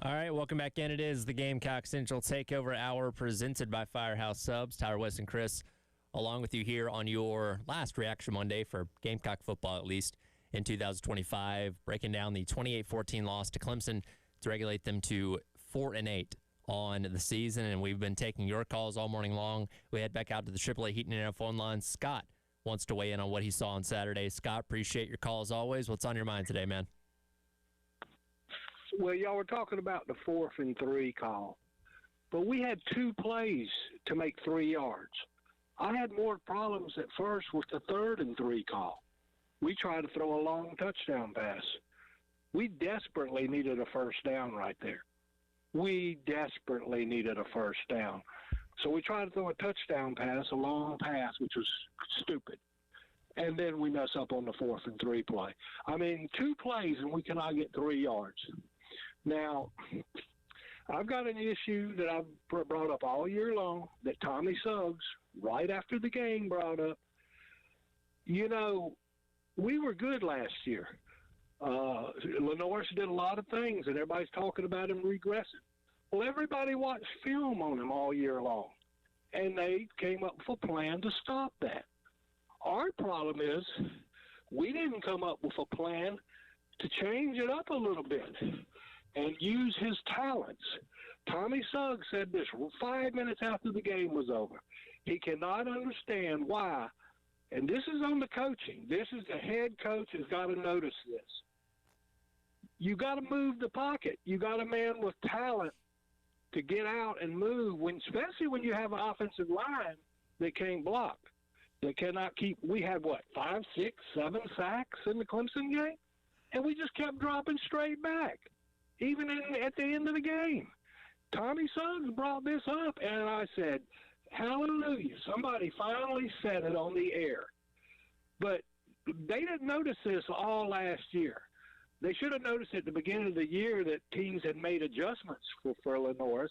All right, welcome back in. It is the Gamecock Central Takeover Hour presented by Firehouse Subs. Tyler, West, and Chris along with you here on your last Reaction Monday for Gamecock football, at least in 2025, breaking down the 28-14 loss to Clemson to regulate them to 4-8 on the season. And we've been taking your calls all morning long. We head back out to the AAA Heating and Air phone line. Scott wants to weigh in on what he saw on Saturday. Scott, appreciate your call as always. What's on your mind today, man? Well, y'all were talking about the 4th and 3 call, but we had 2 plays to make 3 yards. I had more problems at first with the 3rd and 3 call. We tried to throw a long touchdown pass. We desperately needed a first down right there. We desperately needed a first down. So we tried to throw a touchdown pass, a long pass, which was stupid. And then we mess up on the 4th and 3 play. I mean, 2 plays and we cannot get 3 yards. Now, I've got an issue that I've brought up all year long that Tommy Suggs, right after the game, brought up. You know, we were good last year. Lenoir did a lot of things, and everybody's talking about him regressing. Well, everybody watched film on him all year long, and they came up with a plan to stop that. Our problem is we didn't come up with a plan to change it up a little bit and use his talents. Tommy Suggs said this 5 minutes after the game was over. He cannot understand why, and this is on the coaching. This is the head coach has got to notice this. You got to move the pocket. You got a man with talent to get out and move, especially when you have an offensive line that can't block, that cannot keep. We had, 5, 6, 7 sacks in the Clemson game? And we just kept dropping straight back, even at the end of the game. Tommy Suggs brought this up, and I said, hallelujah, somebody finally said it on the air. But they didn't notice this all last year. They should have noticed at the beginning of the year that teams had made adjustments for Lenoir,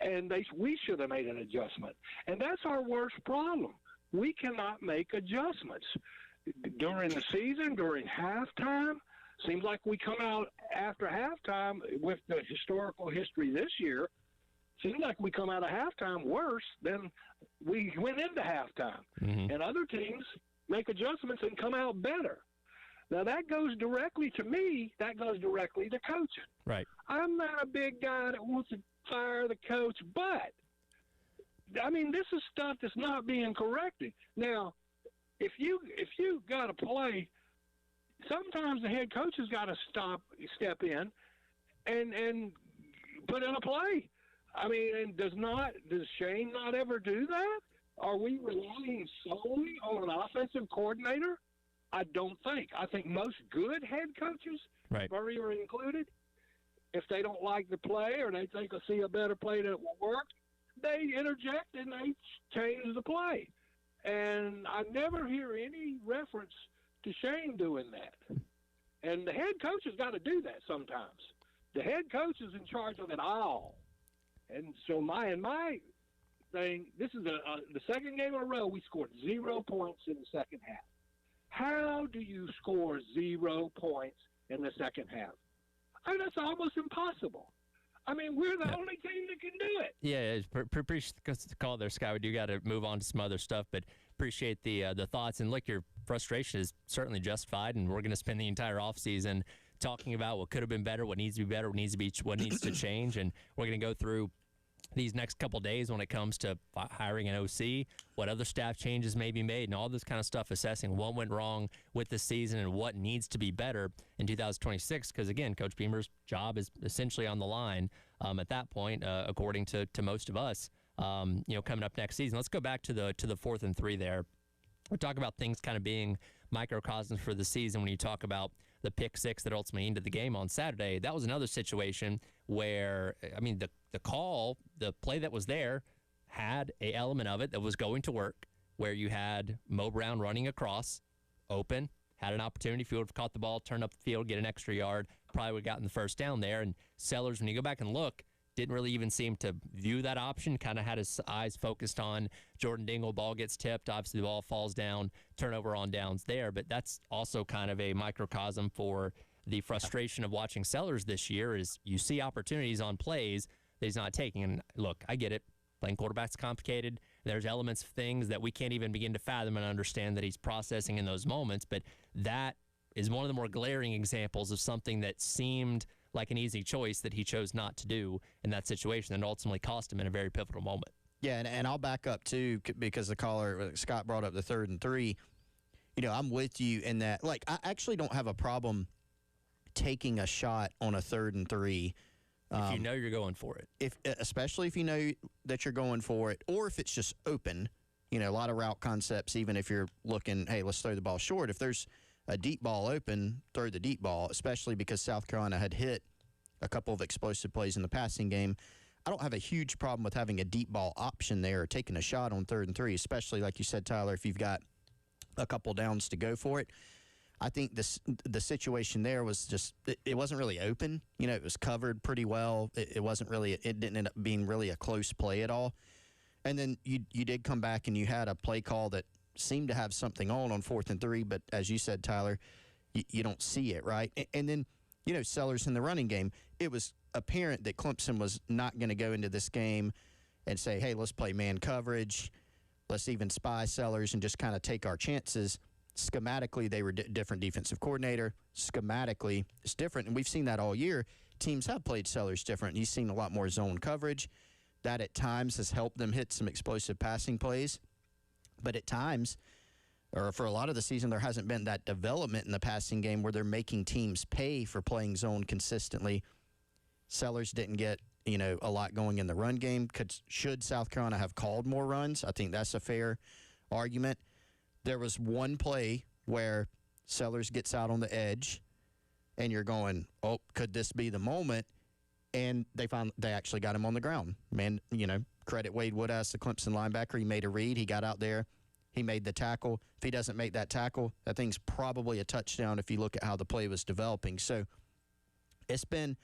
and we should have made an adjustment. And that's our worst problem. We cannot make adjustments. During the season, during halftime, seems like we come out after halftime with the historical history this year. Seems like we come out of halftime worse than we went into halftime. Mm-hmm. And other teams make adjustments and come out better. Now, that goes directly to me. That goes directly to coaching. Right. I'm not a big guy that wants to fire the coach, but, I mean, this is stuff that's not being corrected. Now, if you got to play, sometimes the head coach has got to step in and put in a play. I mean, and does Shane not ever do that? Are we relying solely on an offensive coordinator? I don't think. I think most good head coaches, right, Spurrier included, if they don't like the play or they think they see a better play that will work, they interject and they change the play. And I never hear any reference to Shane doing that. And the head coach has got to do that sometimes. The head coach is in charge of it all. And so my thing, this is the second game in a row we scored 0 points in the second half. How do you score 0 points in the second half? I mean, that's almost impossible. I mean, we're the only team that can do it. Yeah, appreciate the call there, Scott. We do got to move on to some other stuff, but appreciate the thoughts. And look, your frustration is certainly justified, and we're going to spend the entire offseason talking about what could have been better, what needs to be better, what needs to change. And we're going to go through these next couple days when it comes to hiring an OC, what other staff changes may be made, and all this kind of stuff, assessing what went wrong with the season and what needs to be better in 2026. Because, again, Coach Beamer's job is essentially on the line at that point, according to most of us, coming up next season. Let's go back to the 4th and 3 there. We're talking about things kind of being microcosms for the season when you talk about the pick six that ultimately ended the game on Saturday. That was another situation where, I mean, the call, the play that was there had an element of it that was going to work, where you had Mo Brown running across, open, had an opportunity. If he would have caught the ball, turn up the field, get an extra yard, probably would have gotten the first down there. And Sellers, when you go back and look, didn't really even seem to view that option, kind of had his eyes focused on Jordan Dingle. Ball gets tipped. Obviously, the ball falls down, turnover on downs there. But that's also kind of a microcosm for the frustration of watching Sellers this year is you see opportunities on plays that he's not taking. And look, I get it. Playing quarterback's complicated. There's elements of things that we can't even begin to fathom and understand that he's processing in those moments. But that is one of the more glaring examples of something that seemed like an easy choice that he chose not to do in that situation and ultimately cost him in a very pivotal moment. Yeah, and I'll back up, too, because the caller, Scott, brought up the 3rd and 3. You know, I'm with you in that. Like, I actually don't have a problem taking a shot on a 3rd and 3. If you know you're going for it. Especially if you know that you're going for it, or if it's just open. You know, a lot of route concepts, even if you're looking, hey, let's throw the ball short. If there's a deep ball open, throw the deep ball, especially because South Carolina had hit a couple of explosive plays in the passing game. I don't have a huge problem with having a deep ball option there or taking a shot on 3rd and 3, especially, like you said, Tyler, if you've got a couple downs to go for it. I think the situation there was just it wasn't really open. You know, it was covered pretty well. It wasn't really. It didn't end up being really a close play at all. And then you did come back and you had a play call that seemed to have something on 4th and 3. But as you said, Tyler, you don't see it, right? And then, you know, Sellers in the running game, it was apparent that Clemson was not going to go into this game and say, hey, let's play man coverage. Let's even spy Sellers and just kind of take our chances. Schematically, they were different defensive coordinator. Schematically, it's different, and we've seen that all year. Teams have played Sellers different. You've seen a lot more zone coverage. That at times has helped them hit some explosive passing plays. But at times, or for a lot of the season, there hasn't been that development in the passing game where they're making teams pay for playing zone consistently. Sellers didn't get, you know, a lot going in the run game. Should South Carolina have called more runs? I think that's a fair argument. There was one play where Sellers gets out on the edge, and you're going, oh, could this be the moment? And they actually got him on the ground. Man, you know, credit Wade Woodhouse, the Clemson linebacker. He made a read. He got out there. He made the tackle. If he doesn't make that tackle, that thing's probably a touchdown if you look at how the play was developing. So it's been,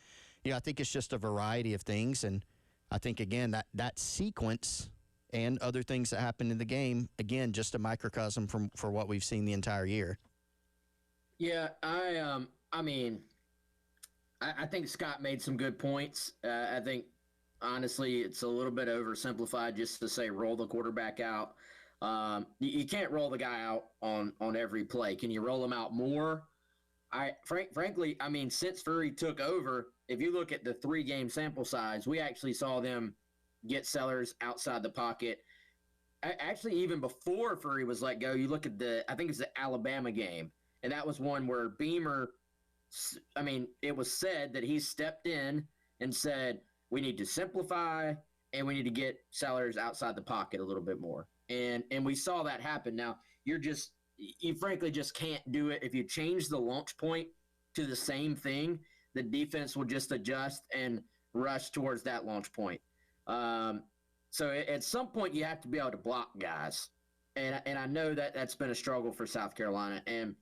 you know, I think it's just a variety of things. And I think, again, that sequence and other things that happened in the game, again, just a microcosm for what we've seen the entire year. Yeah, I mean, I think Scott made some good points. I think, honestly, it's a little bit oversimplified just to say roll the quarterback out. You can't roll the guy out on every play. Can you roll him out more? Frankly, I mean, since Furry took over, if you look at the 3-game sample size, we actually saw them get Sellers outside the pocket. Actually, even before Furry was let go, you look at I think it's the Alabama game, and that was one where Beamer, I mean, it was said that he stepped in and said, we need to simplify and we need to get Sellers outside the pocket a little bit more. And we saw that happen. Now, you frankly just can't do it. If you change the launch point to the same thing, the defense will just adjust and rush towards that launch point. So at some point you have to be able to block guys. And I know that that's been a struggle for South Carolina. And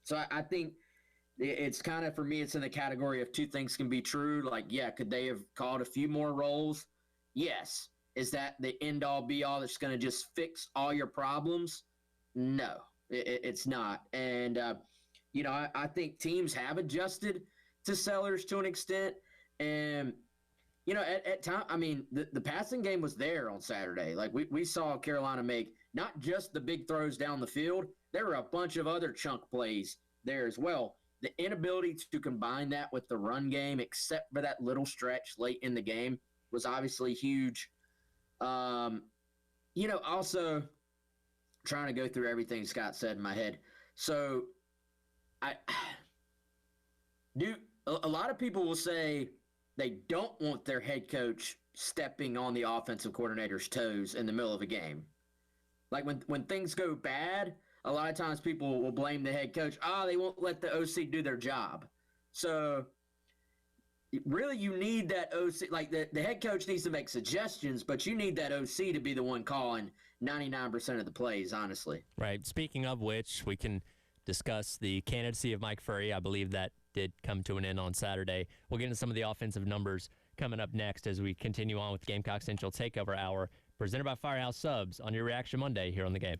so I think it's kind of, for me, it's in the category of two things can be true. Like, yeah, could they have called a few more rolls? Yes. Is that the end all be all that's going to just fix all your problems? No, it's not. And, you know, I think teams have adjusted to Sellers to an extent. And, you know, at time, I mean, the passing game was there on Saturday. Like, we saw Carolina make not just the big throws down the field. There were a bunch of other chunk plays there as well. The inability to combine that with the run game, except for that little stretch late in the game, was obviously huge. You know, also trying to go through everything Scott said in my head. So a lot of people will say they don't want their head coach stepping on the offensive coordinator's toes in the middle of a game. Like when things go bad, a lot of times people will blame the head coach. They won't let the OC do their job. So really you need that OC. Like the head coach needs to make suggestions, but you need that OC to be the one calling 99% of the plays, honestly. Right. Speaking of which, we can discuss the candidacy of Mike Furry. I believe that did come to an end on Saturday. We'll get into some of the offensive numbers coming up next as we continue on with Gamecock Central Takeover Hour, presented by Firehouse Subs on your Reaction Monday here on The Game.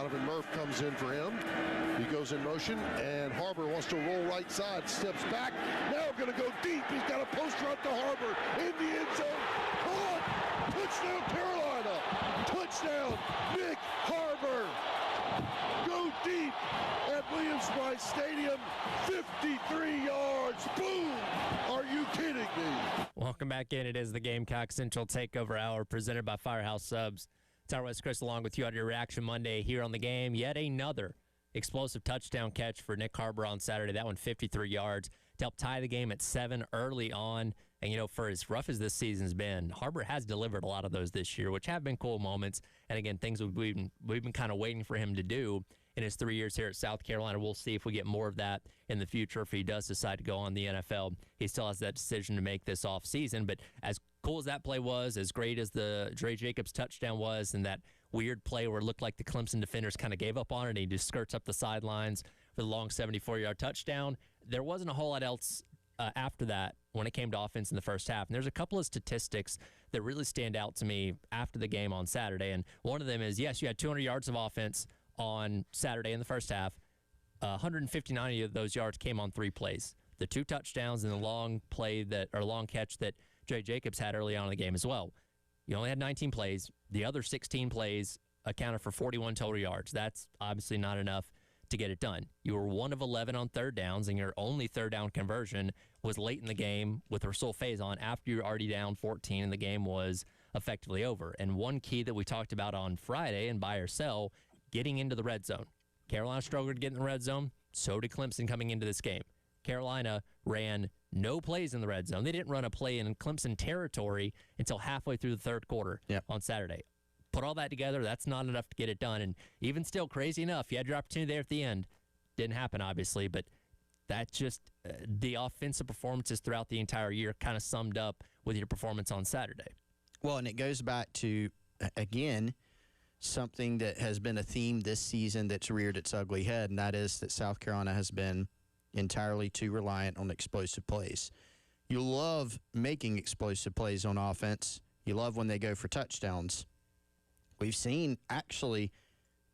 Donovan Murph comes in for him. He goes in motion, and Harbor wants to roll right side, steps back, now going to go deep. He's got a poster out to Harbor in the end zone. Caught! Touchdown, Carolina! Touchdown, Nick Harbor! Go deep at Williams-Brice Stadium, 53 yards. Boom! Are you kidding me? Welcome back in. It is the Gamecock Central Takeover Hour presented by Firehouse Subs. Tyler West Chris along with you on your Reaction Monday here on the game. Yet another explosive touchdown catch for Nick Harbor on Saturday. That one 53 yards to help tie the game at 7 early on. And, you know, for as rough as this season's been, Harbor has delivered a lot of those this year, which have been cool moments. And, again, things we've been kind of waiting for him to do in his 3 years here at South Carolina. We'll see if we get more of that in the future if he does decide to go on the NFL. He still has that decision to make this offseason. But as cool as that play was, as great as the Dre Jacobs touchdown was, and that weird play where it looked like the Clemson defenders kind of gave up on it and he just skirts up the sidelines for the long 74-yard touchdown, there wasn't a whole lot else after that when it came to offense in the first half. And there's a couple of statistics that really stand out to me after the game on Saturday. And one of them is, yes, you had 200 yards of offense on Saturday in the first half. 159 of those yards came on 3 plays. The 2 touchdowns and the long catch that Dre Jacobs had early on in the game as well. You only had 19 plays. The other 16 plays accounted for 41 total yards. That's obviously not enough to get it done. You were 1 of 11 on third downs, and your only third down conversion was late in the game with Rasul Faison after you were already down 14 and the game was effectively over. And one key that we talked about on Friday in buy or sell, getting into the red zone. Carolina struggled to get in the red zone. So did Clemson coming into this game. Carolina ran no plays in the red zone. They didn't run a play in Clemson territory until halfway through the third quarter on Saturday. Put all that together, that's not enough to get it done. And even still, crazy enough, you had your opportunity there at the end. Didn't happen, obviously, but that's just the offensive performances throughout the entire year kind of summed up with your performance on Saturday. Well, and it goes back to, again, something that has been a theme this season that's reared its ugly head, and that is that South Carolina has been entirely too reliant on explosive plays. You love making explosive plays on offense. You love when they go for touchdowns. We've seen actually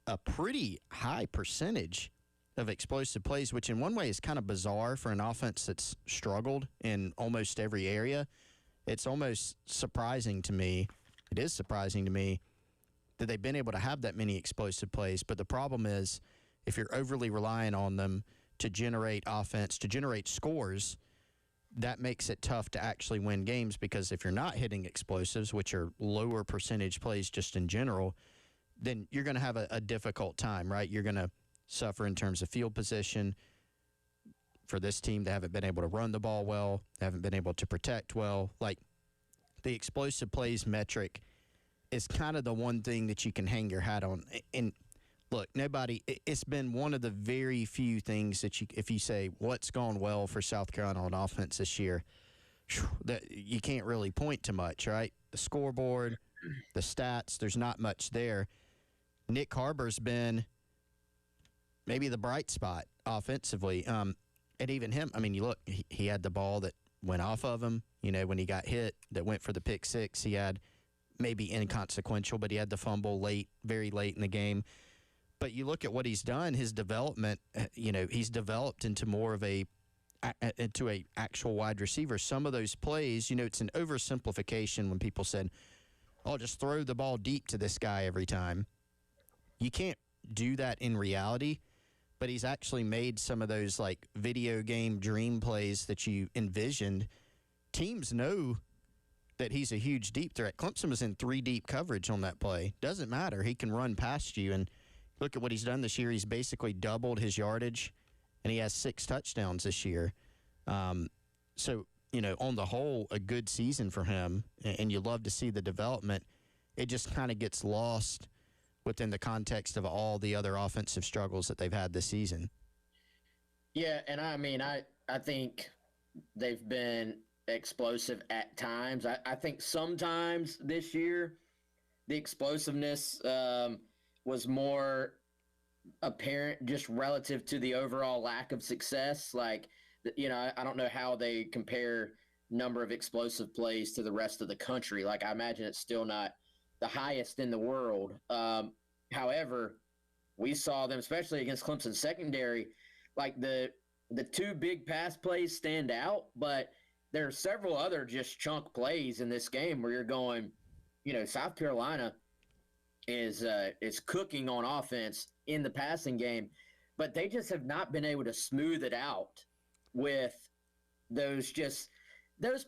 a pretty high percentage of explosive plays, which in one way is kind of bizarre for an offense that's struggled in almost every area. It's almost surprising to me. It is surprising to me that they've been able to have that many explosive plays. But the problem is if you're overly reliant on them to generate offense, to generate scores, that makes it tough to actually win games, because if you're not hitting explosives, which are lower percentage plays just in general, then you're going to have a difficult time, right? You're going to suffer in terms of field position. For this team, they haven't been able to run the ball well. They haven't been able to protect well. Like, the explosive plays metric is kind of the one thing that you can hang your hat on. And look, it's been one of the very few things that if you say what's gone well for South Carolina on offense this year, that you can't really point to much, right? The scoreboard, the stats, there's not much there. Nick Harbor's been maybe the bright spot offensively. And even him, I mean, you look, he had the ball that went off of him, when he got hit that went for the pick six. He had maybe inconsequential, but he had the fumble very late in the game. But you look at what he's done, his development, he's developed into more of into a actual wide receiver. Some of those plays, it's an oversimplification when people said, oh, just throw the ball deep to this guy every time. You can't do that in reality, but he's actually made some of those like video game dream plays that you envisioned. Teams know that he's a huge deep threat. Clemson was in 3 deep coverage on that play. Doesn't matter. He can run past you, and look at what he's done this year. He's basically doubled his yardage, and he has 6 touchdowns this year. So, on the whole, a good season for him, and you love to see the development. It just kind of gets lost within the context of all the other offensive struggles that they've had this season. Yeah, and I think they've been explosive at times. I think sometimes this year the explosiveness was more apparent just relative to the overall lack of success. Like, I don't know how they compare number of explosive plays to the rest of the country. Like, I imagine it's still not the highest in the world. However, we saw them, especially against Clemson secondary, like the two big pass plays stand out, but there are several other just chunk plays in this game where you're going, South Carolina is cooking on offense in the passing game, but they just have not been able to smooth it out with those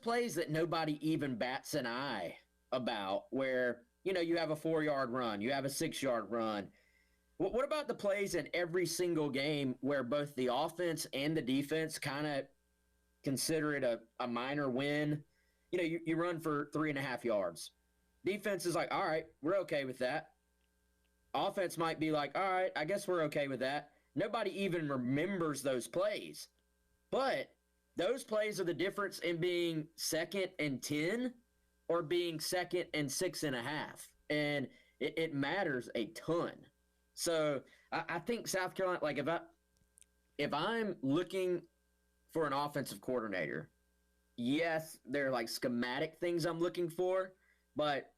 plays that nobody even bats an eye about, where, you have a 4-yard run, you have a 6-yard run. What about the plays in every single game where both the offense and the defense kind of consider it a minor win? You run for 3.5 yards. Defense is like, all right, we're okay with that. Offense might be like, all right, I guess we're okay with that. Nobody even remembers those plays. But those plays are the difference in being 2nd and 10 or being 2nd and 6.5. And it matters a ton. So I think South Carolina, like if I'm looking for an offensive coordinator, yes, there are like schematic things I'm looking for, but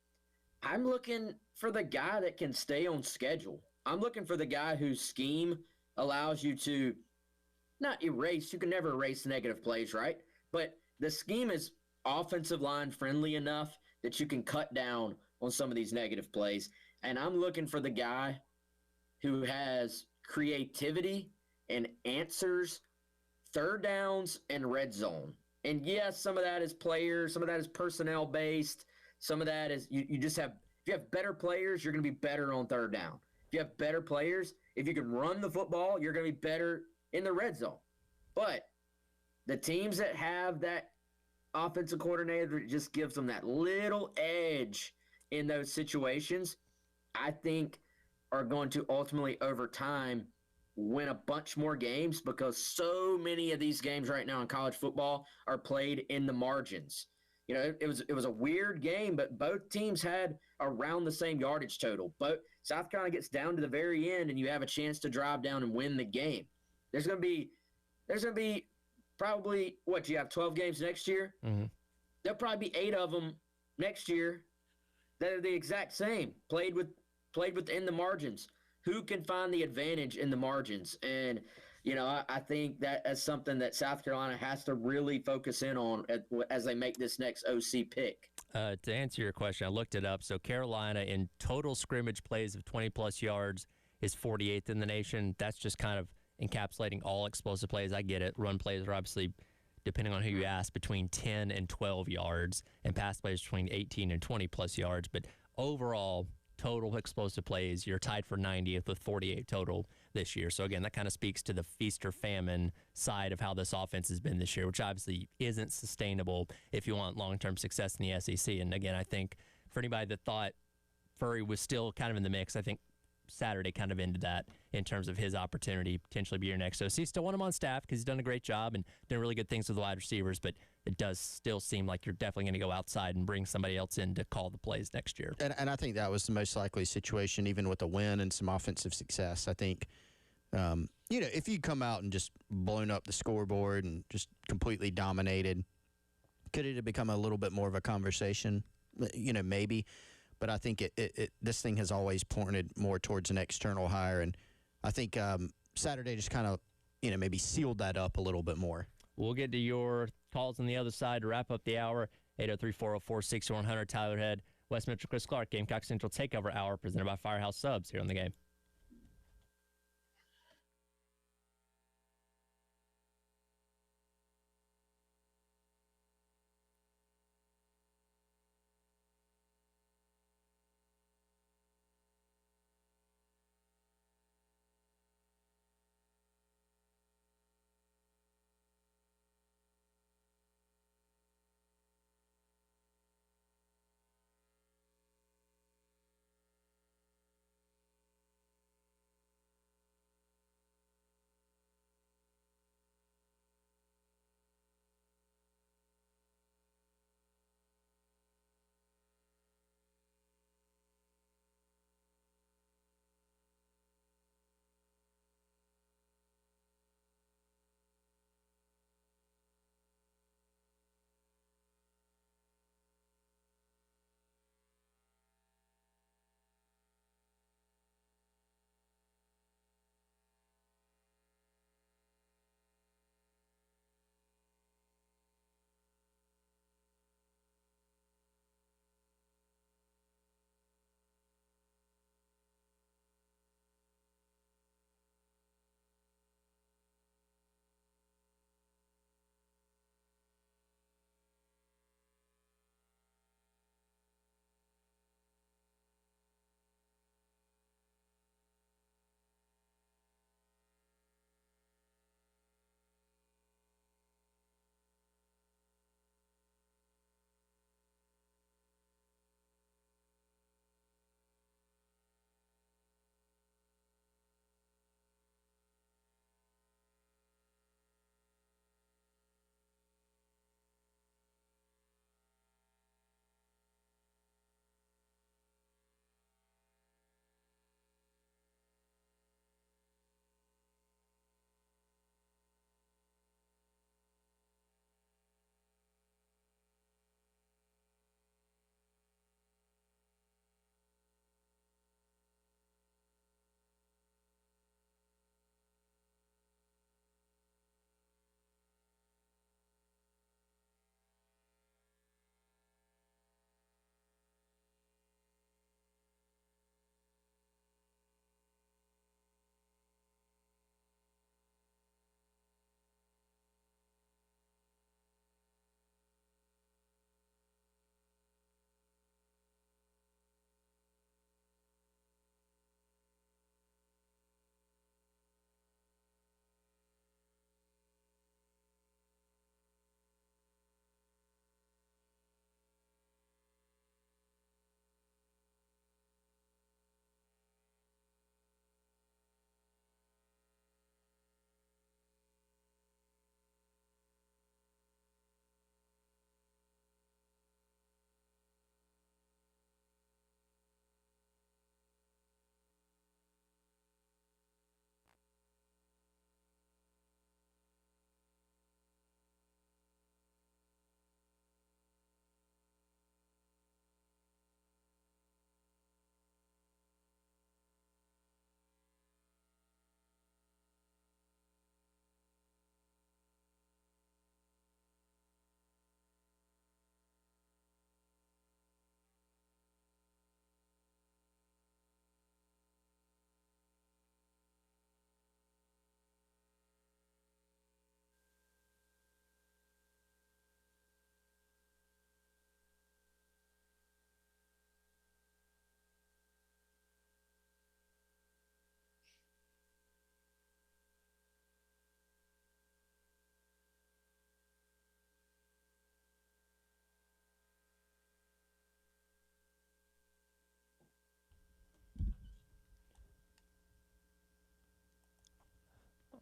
I'm looking for the guy that can stay on schedule. I'm looking for the guy whose scheme allows you to not erase. You can never erase negative plays, right? But the scheme is offensive line friendly enough that you can cut down on some of these negative plays. And I'm looking for the guy who has creativity and answers third downs and red zone. And yes, some of that is players, some of that is personnel based, some of that is you just have, if you have better players, you're going to be better on third down. If you have better players, if you can run the football, you're going to be better in the red zone. But the teams that have that offensive coordinator just gives them that little edge in those situations, I think are going to ultimately, over time, win a bunch more games, because so many of these games right now in college football are played in the margins. It was a weird game, but both teams had around the same yardage total. But South Carolina gets down to the very end, and you have a chance to drive down and win the game. There's going to be probably, you have 12 games next year? Mm-hmm. There'll probably be 8 of them next year that are the exact same, played within the margins. Who can find the advantage in the margins? And, I think that is something that South Carolina has to really focus in on as they make this next OC pick. To answer your question, I looked it up. So Carolina in total scrimmage plays of 20-plus yards is 48th in the nation. That's just kind of encapsulating all explosive plays. I get it. Run plays are obviously, depending on who you ask, between 10 and 12 yards, and pass plays between 18 and 20-plus yards. But overall, total explosive plays, you're tied for 90th with 48 total this year. So again, that kind of speaks to the feast or famine side of how this offense has been this year, which obviously isn't sustainable if you want long-term success in the SEC. And again, I think for anybody that thought Furry was still kind of in the mix, I think Saturday kind of ended that in terms of his opportunity potentially be your next OC. Still want him on staff because he's done a great job and done really good things with the wide receivers, but it does still seem like you're definitely going to go outside and bring somebody else in to call the plays next year. And I think that was the most likely situation, even with a win and some offensive success. I think, if you come out and just blown up the scoreboard and just completely dominated, could it have become a little bit more of a conversation? Maybe. But I think this thing has always pointed more towards an external hire, and I think Saturday just kind of, maybe sealed that up a little bit more. We'll get to your calls on the other side to wrap up the hour. 803-404-6100, Tyler Head, West Mitchell, Chris Clark, Gamecock Central Takeover Hour, presented by Firehouse Subs here on The Game.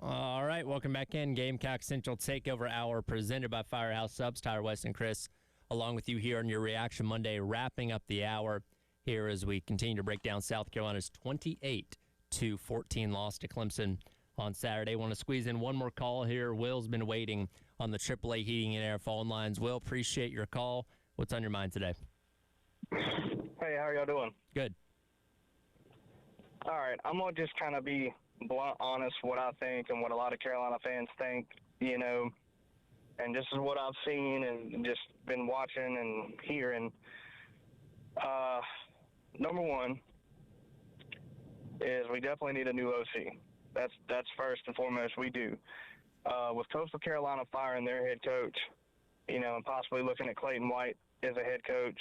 All right, welcome back in. Gamecock Central Takeover Hour presented by Firehouse Subs. Tyler West and Chris along with you here on your Reaction Monday, wrapping up the hour here as we continue to break down South Carolina's 28-14 loss to Clemson on Saturday. Want to squeeze in one more call here. Will's been waiting on the AAA Heating and Air phone lines. Will, appreciate your call. What's on your mind today? Hey, how are y'all doing? Good. All right, I'm going to just kind of be blunt, honest, what I think and what a lot of Carolina fans think, you know, and this is what I've seen and just been watching and hearing. Number one is we definitely need a new OC. That's first and foremost we do. With Coastal Carolina firing their head coach, you know, and possibly looking at Clayton White as a head coach,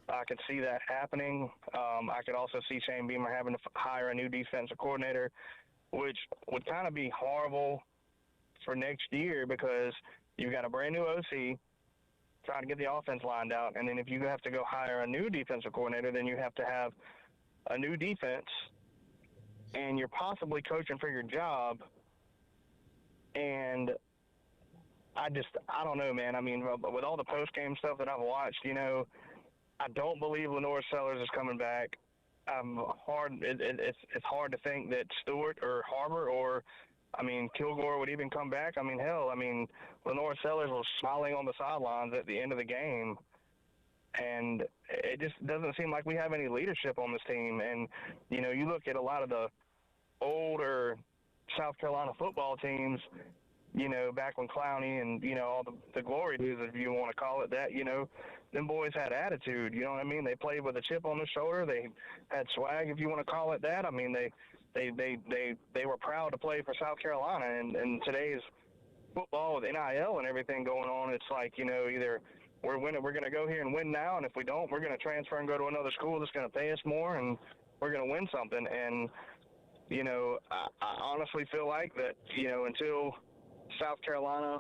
I could see that happening. I could also see Shane Beamer having to hire a new defensive coordinator, which would kind of be horrible for next year because you've got a brand new OC trying to get the offense lined out, and then if you have to go hire a new defensive coordinator, then you have to have a new defense, and you're possibly coaching for your job. And I don't know, man. I mean, with all the post-game stuff that I've watched, you know, I don't believe Lenore Sellers is coming back. It's hard to think that Stewart or Harbor or, I mean, Kilgore would even come back. I mean, hell, I mean, Lenore Sellers was smiling on the sidelines at the end of the game, and it just doesn't seem like we have any leadership on this team. And, you know, you look at a lot of the older South Carolina football teams, you know, back when Clowney and, you know, all the glory days, if you want to call it that, you know, them boys had attitude, you know what I mean? They played with a chip on their shoulder. They had swag, if you want to call it that. I mean, they were proud to play for South Carolina. And today's football with NIL and everything going on, it's like, you know, either we're going to go here and win now, and if we don't, we're going to transfer and go to another school that's going to pay us more, and we're going to win something. And, you know, I honestly feel like that, you know, until South Carolina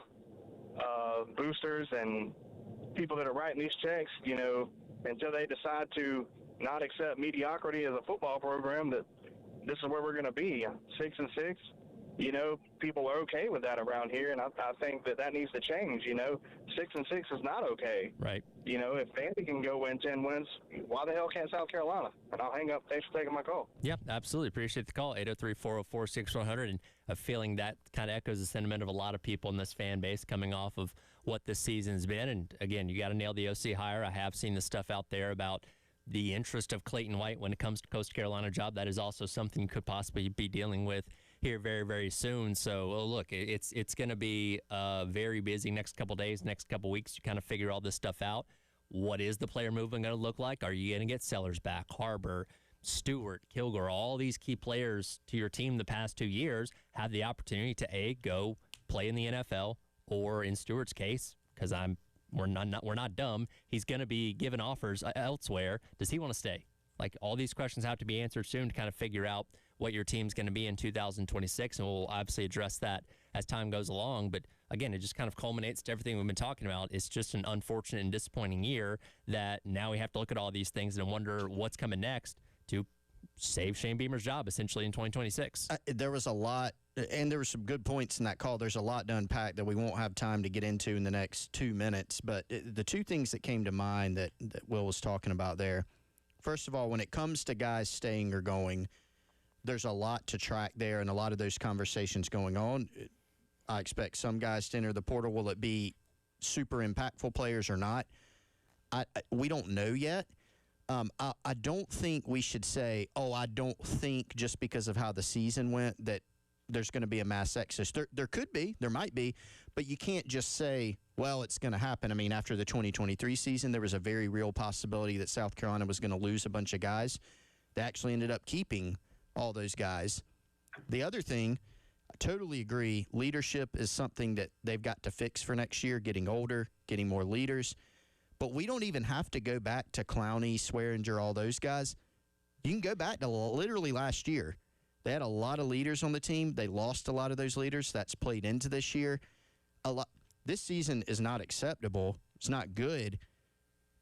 boosters and people that are writing these checks, you know, until they decide to not accept mediocrity as a football program, that this is where we're going to be, 6-6. You know, people are okay with that around here, and I think that needs to change. You know, 6-6 is not okay. Right. You know, if Vandy can go win 10 wins, why the hell can't South Carolina? And I'll hang up. Thanks for taking my call. Yeah, absolutely. Appreciate the call. 803-404-6100. And a feeling that kind of echoes the sentiment of a lot of people in this fan base coming off of what this season's been. And again, you got to nail the OC hire. I have seen the stuff out there about the interest of Clayton White when it comes to Coastal Carolina job. That is also something you could possibly be dealing with here very, very soon. So, look, it's going to be very busy next couple days, next couple weeks to kind of figure all this stuff out. What is the player movement going to look like? Are you going to get Sellers back, Harbor, Stewart, Kilgore, all these key players to your team the past 2 years have the opportunity to, go play in the NFL, or in Stewart's case, because we're not dumb, he's going to be given offers elsewhere. Does he want to stay? Like, all these questions have to be answered soon to kind of figure out what your team's going to be in 2026, and we'll obviously address that as time goes along. But again, it just kind of culminates to everything we've been talking about. It's just an unfortunate and disappointing year that now we have to look at all these things and wonder what's coming next to save Shane Beamer's job essentially in 2026. There was a lot, and there were some good points in that call. There's a lot to unpack that we won't have time to get into in the next 2 minutes. But the two things that came to mind that Will was talking about there, first of all, when it comes to guys staying or going, there's a lot to track there and a lot of those conversations going on. I expect some guys to enter the portal. Will it be super impactful players or not? We don't know yet. I don't think we should say, I don't think just because of how the season went that there's going to be a mass exodus. There could be, there might be, but you can't just say, well, it's going to happen. I mean, after the 2023 season, there was a very real possibility that South Carolina was going to lose a bunch of guys. They actually ended up keeping all those guys. The other thing, I totally agree, leadership is something that they've got to fix for next year, getting older, getting more leaders. But we don't even have to go back to Clowney, Swearinger, all those guys. You can go back to literally last year. They had a lot of leaders on the team. They lost a lot of those leaders. That's played into this year. This season is not acceptable. It's not good.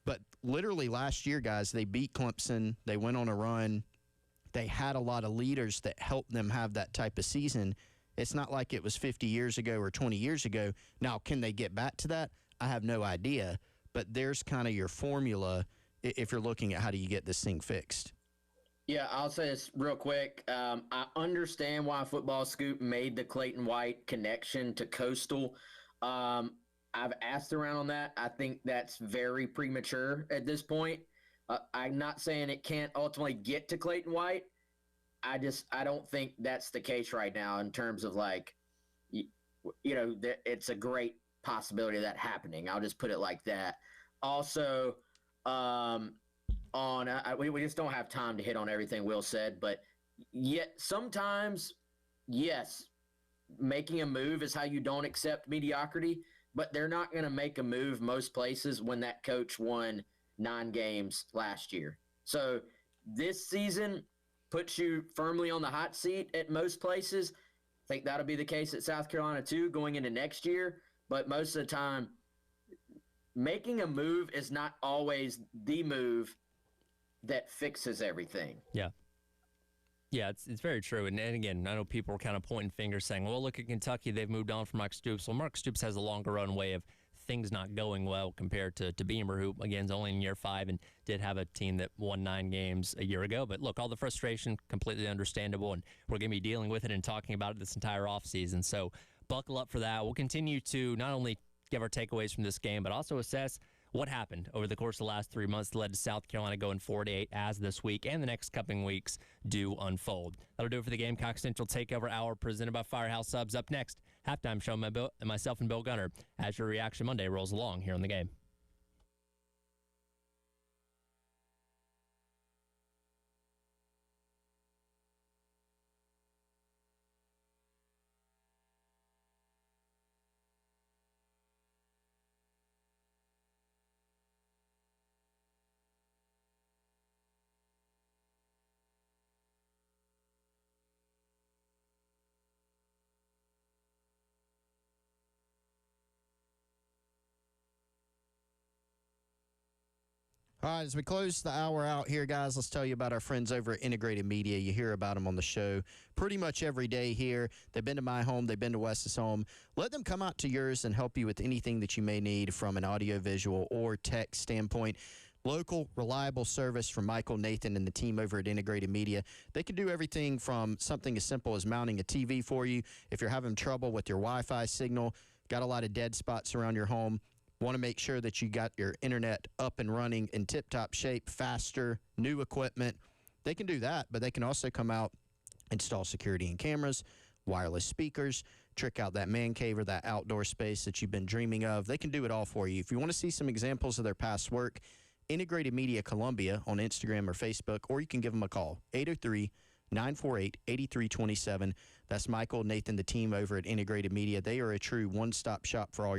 But literally last year, guys, they beat Clemson. They went on a run. They had a lot of leaders that helped them have that type of season. It's not like it was 50 years ago or 20 years ago. Now, can they get back to that? I have no idea. But there's kind of your formula if you're looking at how do you get this thing fixed. Yeah, I'll say this real quick. I understand why Football Scoop made the Clayton White connection to Coastal. I've asked around on that. I think that's very premature at this point. I'm not saying it can't ultimately get to Clayton White. I don't think that's the case right now in terms of it's a great possibility of that happening. I'll just put it like that. Also, we just don't have time to hit on everything Will said, but yet sometimes, yes, making a move is how you don't accept mediocrity, but they're not going to make a move most places when that coach won 9 games last year. So this season puts you firmly on the hot seat at most places. I think that'll be the case at South Carolina too going into next year, but most of the time, making a move is not always the move that fixes everything. Yeah. Yeah, it's very true. And again, I know people are kind of pointing fingers saying, well, look at Kentucky. They've moved on from Mark Stoops. Well, Mark Stoops has a longer runway of things not going well compared to Beamer, who, again, is only in year 5 and did have a team that won 9 games a year ago. But look, all the frustration, completely understandable, and we're going to be dealing with it and talking about it this entire offseason. So buckle up for that. We'll continue to not only give our takeaways from this game, but also assess what happened over the course of the last 3 months that led to South Carolina going 4-8 as this week and the next coming weeks do unfold. That'll do it for the Gamecock Central Takeover Hour presented by Firehouse Subs. Up next, halftime show myself and Bill Gunner as your Reaction Monday rolls along here on The Game. All right, as we close the hour out here, guys, let's tell you about our friends over at Integrated Media. You hear about them on the show pretty much every day here. They've been to my home. They've been to Wes's home. Let them come out to yours and help you with anything that you may need from an audio-visual or tech standpoint. Local, reliable service from Michael, Nathan, and the team over at Integrated Media. They can do everything from something as simple as mounting a TV for you. If you're having trouble with your Wi-Fi signal, got a lot of dead spots around your home, want to make sure that you got your internet up and running in tip-top shape, faster, new equipment. They can do that, but they can also come out, install security and cameras, wireless speakers, trick out that man cave or that outdoor space that you've been dreaming of. They can do it all for you. If you want to see some examples of their past work, Integrated Media Columbia on Instagram or Facebook, or you can give them a call, 803-948-8327. That's Michael, Nathan, the team over at Integrated Media. They are a true one-stop shop for all your